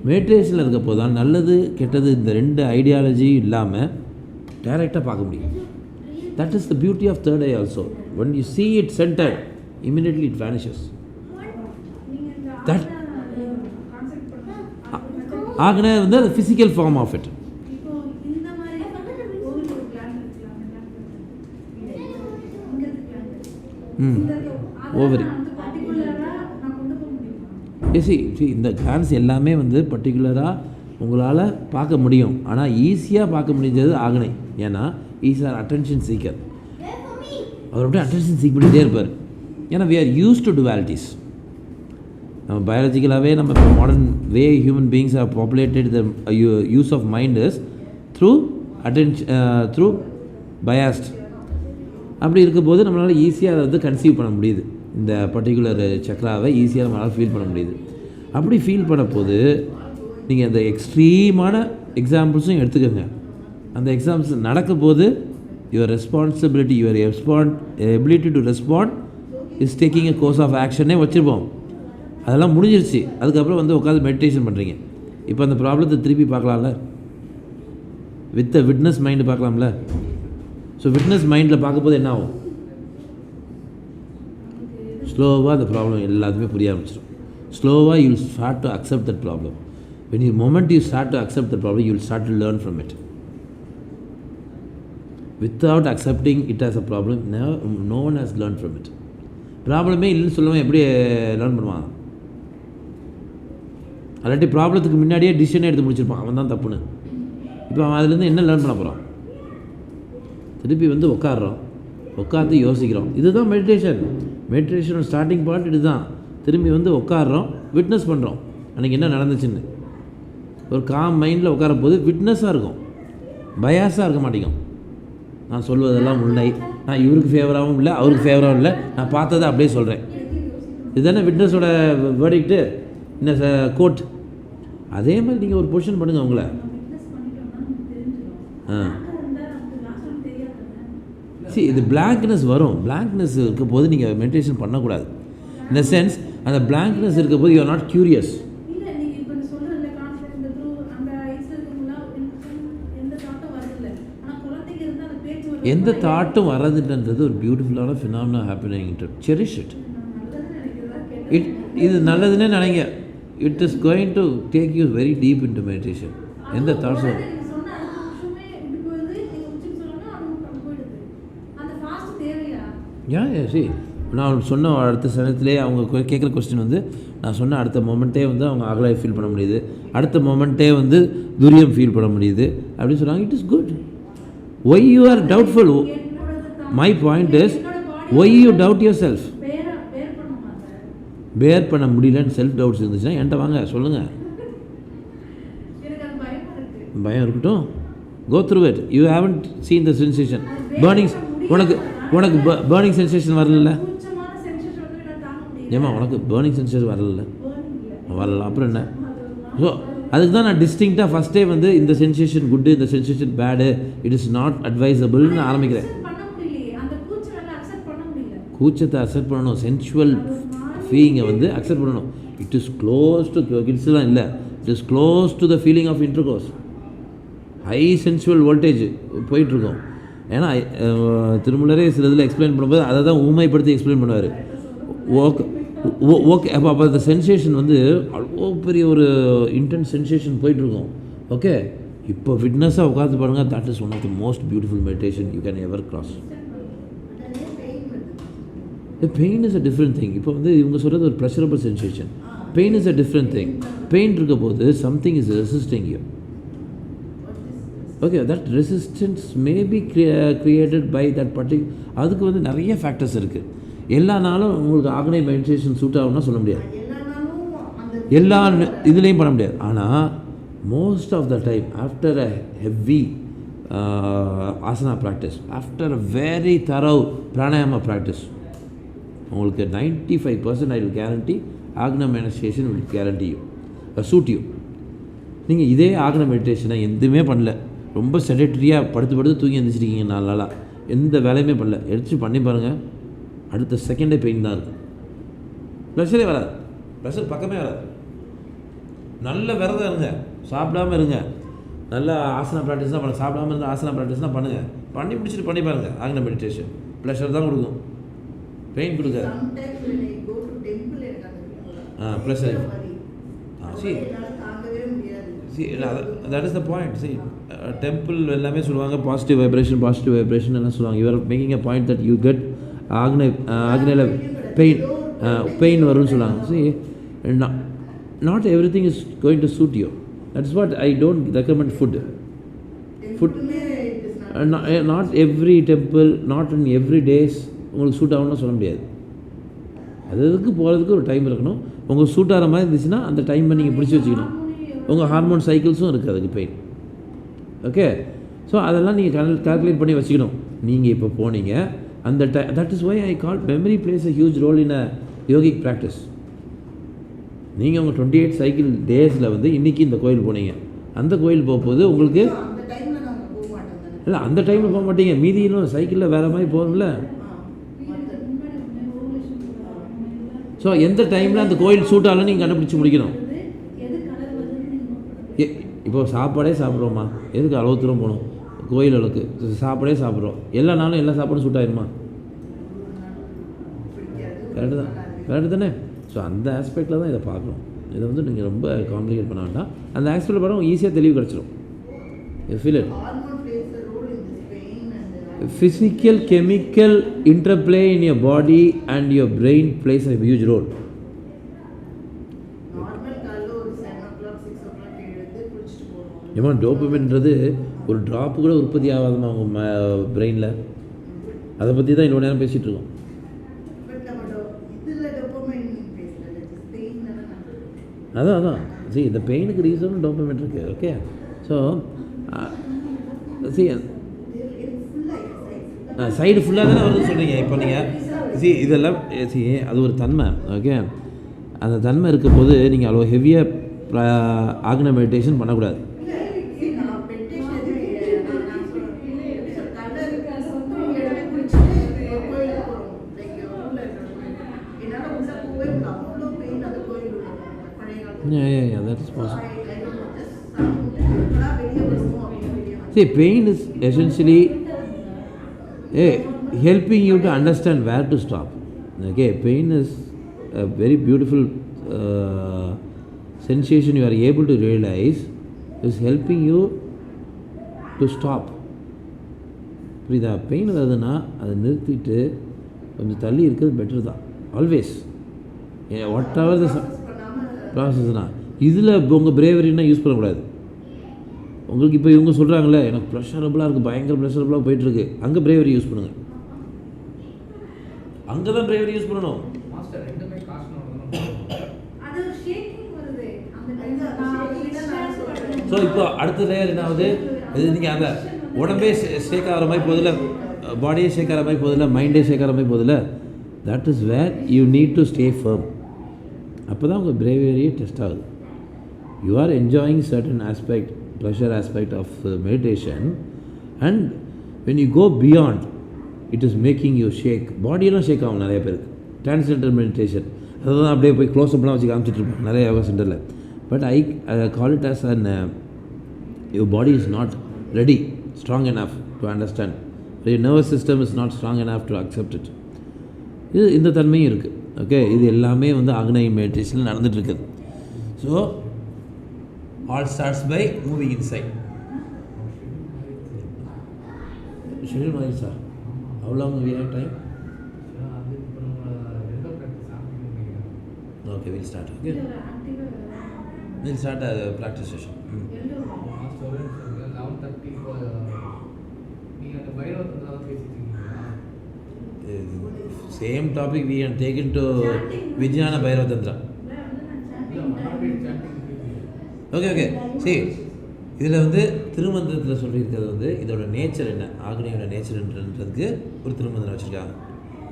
மெடிடேஷனில் இருக்க போது தான் நல்லது கெட்டது இந்த ரெண்டு ஐடியாலஜியும் இல்லாமல் டைரெக்டாக பார்க்க முடியும். That is the beauty of third eye also. when you see it centered, immediately it vanishes. That ஆகனே வந்து the physical form of it. Ovary இந்த கிளான்ஸ் எல்லாமே வந்து பர்டிகுலராக உங்களால் பார்க்க முடியும். ஆனால் ஈஸியாக பார்க்க முடிஞ்சது ஆகனை. ஏன்னா ஈஸ் ஆர் அட்டென்ஷன் சீக்கர். அவர் அப்படியே அட்டென்ஷன் சீக் பண்ணிகிட்டே இருப்பார். ஏன்னா we are used to dualities. நம்ம பயாலஜிக்கலாகவே நம்ம modern way human beings are populated the use of mind is through through biased. அப்படி இருக்கும்போது நம்மளால் ஈஸியாக அதை வந்து கன்சீவ் பண்ண முடியுது. இந்த பர்டிகுலர் சக்ராவை ஈஸியாக நம்மளால் ஃபீல் பண்ண முடியுது. அப்படி ஃபீல் பண்ண போது நீங்கள் அந்த எக்ஸ்ட்ரீமான எக்ஸாம்பிள்ஸும் எடுத்துக்கோங்க. அந்த எக்ஸாம்பிள்ஸ் நடக்கும் போது your responsibility, your ability to respond is taking a course of ஆக்ஷனே வச்சுருப்போம். அதெல்லாம் முடிஞ்சிருச்சு. அதுக்கப்புறம் வந்து உட்காந்து மெடிடேஷன் பண்ணுறீங்க. இப்போ அந்த ப்ராப்ளத்தை திருப்பி பார்க்கலாம்ல, வித் விட்னஸ் மைண்டு பார்க்கலாம்ல. ஸோ விட்னஸ் மைண்டில் பார்க்கும்போது என்ன ஆகும்? ஸ்லோவாக அந்த ப்ராப்ளம் எல்லாத்துமே புரிய ஆரம்பிச்சிடும். ஸ்லோவாக you will start to accept that problem. When you moment you start to accept that problem, you will start to learn from it. Without accepting it as a problem, no one has learn from it. ப்ராப்ளமே இல்லைன்னு சொல்லுவேன், எப்படி learn பண்ணுவான்? அல்லாட்டி ப்ராப்ளத்துக்கு முன்னாடியே டிசிஷனே எடுத்து முடிச்சிருப்பான், அவன் தான் தப்புன்னு. இப்போ அவன் அதுலேருந்து என்ன லேர்ன் பண்ண போகிறான்? திருப்பி வந்து உட்காடுறோம், உட்காந்து யோசிக்கிறோம். இதுதான் மெடிடேஷன். மெடிடேஷனோட ஸ்டார்டிங் பார்ட் இது தான். திரும்பி வந்து உட்காடுறோம், விட்னஸ் பண்ணுறோம் அன்றைக்கி என்ன நடந்துச்சுன்னு. ஒரு காம் மைண்டில் உட்கார போது விட்னஸாக இருக்கும், பயாஸாக இருக்க மாட்டேங்கும். நான் சொல்வதெல்லாம் உண்மை, நான் இவருக்கு ஃபேவராகவும் இல்லை அவருக்கு ஃபேவராகவும் இல்லை, நான் பார்த்ததை அப்படியே சொல்கிறேன். இதுதானே விட்னஸோட வேர்டிக்ட்டு, என்ன கோட். அதே மாதிரி நீங்கள் ஒரு பொசிஷன் பண்ணுங்கள் அவங்கள. சரி, இது பிளாங்க்னஸ் வரும். பிளாங்க்னஸ் இருக்க போது நீங்கள் மெடிடேஷன் பண்ணக்கூடாது. இந்த சென்ஸ் அந்த பிளாங்க்னஸ் இருக்க போது யூ ஆர் நாட் க்யூரியஸ். எந்த தாட்டும் வர்றதுன்றது ஒரு பியூட்டிஃபுல்லான ஃபினாமினா ஹேப்பனிங். Cherish it. இது நல்லதுன்னே நினைங்க. It is going to take you very deep in to meditation. எந்த தாட்ஸும் சரி. நான் சொன்ன அடுத்த சமயத்திலே அவங்க கேட்குற கொஸ்டின் வந்து நான் சொன்ன அடுத்த மொமெண்ட்டே வந்து அவங்க அகலாய் ஃபீல் பண்ண முடியுது, அடுத்த மொமெண்ட்டே வந்து துரியம் ஃபீல் பண்ண முடியுது அப்படின்னு சொல்கிறாங்க. It is good. Why you are doubtful? My point is why you doubt your self. பேர் பண்ண முடியலன்னு செல்ஃப் டவுட்ஸ் இருந்துச்சுன்னா என்கிட்ட வாங்க, சொல்லுங்கள். பயம் இருக்கட்டும். Go through it. You haven't seen the sensation. Burnings உனக்கு பர்னிங் சென்சேஷன் வரல. ஏமா உனக்கு பர்னிங் சென்சேஷன் வரல? அப்புறம் என்ன? ஸோ அதுக்கு தான் நான் டிஸ்டிங்க்டாக ஃபஸ்ட்டே வந்து இந்த சென்சேஷன் குட்டு, இந்த sensation bad, it is not அட்வைசபிள்னு ஆரம்பிக்கிறேன். கூச்சத்தை அக்செப்ட் பண்ணணும். சென்சுவல் ஃபீலிங்கை வந்து அக்செப்ட் பண்ணணும். இட் இஸ் க்ளோஸ் டு கிட்ஸ்லாம் இல்லை, it is close to the feeling of intercourse. High sensual voltage போயிட்டுருக்கோம். ஏன்னா திருமூலரே சில இதில் எக்ஸ்பிளைன் பண்ணும்போது அதை தான் ஊமைப்படுத்தி எக்ஸ்பிளைன் பண்ணுவார். ஓகே அப்போ அந்த சென்சேஷன் வந்து அவ்வளோ பெரிய ஒரு இன்டென்ஸ் சென்சேஷன் போயிட்டுருக்கோம். ஓகே, இப்போ விட்னஸாக உட்காந்து பாருங்கள். That is one of the most beautiful meditation you can ever cross. Pain is a different thing. இப்போ வந்து இவங்க சொல்கிறது ஒரு pleasurable sensation. Pain is a different thing. Pain இருக்க போது something is resisting you. Okay, that resistance may be created by that particular. அதுக்கு வந்து நிறைய ஃபேக்டர்ஸ் இருக்குது. எல்லா நாளும் உங்களுக்கு ஆக்னை மெடிடேஷன் சூட் ஆகும்னா சொல்ல முடியாது, எல்லா இதுலேயும் பண்ண முடியாது. ஆனால் most of the time after a heavy asana practice, after a very thorough pranayama practice, உங்களுக்கு 95% I will guarantee agna meditation will guarantee you suit you. நீங்கள் இதே ஆக்னா மெடிடேஷனை எதுவுமே பண்ணல, ரொம்ப செடேட்டரியாக படுத்து தூங்கி எழுந்திரிச்சிருக்கீங்க 4 நாளாக, எந்த வேலையுமே பண்ணல, எடுத்து பண்ணி பாருங்கள், அடுத்த செகண்டே பெயின் தான் இருக்கும். ப்ரெஷரே வராது, ப்ரெஷர் பக்கமே வராது. நல்ல விரதம் இருங்க, சாப்பிடாமல் இருங்க, நல்ல ஆசனா ப்ராக்டிஸ் தான் பண்ண, சாப்பிடாமல் இருந்தால் ஆசனா ப்ராக்டிஸ் தான் பண்ணுங்கள். பண்ணி முடிச்சுட்டு பண்ணி பாருங்கள். ஆக்னா மெடிடேஷன் ப்ரெஷர் தான் கொடுக்கும், பெயின் கொடுக்காது. Pressure that is the point. See, temple எல்லாமே சொல்லுவாங்க பாசிட்டிவ் வைப்ரேஷன் எல்லாம் சொல்லுவாங்க. You are making a point that you get ஆக்னையில் பெயின் வரும்னு சொல்லுவாங்க. See, not everything is going to suit you. That's what I don't recommend food. Not every temple, not in every days உங்களுக்கு suit ஆகும்னு சொல்ல முடியாது. அதுக்கு போகிறதுக்கு ஒரு டைம் இருக்கணும். உங்களுக்கு சூட் ஆகிற மாதிரி இருந்துச்சுன்னா அந்த டைமை நீங்கள் பிடிச்சி வச்சுக்கணும். உங்கள் ஹார்மோன் சைக்கிள்ஸும் இருக்குது அதுக்கு பெயின். ஓகே, ஸோ அதெல்லாம் நீங்கள் கால்குலேட் பண்ணி வச்சுக்கணும். நீங்கள் இப்போ போனீங்க அந்த that is why I call memory plays a huge role in a yogic practice. நீங்கள் உங்கள் 28 சைக்கிள் டேஸில் வந்து இன்றைக்கி இந்த கோயில் போனீங்க, அந்த கோயில் போகும்போது உங்களுக்கு இல்லை அந்த டைமில் போக மாட்டீங்க, மீதியிலும் சைக்கிளில் வேறு மாதிரி போகணும்ல. ஸோ எந்த டைமில் அந்த கோயில் சூட் ஆகலன்னு நீங்கள் கண்டுபிடிச்சி முடிக்கணும். இப்போது சாப்பாடே சாப்பிட்றோம்மா, எதுக்கு அளவு தூரம் போகணும் கோயில் அளவுக்கு? சாப்பாடே சாப்பிட்றோம், எல்லா நாளும் எல்லா சாப்பாடும் சூட் ஆகிருமா? கரெக்டு தானே? ஸோ அந்த ஆஸ்பெக்டில் தான் இதை பார்க்கணும். இதை வந்து நீங்கள் ரொம்ப காம்ப்ளிகேட் பண்ண வேண்டாம். அந்த ஆஸ்பெக்டில் பாருங்கள் ஈஸியாக தெளிவு கிடச்சிடும். You feel it. Physical chemical interplay in your body and your brain plays a huge role. ஏமா டோபமின்றது ஒரு ட்ராப்பு கூட உற்பத்தி ஆகாதுமா உங்கள் பிரெயினில். அதை பற்றி தான் இவ்வளோ நேரம் பேசிகிட்டு இருக்கோம். அதான் சரி, இந்த பெயினுக்கு ரீசனும் டோபமின் இருக்குது. ஓகே, ஸோ சரி சைடு ஃபுல்லாக தானே வருதுன்னு சொல்கிறீங்க. இப்போ நீங்கள் இதெல்லாம் அது ஒரு தன்மை. ஓகே, அந்த தன்மை இருக்கும் போது நீங்கள் அவ்வளோ ஹெவியாக ஆக்ன மெடிடேஷன் பண்ணக்கூடாது. Yeah, that is possible. See, pain is essentially helping you to understand where to stop. Okay, pain is a very beautiful sensation you are able to realize is helping you to stop. புரியுதா? Pain வருதுன்னா அதை நிறுத்திட்டு கொஞ்சம் தள்ளி இருக்கிறது better தான் always. What ever த ப்ராசஸ்னா இதில் உங்கள் பிரேவரின்னா யூஸ் பண்ணக்கூடாது. உங்களுக்கு இப்போ இவங்க சொல்கிறாங்களே எனக்கு ப்ரெஷரபுளாக இருக்குது, பயங்கர ப்ரெஷரபுளாக போயிட்டுருக்கு, அங்கே பிரேவரி யூஸ் பண்ணுங்கள். அங்கே தான் பிரேவரி யூஸ் பண்ணணும். ஸோ இப்போ அடுத்த லேயர் என்ன ஆகுது? இது நீங்கள் அந்த உடம்பே ஷேக் ஆகிற மாதிரி போதில்ல, பாடியே ஷேக் ஆகிற மாதிரி போதில்ல, மைண்டே ஷேக் ஆகிற மாதிரி போதில்ல. That is where you need to stay firm. அப்போ தான் உங்கள் பிரேவரியே டெஸ்ட் ஆகுது. You are enjoying certain aspect, pleasure aspect of meditation, and when you go beyond it is making you shake. பாடியெல்லாம் ஷேக் ஆகும் நிறைய பேருக்கு. டிரான்ஸ்ஜெண்டர் மெடிடேஷன் அதுதான் அப்படியே போய் க்ளோஸ்அப்லாம் வச்சு காமிச்சிட்ருப்பாங்க நிறைய யோகா சென்டரில். But I call it as an your body is not ready, strong enough to understand. Your nervous system is not strong enough to accept it. இது இந்த தன்மையும் இருக்குது. ஓகே, இது எல்லாமே வந்து ஆக்னை மெடிடேஷனில் நடந்துகிட்ருக்குது. So all starts by moving inside. Schedule மாதிரிச்சா அவ்வளோ we have time? Okay, will start. Okay, will start practice session. Same topic we have taken to Vijnana Bhairava Tantra. Okay. See, இதில் வந்து திருமந்திரத்தில் சொல்லியிருக்கிறது வந்து இதோட நேச்சர் என்ன, ஆக்னியோட நேச்சர்ன்றதுக்கு ஒரு திருமந்திரம் வச்சுருக்காங்க.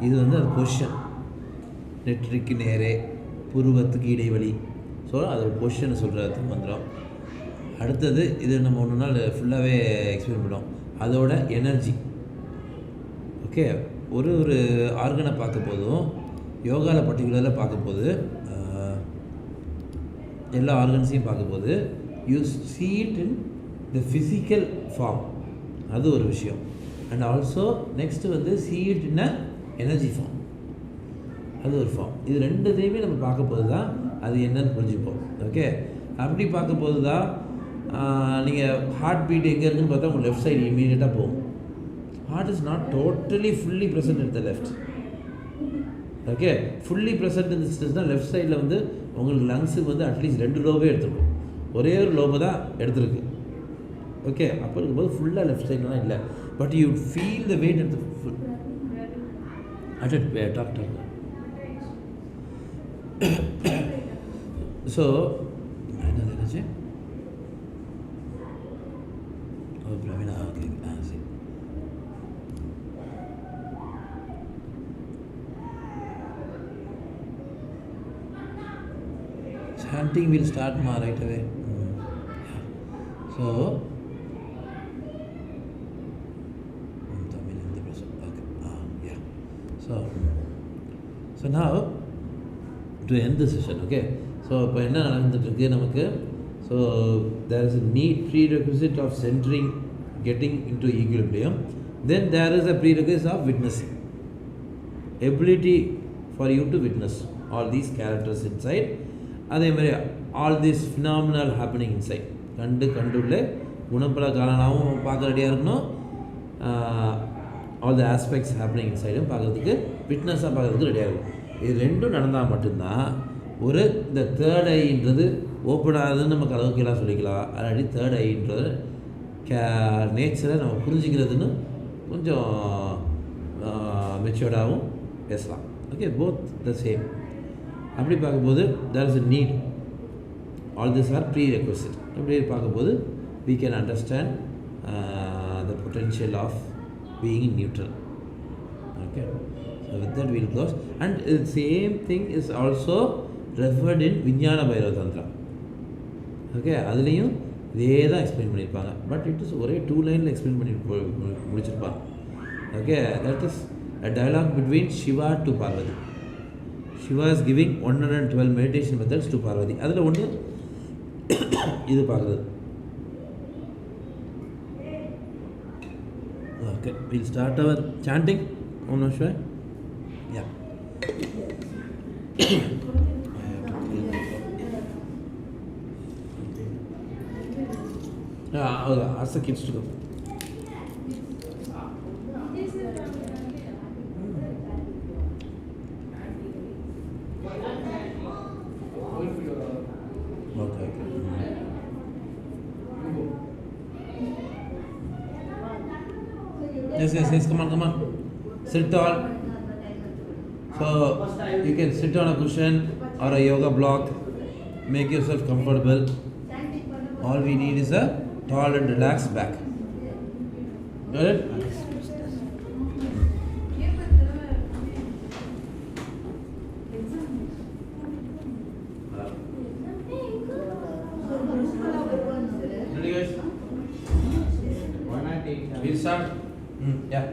இது வந்து அது பொசிஷன், நெற்றிக்கு நேரே, புருவத்துக்கு இடைவெளி. ஸோ அதோட பொசிஷனை சொல்கிற திருமந்திரம். அடுத்தது இது நம்ம ஒன்று நாள் ஃபுல்லாகவே எக்ஸ்பிளைன் பண்ணுவோம். அதோட எனர்ஜி. ஓகே, ஒரு ஆர்கனை பார்க்க போதும், யோகாவில் பர்டிகுலராக பார்க்க போது, எல்லா ஆர்கன்ஸையும் பார்க்க போது you see it in the physical form. அது ஒரு விஷயம். அண்ட் ஆல்சோ நெக்ஸ்ட்டு வந்து see it in a energy form. அது ஒரு ஃபார்ம். இது ரெண்டுத்தையுமே நம்ம பார்க்க போது தான் அது என்னன்னு புரிஞ்சுப்போம். ஓகே, அப்படி பார்க்க போது தான் நீங்கள் ஹார்ட் பீட் எங்கே இருக்குதுன்னு பார்த்தா உங்கள் லெஃப்ட் சைடு இமீடியட்டாக போகும். Heart is not totally fully present in the left. Okay, fully present in தான் லெஃப்ட் சைடில் வந்து உங்களுக்கு லங்ஸுக்கு வந்து அட்லீஸ்ட் 2 லோபே எடுத்துருக்கும். ஒரே ஒரு லோபை தான் எடுத்துருக்கு. ஓகே, அப்போ இருக்கும்போது ஃபுல்லாக லெஃப்ட் சைட்லாம் இல்லை. But you feel the weight at the full at டாக். ஸோ என்னாச்சு? பிரவீனா, ஓகே, சரி. Chanting will start right away. So Tamil in the present. Okay. Yeah. So now to end the session. Okay. So இப்போ என்ன நடந்துட்டுருக்கு நமக்கு? So there is a need prerequisite of centering, getting into equilibrium. Then there is a prerequisite of witnessing. Ability for you to witness all these characters inside. அதே மாதிரி all this phenomenal happening inside. கண்டுள்ள குணப்பல காரணமாகவும் பார்க்க ரெடியாக இருக்கணும். All the aspects happening இன்சைடும் பார்க்குறதுக்கு, விட்னஸாக பார்க்குறதுக்கு ரெடியாக இருக்கணும். இது ரெண்டும் நடந்தால் மட்டும்தான் ஒரு இந்த தேர்ட் ஐன்றது ஓப்பன் ஆகுதுன்னு நம்ம கலவுக்கெல்லாம் சொல்லிக்கலாம். ஆல்ரெடி தேர்ட் ஐன்றது நேச்சரை நம்ம புரிஞ்சிக்கிறதுன்னு கொஞ்சம் மெச்சூர்டாகவும் பேசலாம். Okay, both the same. அப்படி பார்க்கும்போது there is a need. All these are prerequisite. அப்படி பார்க்கும்போது we can understand the potential of being neutral. Okay, so with that we will close. And the same thing is also referred in Vijnana Bhairava Tantra. Okay அதுலேயும் இதே தான் explain பண்ணியிருப்பாங்க. But it is ஒரே 2 லைனில் explain பண்ணி முடிச்சிருப்பாங்க. Okay that is a dialogue between Shiva to Parvati. Shiva is giving 112 meditation methods to Parvati. அதில் ஒன்று இது பார்க்குறது. Okay, we'll start our chanting. Om Namah Shivaya. Yeah. Ask the kids to go. Okay. Yes. Come on. Sit tall. So you can sit on a cushion or a yoga block. Make yourself comfortable. All we need is a tall and relaxed back. Got it? Ready guys? We'll start. Yeah.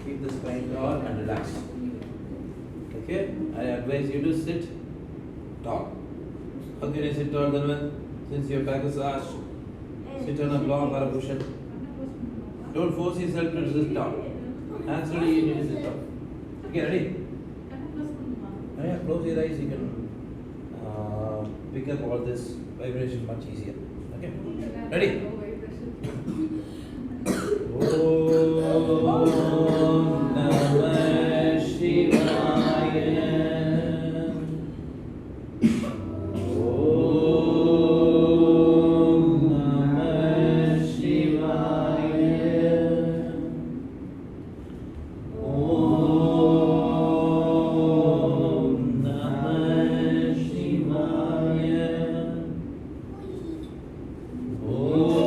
Keep the spine tall and relaxed. Okay? I advise you to sit tall. How can you sit tall, Dhanvan? Since your back is arched, sit on a block or a cushion. Don't force yourself to sit tall. Naturally, you need to sit tall. Okay, ready? Yeah, close your eyes. You can pick up all this vibration much easier. Okay? Ready? Om Namah Shivaya. Om Namah Shivaya. Om Namah Shivaya. Om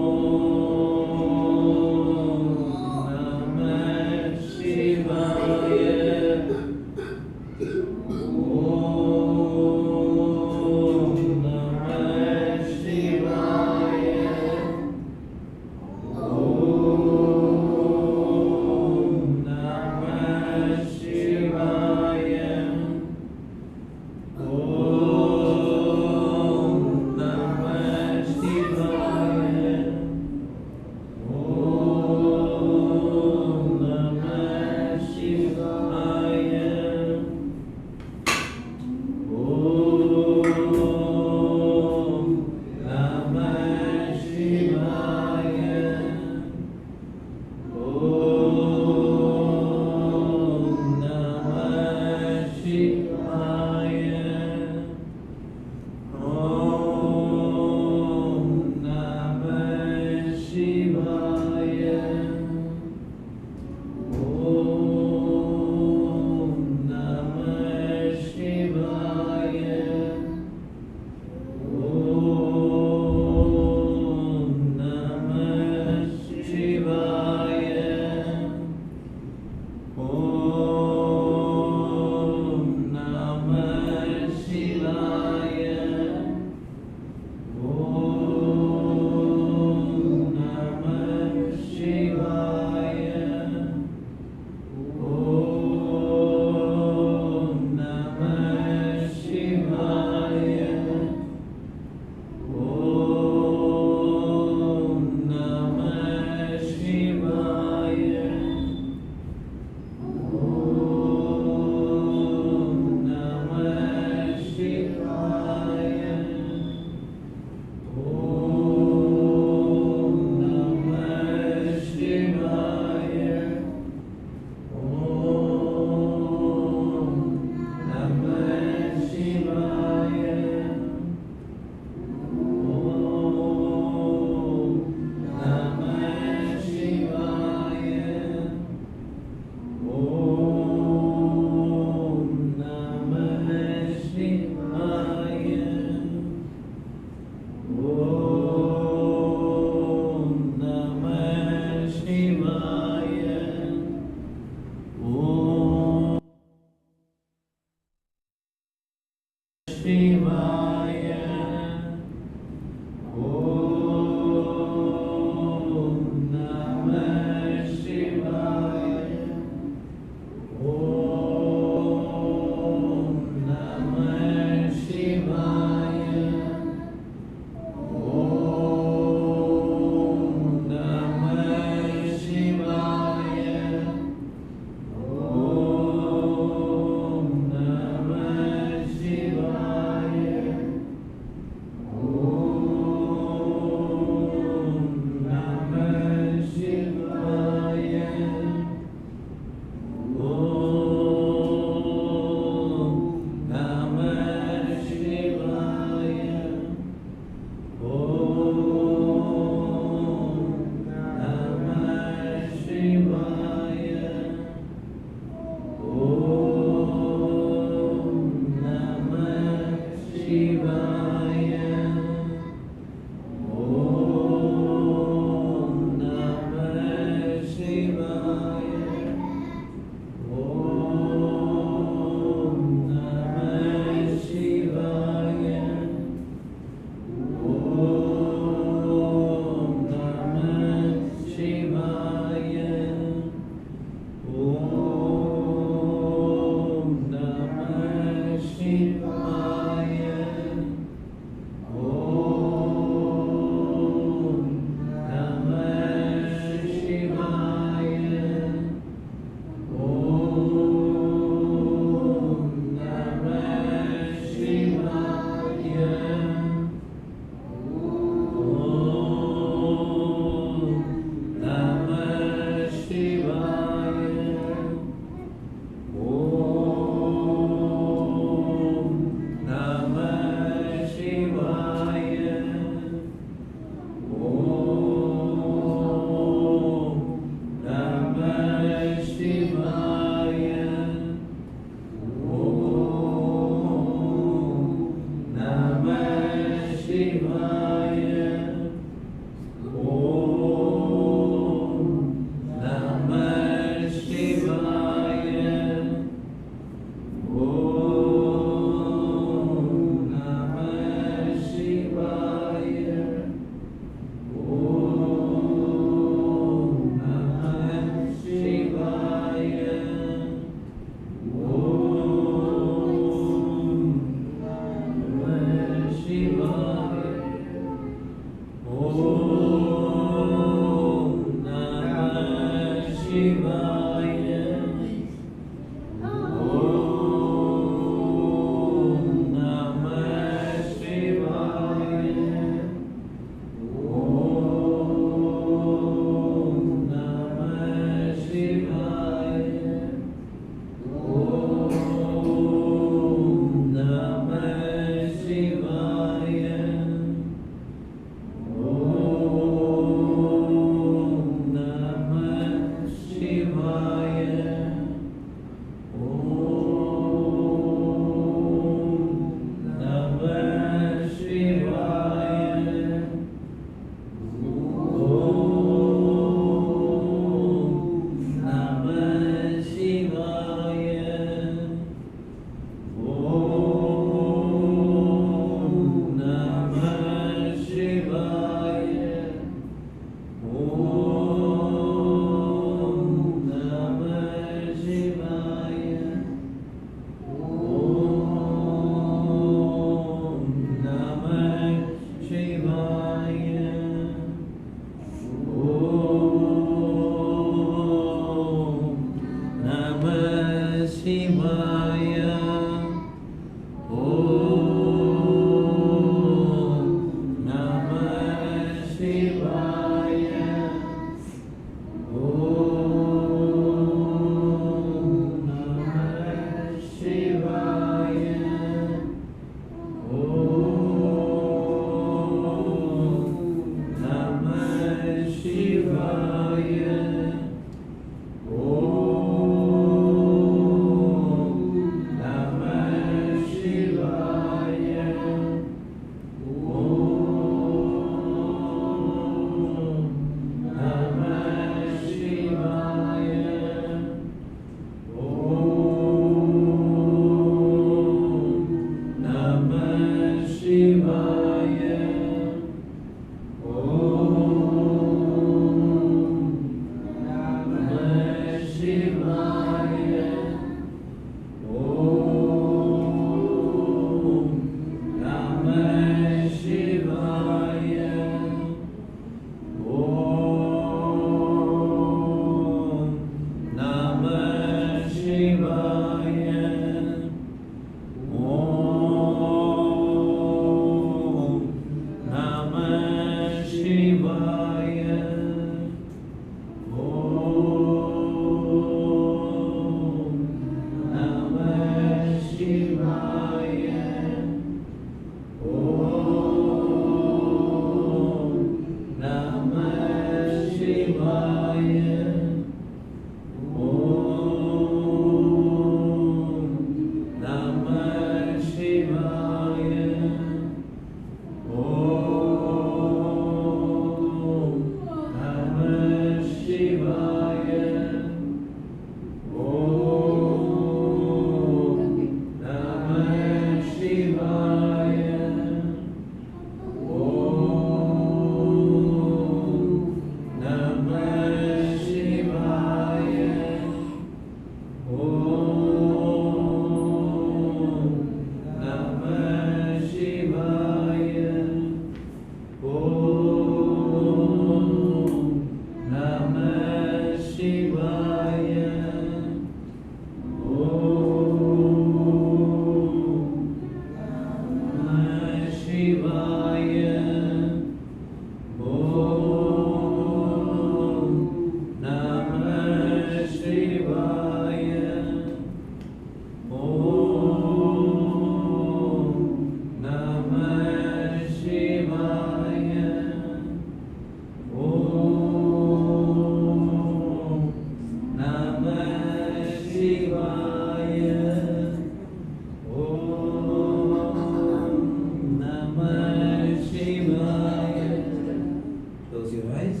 eyes.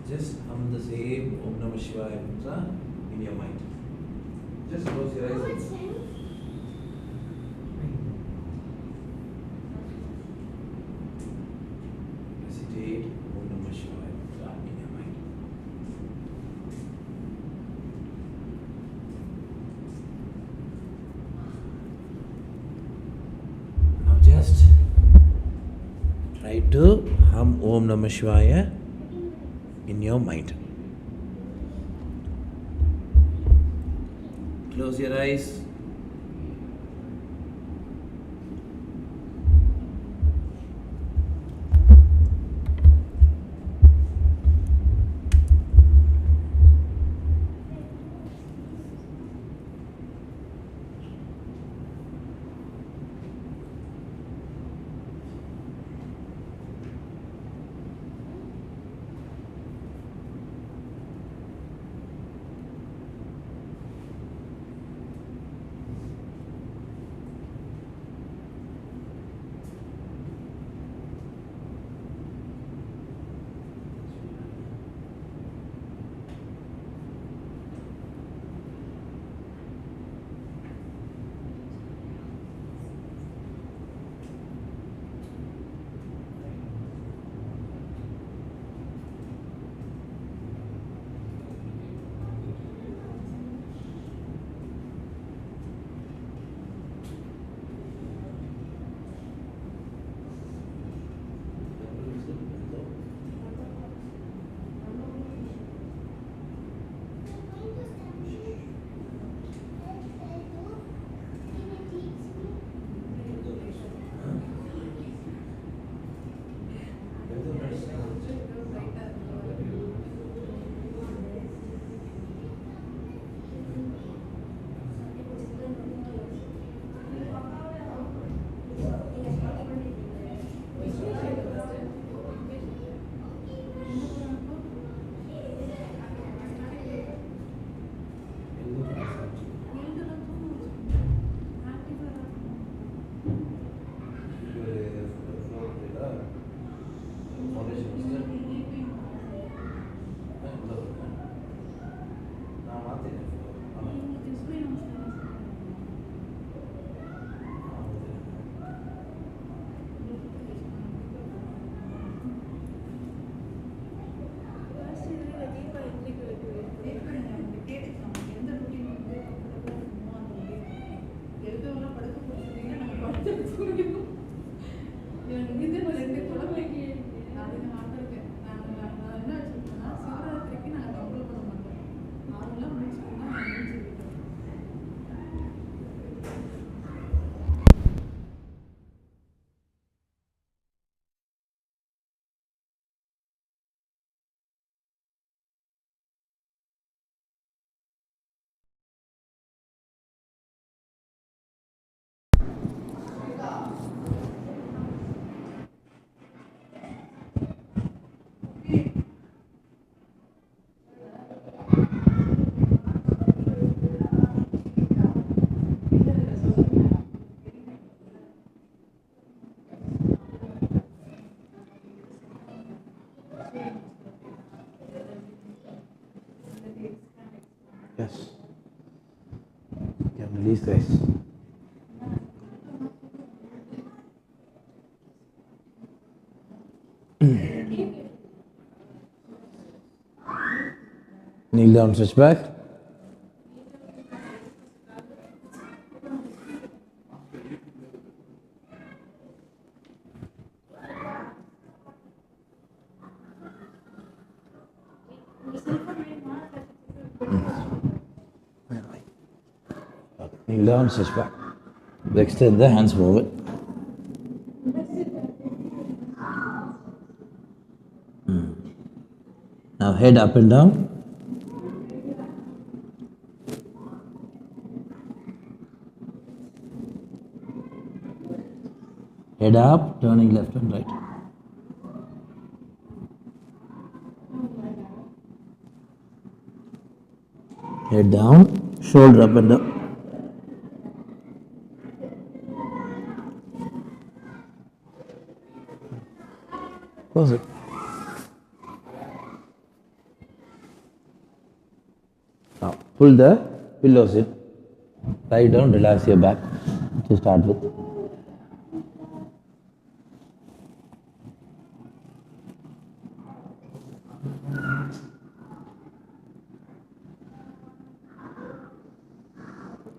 Just hum the same Om Namah Shivaya mantra in your mind. Just close your eyes. Recitate Om Namah Shivaya mantra in your mind. Now just try to hum Om Namah Shivaya in your mind. Close your eyes. Yes. You can release this. Kneel down, stretch back. Kneel down, stretch back. Extend the hands forward. Now head up and down. Head up, turning left and right. Head down, shoulder up and down. Close it. Pull the pillows in. Lie down, relax your back to start with.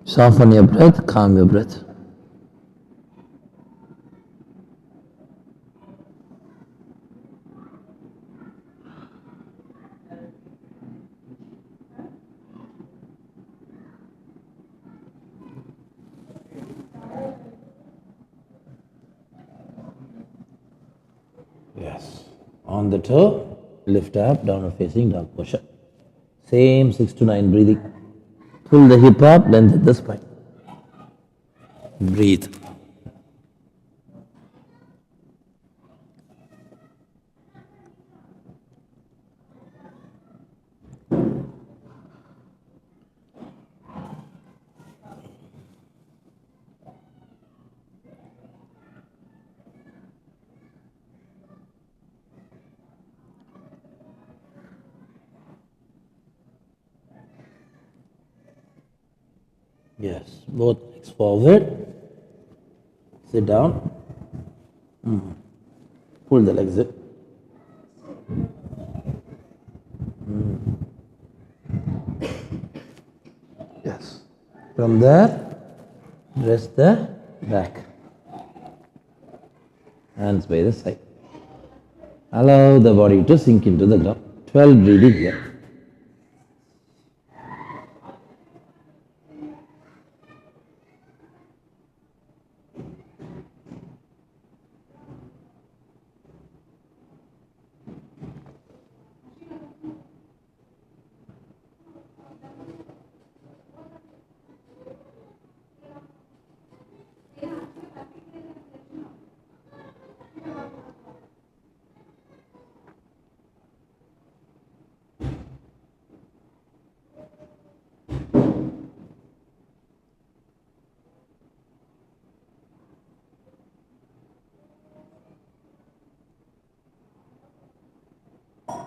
Soften your breath, calm your breath. Yes. On the toe, lift up, downward facing dog posture. Same 6 to 9 breathing. Pull the hip up, lengthen the spine. Breathe. Yes, both legs forward. Sit down. Pull the legs in. Yes. From there, rest the back. Hands by the side. Allow the body to sink into the ground. 12 breathing here.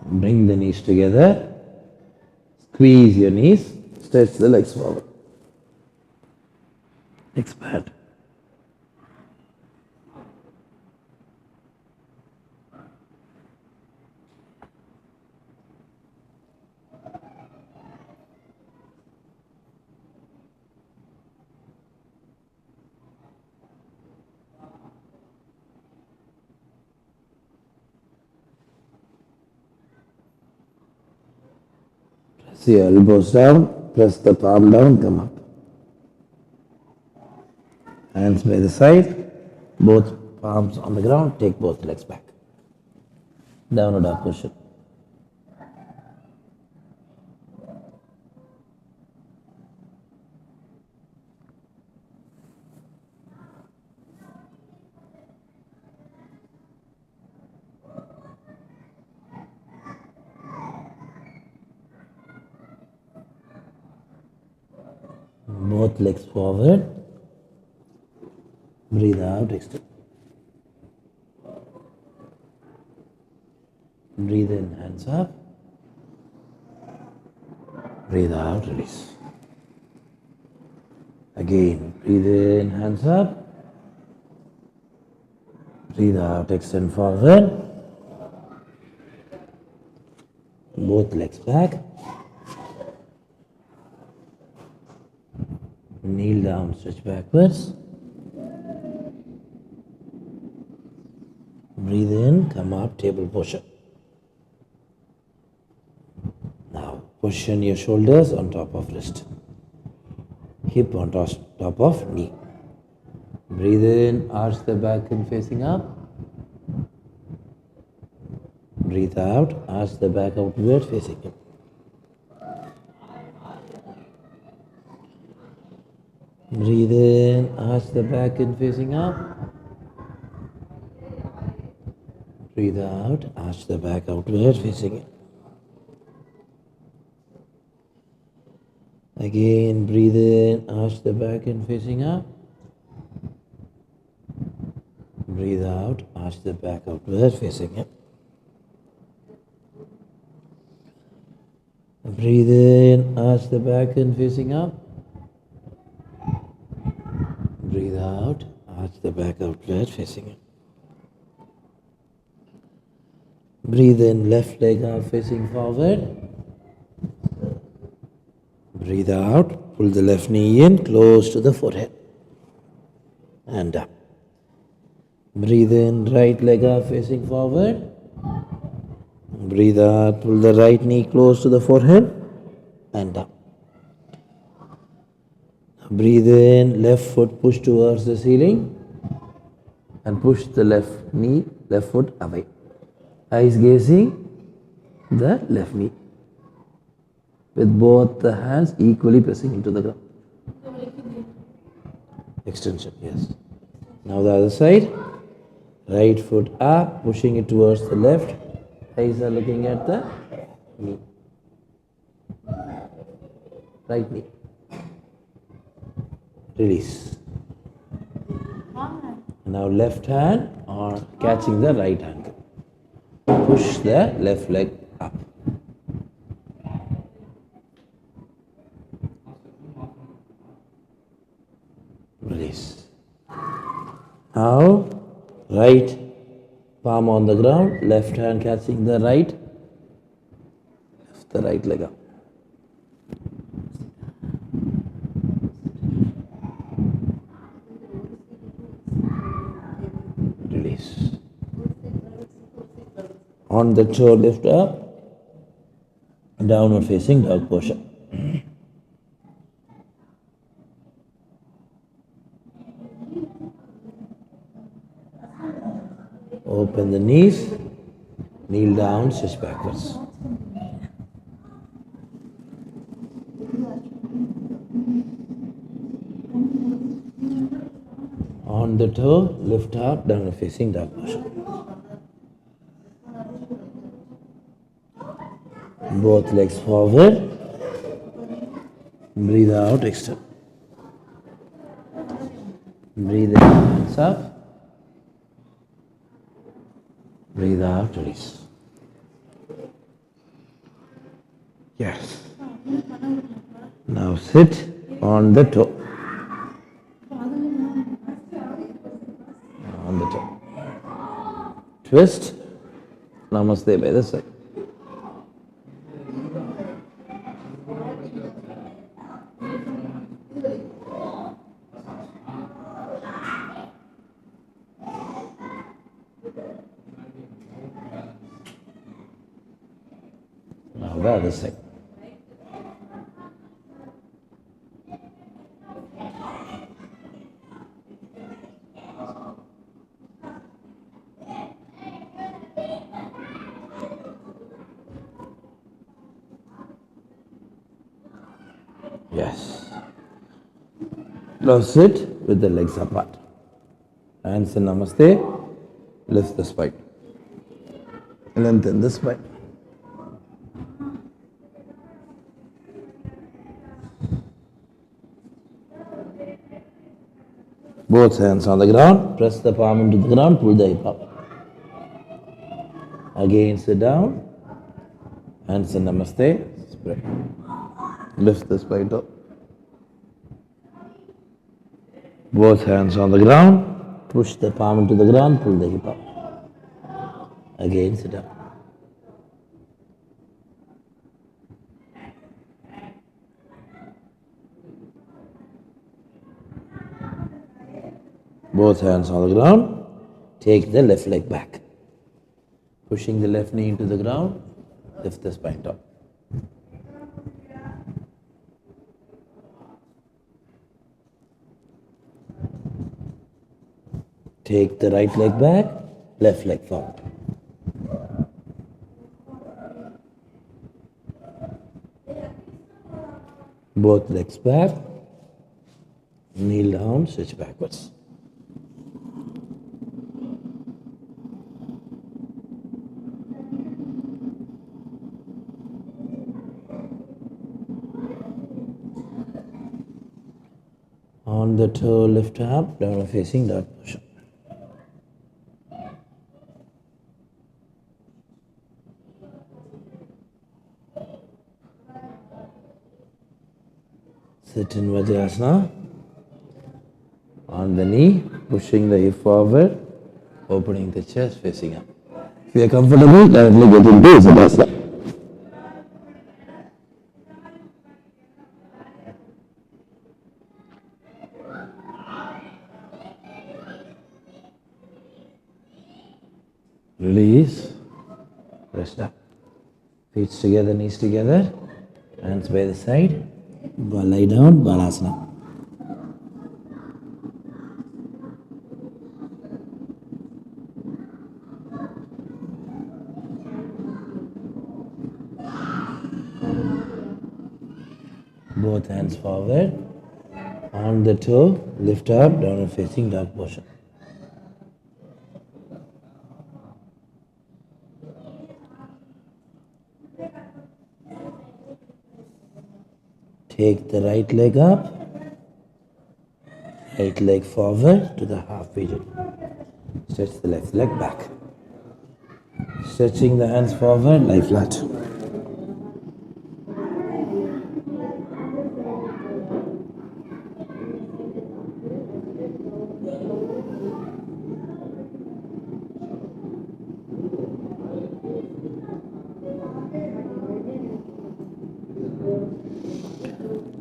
Bring the knees together. Squeeze your knees. Stretch the legs forward. Expand. Press your elbows down. Press the palm down. Come up. Hands by the side. Both palms on the ground. Take both legs back. Downward dog position. Both legs forward. Breathe out, extend. Breathe in, hands up. Breathe out, release. Again, breathe in, hands up. Breathe out, extend forward. Both legs back. Kneel down, stretch backwards. Breathe in, come up, table posture. Now, position your shoulders on top of wrist. Hip on top of knee. Breathe in, arch the back and facing up. Breathe out, arch the back outward, facing up. Breathe in, arch the back and facing up. Breathe out, arch the back outward, facing it. Again, breathe in, arch the back and facing up. Breathe out, arch the back outward, facing it. Breathe in, arch the back and facing up. Breathe out, arch the back outward, facing up. Breathe in, left leg out, facing forward. Breathe out, pull the left knee in, close to the forehead. And up. Breathe in, right leg up, facing forward. Breathe out, pull the right knee close to the forehead. And up. Breathe in, left foot push towards the ceiling. And push the left knee, left foot away. Eyes gazing the left knee. With both the hands equally pressing into the ground. Extension, yes. Now the other side. Right foot up, pushing it towards the left. Eyes are looking at the knee. Right knee. Release. Now left hand or catching the right hand. Push the left leg up. Release. Now right palm on the ground, left hand catching the right, lift the right leg up. Release. On the toe, lift up, downward facing dog posture. Open the knees, kneel down, switch backwards. On the toe, lift up, downward facing dog posture. Both legs forward. Breathe out, extend. Breathe in, hands up. Breathe out, release. Yes. Now sit on the toe. On the toe. Twist. Namaste by the side. Now the other side. Yes. Now sit with the legs apart. Hands in Namaste. Lift the spine. Lengthen the spine. Both hands on the ground. Press the palm into the ground. Pull the hip up. Again sit down. Hands in Namaste. Spread. Lift the spine up. Both hands on the ground. Push the palm into the ground. Pull the hip up. Again sit down. Both hands on the ground. Take the left leg back. Pushing the left knee into the ground. Lift the spine top. Take the right leg back, left leg forward. Both legs back. Kneel down, switch backwards. On the toe, lift up, downward facing dog posture. Sit in Vajrasana. On the knee, pushing the hip forward, opening the chest, facing up. If you are comfortable, directly get into Siddhasana. Release. Rest up. Feet together, knees together, hands by the side. Lie down, Balasana. Both hands forward. On the toe, lift up, downward facing dog position. Take the right leg up, right leg forward to the half pigeon. Stretch the left leg back. Stretching the hands forward, lie flat.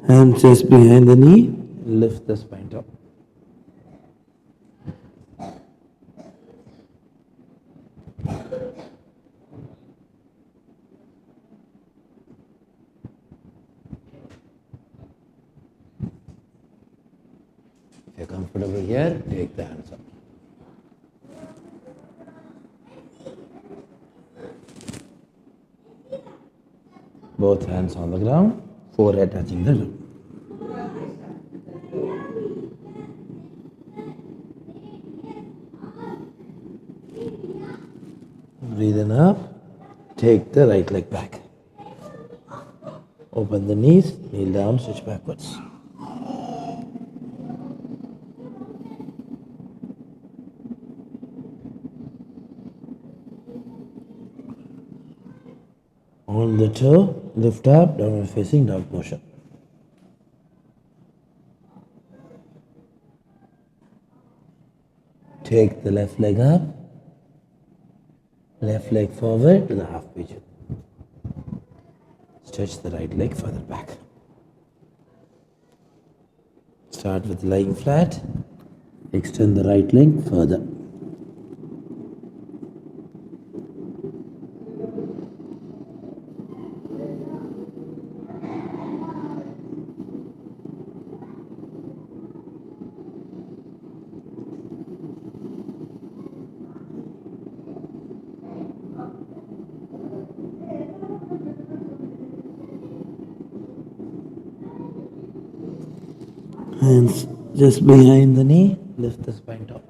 Hands just behind the knee, lift the spine top. If you're comfortable here, take the hands up. Both hands on the ground, forehead touching the ground. Breathe in up, take the right leg back. Open the knees, kneel down, stretch backwards. On the toe, lift up, downward facing dog motion. Take the left leg up, left leg forward to the half pigeon. Stretch the right leg further back. Start with lying flat, extend the right leg further. Hands just behind the knee, lift the spine top.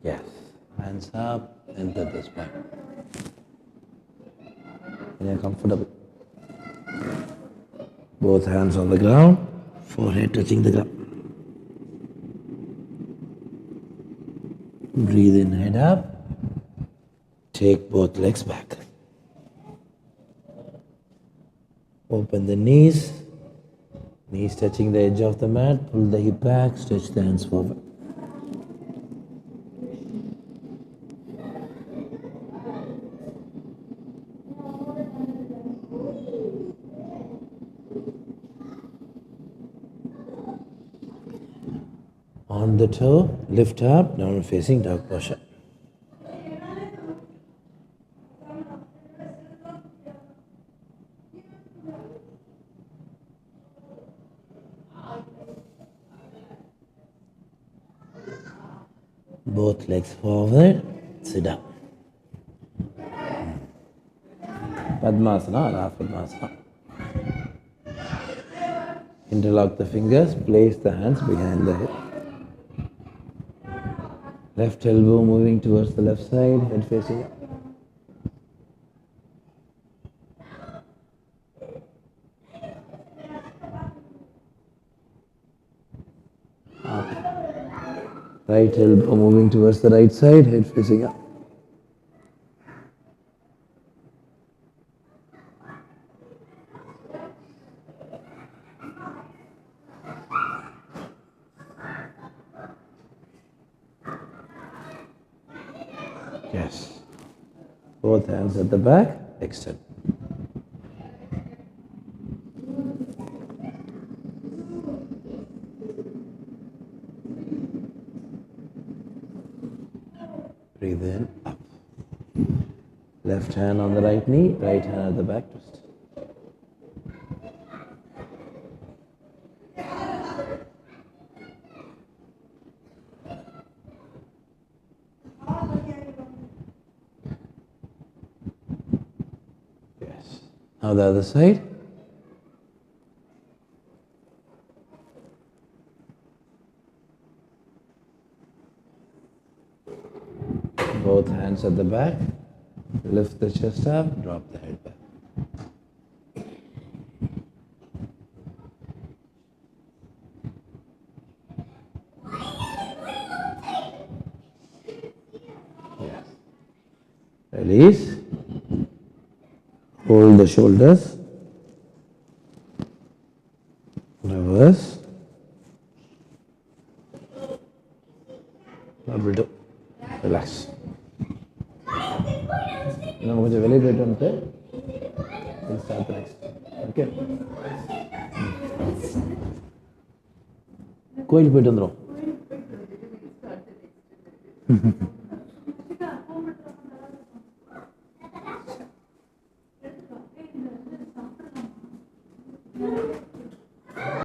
Yes, hands up, enter the spine. When you're comfortable. Both hands on the ground, forehead touching the ground. Breathe in, head up. Take both legs back. Open the knees. Knees touching the edge of the mat. Pull the hip back. Stretch the hands forward. On the toe, lift up, downward facing dog posture. Both legs forward, sit down. Padmasana or half Padmasana. Interlock the fingers, place the hands behind the head. Left elbow moving towards the left side, head facing up. Up. Right elbow moving towards the right side, head facing up. Yes. Both hands at the back, extend. Breathe in, up. Left hand on the right knee, right hand at the back, twist. Yes. Now the other side. Both hands at the back. Lift the chest up, drop the head back. Yes. Release. Hold the shoulders. Reverse. Double do. Relax. இன்னும் கொஞ்சம் வெளியே போயிட்டு வந்துட்டு we'll start the next. Okay. கோயிலுக்கு போயிட்டு வந்துடும். Thank you.